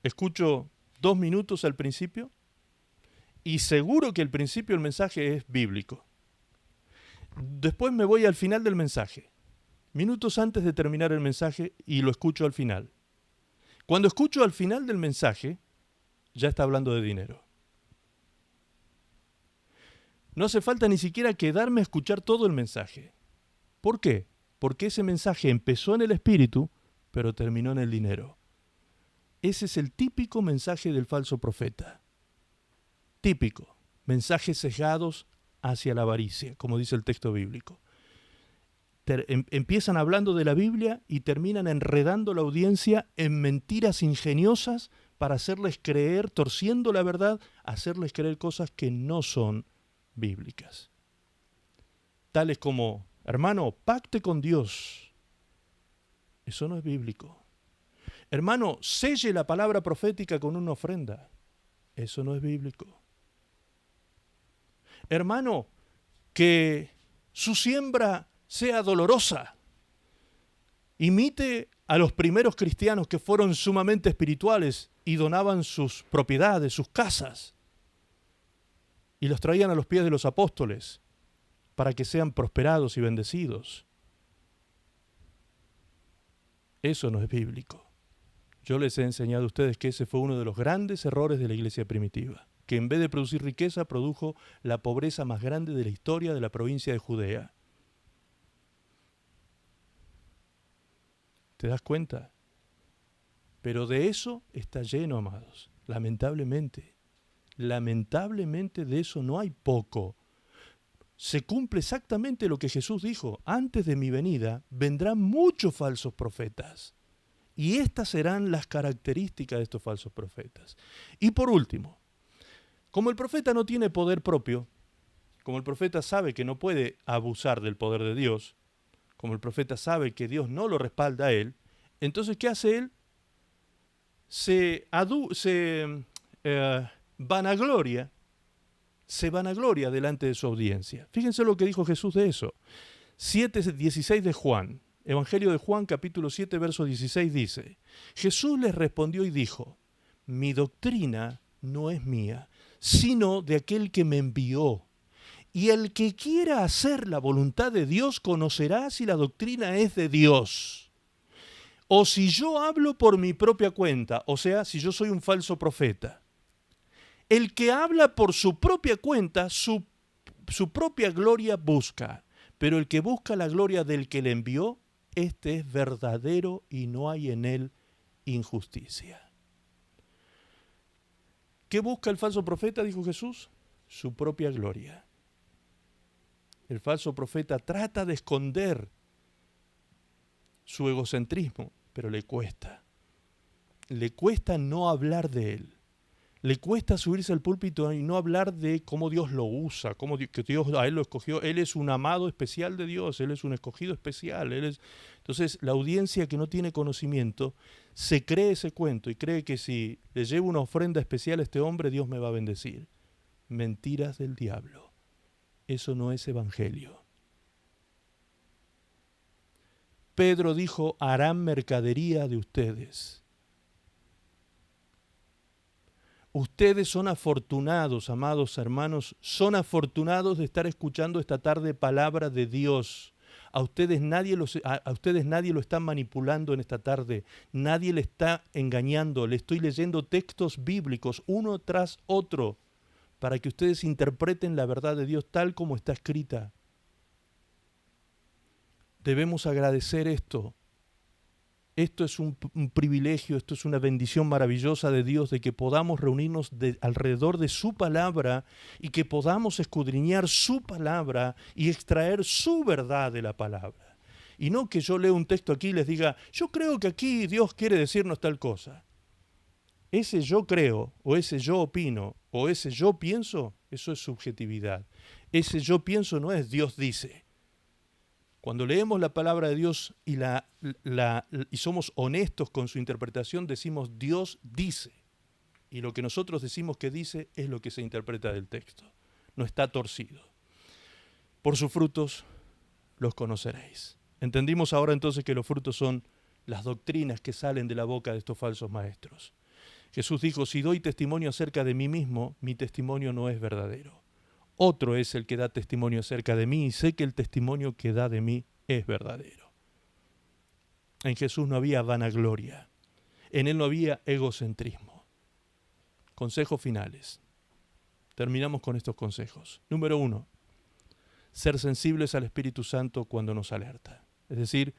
escucho 2 minutos al principio y seguro que al principio el mensaje es bíblico. Después me voy al final del mensaje, minutos antes de terminar el mensaje, y lo escucho al final. Cuando escucho al final del mensaje, ya está hablando de dinero. No hace falta ni siquiera quedarme a escuchar todo el mensaje. ¿Por qué? Porque ese mensaje empezó en el espíritu, pero terminó en el dinero. Ese es el típico mensaje del falso profeta. Típico. Mensajes sesgados hacia la avaricia, como dice el texto bíblico. Empiezan hablando de la Biblia y terminan enredando la audiencia en mentiras ingeniosas para hacerles creer, torciendo la verdad, hacerles creer cosas que no son bíblicas. Tales como, hermano, pacte con Dios. Eso no es bíblico. Hermano, selle la palabra profética con una ofrenda. Eso no es bíblico. Hermano, que su siembra sea dolorosa. Imite a los primeros cristianos que fueron sumamente espirituales y donaban sus propiedades, sus casas, y los traían a los pies de los apóstoles para que sean prosperados y bendecidos. Eso no es bíblico. Yo les he enseñado a ustedes que ese fue uno de los grandes errores de la iglesia primitiva, que en vez de producir riqueza, produjo la pobreza más grande de la historia de la provincia de Judea. ¿Te das cuenta? Pero de eso está lleno, amados. Lamentablemente de eso no hay poco. Se cumple exactamente lo que Jesús dijo. Antes de mi venida vendrán muchos falsos profetas. Y estas serán las características de estos falsos profetas. Y por último, como el profeta no tiene poder propio, como el profeta sabe que no puede abusar del poder de Dios, como el profeta sabe que Dios no lo respalda a él, entonces ¿qué hace él? Se vanagloria delante de su audiencia. Fíjense lo que dijo Jesús de eso. 7:16 de Juan, Evangelio de Juan, capítulo 7, verso 16 dice: Jesús les respondió y dijo: mi doctrina no es mía, sino de aquel que me envió. Y el que quiera hacer la voluntad de Dios conocerá si la doctrina es de Dios. O si yo hablo por mi propia cuenta, o sea, si yo soy un falso profeta. El que habla por su propia cuenta, su propia gloria busca. Pero el que busca la gloria del que le envió, este es verdadero y no hay en él injusticia. ¿Qué busca el falso profeta? Dijo Jesús. Su propia gloria. El falso profeta trata de esconder su egocentrismo, pero le cuesta. Le cuesta no hablar de él. Le cuesta subirse al púlpito y no hablar de cómo Dios lo usa, que Dios a él lo escogió. Él es un amado especial de Dios, él es un escogido especial. Entonces, la audiencia que no tiene conocimiento se cree ese cuento y cree que si le llevo una ofrenda especial a este hombre, Dios me va a bendecir. Mentiras del diablo. Eso no es evangelio. Pedro dijo: harán mercadería de ustedes. Ustedes son afortunados, amados hermanos, son afortunados de estar escuchando esta tarde palabra de Dios. A ustedes nadie lo está manipulando en esta tarde, nadie le está engañando. Le estoy leyendo textos bíblicos uno tras otro para que ustedes interpreten la verdad de Dios tal como está escrita. Debemos agradecer esto. Esto es un privilegio, esto es una bendición maravillosa de Dios, de que podamos reunirnos alrededor de su palabra y que podamos escudriñar su palabra y extraer su verdad de la palabra. Y no que yo lea un texto aquí y les diga: yo creo que aquí Dios quiere decirnos tal cosa. Ese yo creo, o ese yo opino, o ese yo pienso, eso es subjetividad. Ese yo pienso no es Dios dice. Cuando leemos la palabra de Dios y somos honestos con su interpretación, decimos Dios dice. Y lo que nosotros decimos que dice es lo que se interpreta del texto. No está torcido. Por sus frutos los conoceréis. Entendimos ahora entonces que los frutos son las doctrinas que salen de la boca de estos falsos maestros. Jesús dijo: si doy testimonio acerca de mí mismo, mi testimonio no es verdadero. Otro es el que da testimonio acerca de mí y sé que el testimonio que da de mí es verdadero. En Jesús no había vanagloria. En él no había egocentrismo. Consejos finales. Terminamos con estos consejos. Número 1. Ser sensibles al Espíritu Santo cuando nos alerta. Es decir,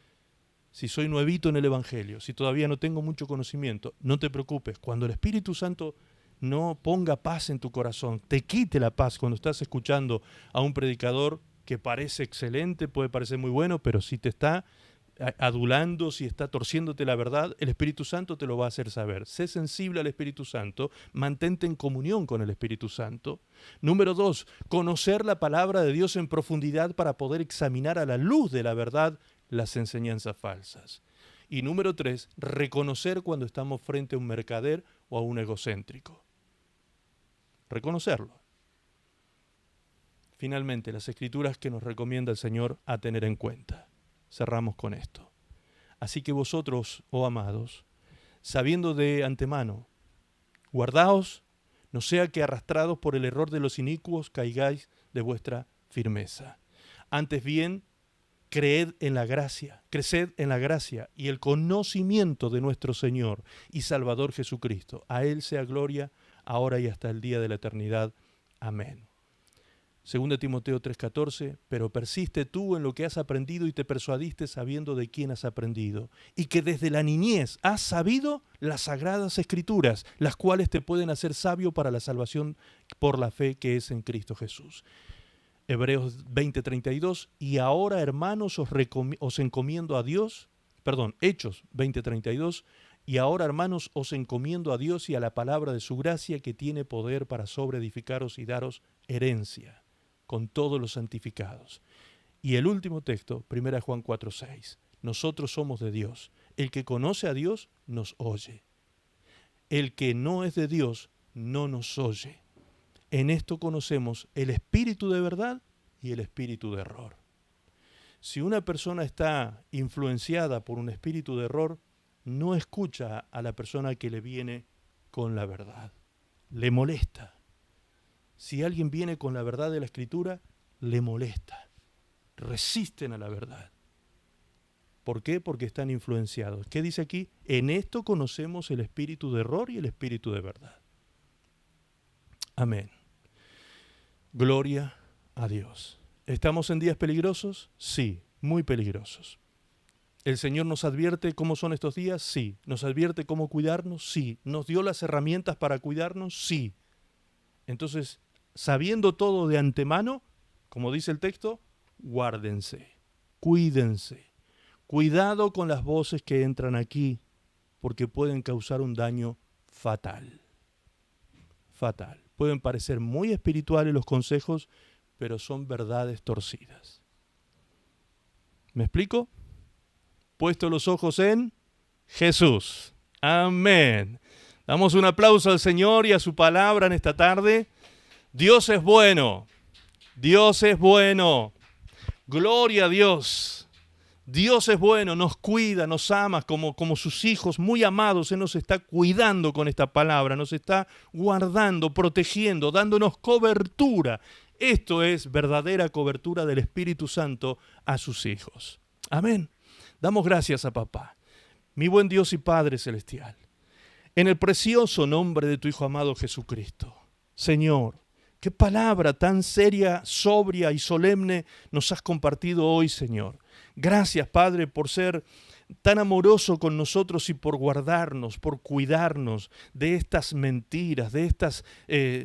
si soy nuevito en el Evangelio, si todavía no tengo mucho conocimiento, no te preocupes. Cuando el Espíritu Santo no ponga paz en tu corazón, te quite la paz cuando estás escuchando a un predicador que parece excelente, puede parecer muy bueno, pero si te está adulando, si está torciéndote la verdad, el Espíritu Santo te lo va a hacer saber. Sé sensible al Espíritu Santo, mantente en comunión con el Espíritu Santo. Número 2, conocer la palabra de Dios en profundidad para poder examinar a la luz de la verdad las enseñanzas falsas. Y número 3, reconocer cuando estamos frente a un mercader o a un egocéntrico. Reconocerlo. Finalmente, las escrituras que nos recomienda el Señor a tener en cuenta. Cerramos con esto. Así que vosotros, oh amados, sabiendo de antemano, guardaos, no sea que arrastrados por el error de los inicuos caigáis de vuestra firmeza. Antes bien, creced en la gracia y el conocimiento de nuestro Señor y Salvador Jesucristo. A Él sea gloria, ahora y hasta el día de la eternidad. Amén. 2 Timoteo 3:14, pero persiste tú en lo que has aprendido y te persuadiste sabiendo de quién has aprendido, y que desde la niñez has sabido las sagradas escrituras, las cuales te pueden hacer sabio para la salvación por la fe que es en Cristo Jesús. Hebreos 20:32, y ahora hermanos os encomiendo a Dios, Hechos 20:32, y ahora hermanos os encomiendo a Dios y a la palabra de su gracia que tiene poder para sobreedificaros y daros herencia con todos los santificados. Y el último texto, 1 Juan 4:6, nosotros somos de Dios, el que conoce a Dios nos oye, el que no es de Dios no nos oye. En esto conocemos el espíritu de verdad y el espíritu de error. Si una persona está influenciada por un espíritu de error, no escucha a la persona que le viene con la verdad. Le molesta. Si alguien viene con la verdad de la Escritura, le molesta. Resisten a la verdad. ¿Por qué? Porque están influenciados. ¿Qué dice aquí? En esto conocemos el espíritu de error y el espíritu de verdad. Amén. Gloria a Dios. ¿Estamos en días peligrosos? Sí, muy peligrosos. ¿El Señor nos advierte cómo son estos días? Sí. ¿Nos advierte cómo cuidarnos? Sí. ¿Nos dio las herramientas para cuidarnos? Sí. Entonces, sabiendo todo de antemano, como dice el texto, guárdense, cuídense. Cuidado con las voces que entran aquí, porque pueden causar un daño fatal. Fatal. Pueden parecer muy espirituales los consejos, pero son verdades torcidas. ¿Me explico? Puesto los ojos en Jesús. Amén. Damos un aplauso al Señor y a su palabra en esta tarde. Dios es bueno. Dios es bueno. Gloria a Dios. Dios es bueno, nos cuida, nos ama como sus hijos muy amados. Él nos está cuidando con esta palabra, nos está guardando, protegiendo, dándonos cobertura. Esto es verdadera cobertura del Espíritu Santo a sus hijos. Amén. Damos gracias a papá, mi buen Dios y Padre Celestial, en el precioso nombre de tu Hijo amado Jesucristo. Señor, qué palabra tan seria, sobria y solemne nos has compartido hoy, Señor. Gracias, Padre, por ser tan amoroso con nosotros y por guardarnos, por cuidarnos de estas mentiras, de estas,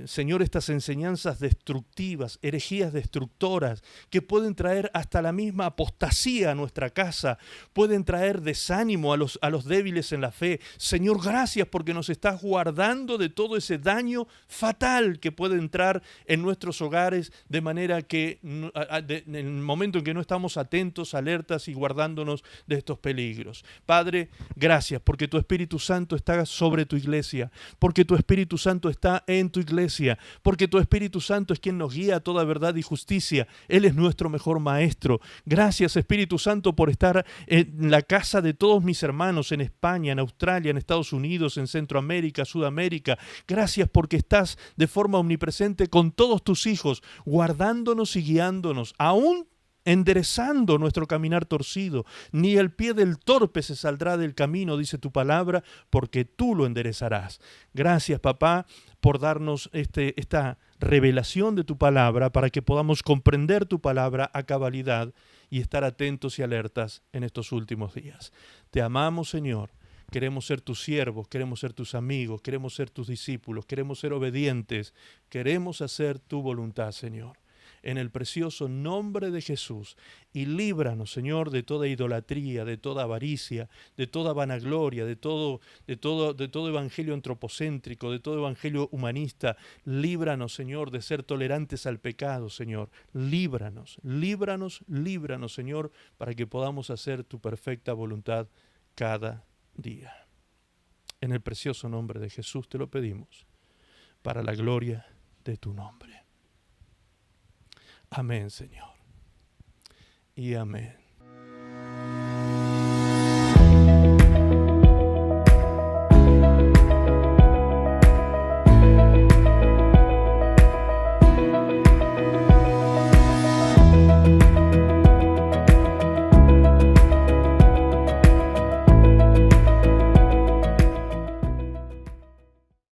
Señor, estas enseñanzas destructivas, herejías destructoras, que pueden traer hasta la misma apostasía a nuestra casa, pueden traer desánimo a los débiles en la fe. Señor, gracias porque nos estás guardando de todo ese daño fatal que puede entrar en nuestros hogares, de manera que en el momento en que no estamos atentos, alertas y guardándonos de estos peligros. Padre, gracias porque tu Espíritu Santo está sobre tu iglesia, porque tu Espíritu Santo está en tu iglesia, porque tu Espíritu Santo es quien nos guía a toda verdad y justicia. Él es nuestro mejor maestro. Gracias, Espíritu Santo, por estar en la casa de todos mis hermanos en España, en Australia, en Estados Unidos, en Centroamérica, Sudamérica. Gracias porque estás de forma omnipresente con todos tus hijos, guardándonos y guiándonos, aún enderezando nuestro caminar torcido. Ni el pie del torpe se saldrá del camino, dice tu palabra, porque tú lo enderezarás. Gracias, papá, por darnos esta revelación de tu palabra para que podamos comprender tu palabra a cabalidad y estar atentos y alertas en estos últimos días. Te amamos, Señor. Queremos ser tus siervos, queremos ser tus amigos, queremos ser tus discípulos, queremos ser obedientes, queremos hacer tu voluntad, Señor. En el precioso nombre de Jesús, y líbranos, Señor, de toda idolatría, de toda avaricia, de toda vanagloria, de todo evangelio antropocéntrico, de todo evangelio humanista. Líbranos, Señor, de ser tolerantes al pecado, Señor. Líbranos, líbranos, líbranos, Señor, para que podamos hacer tu perfecta voluntad cada día. En el precioso nombre de Jesús te lo pedimos, para la gloria de tu nombre. Amén, Señor. Y amén.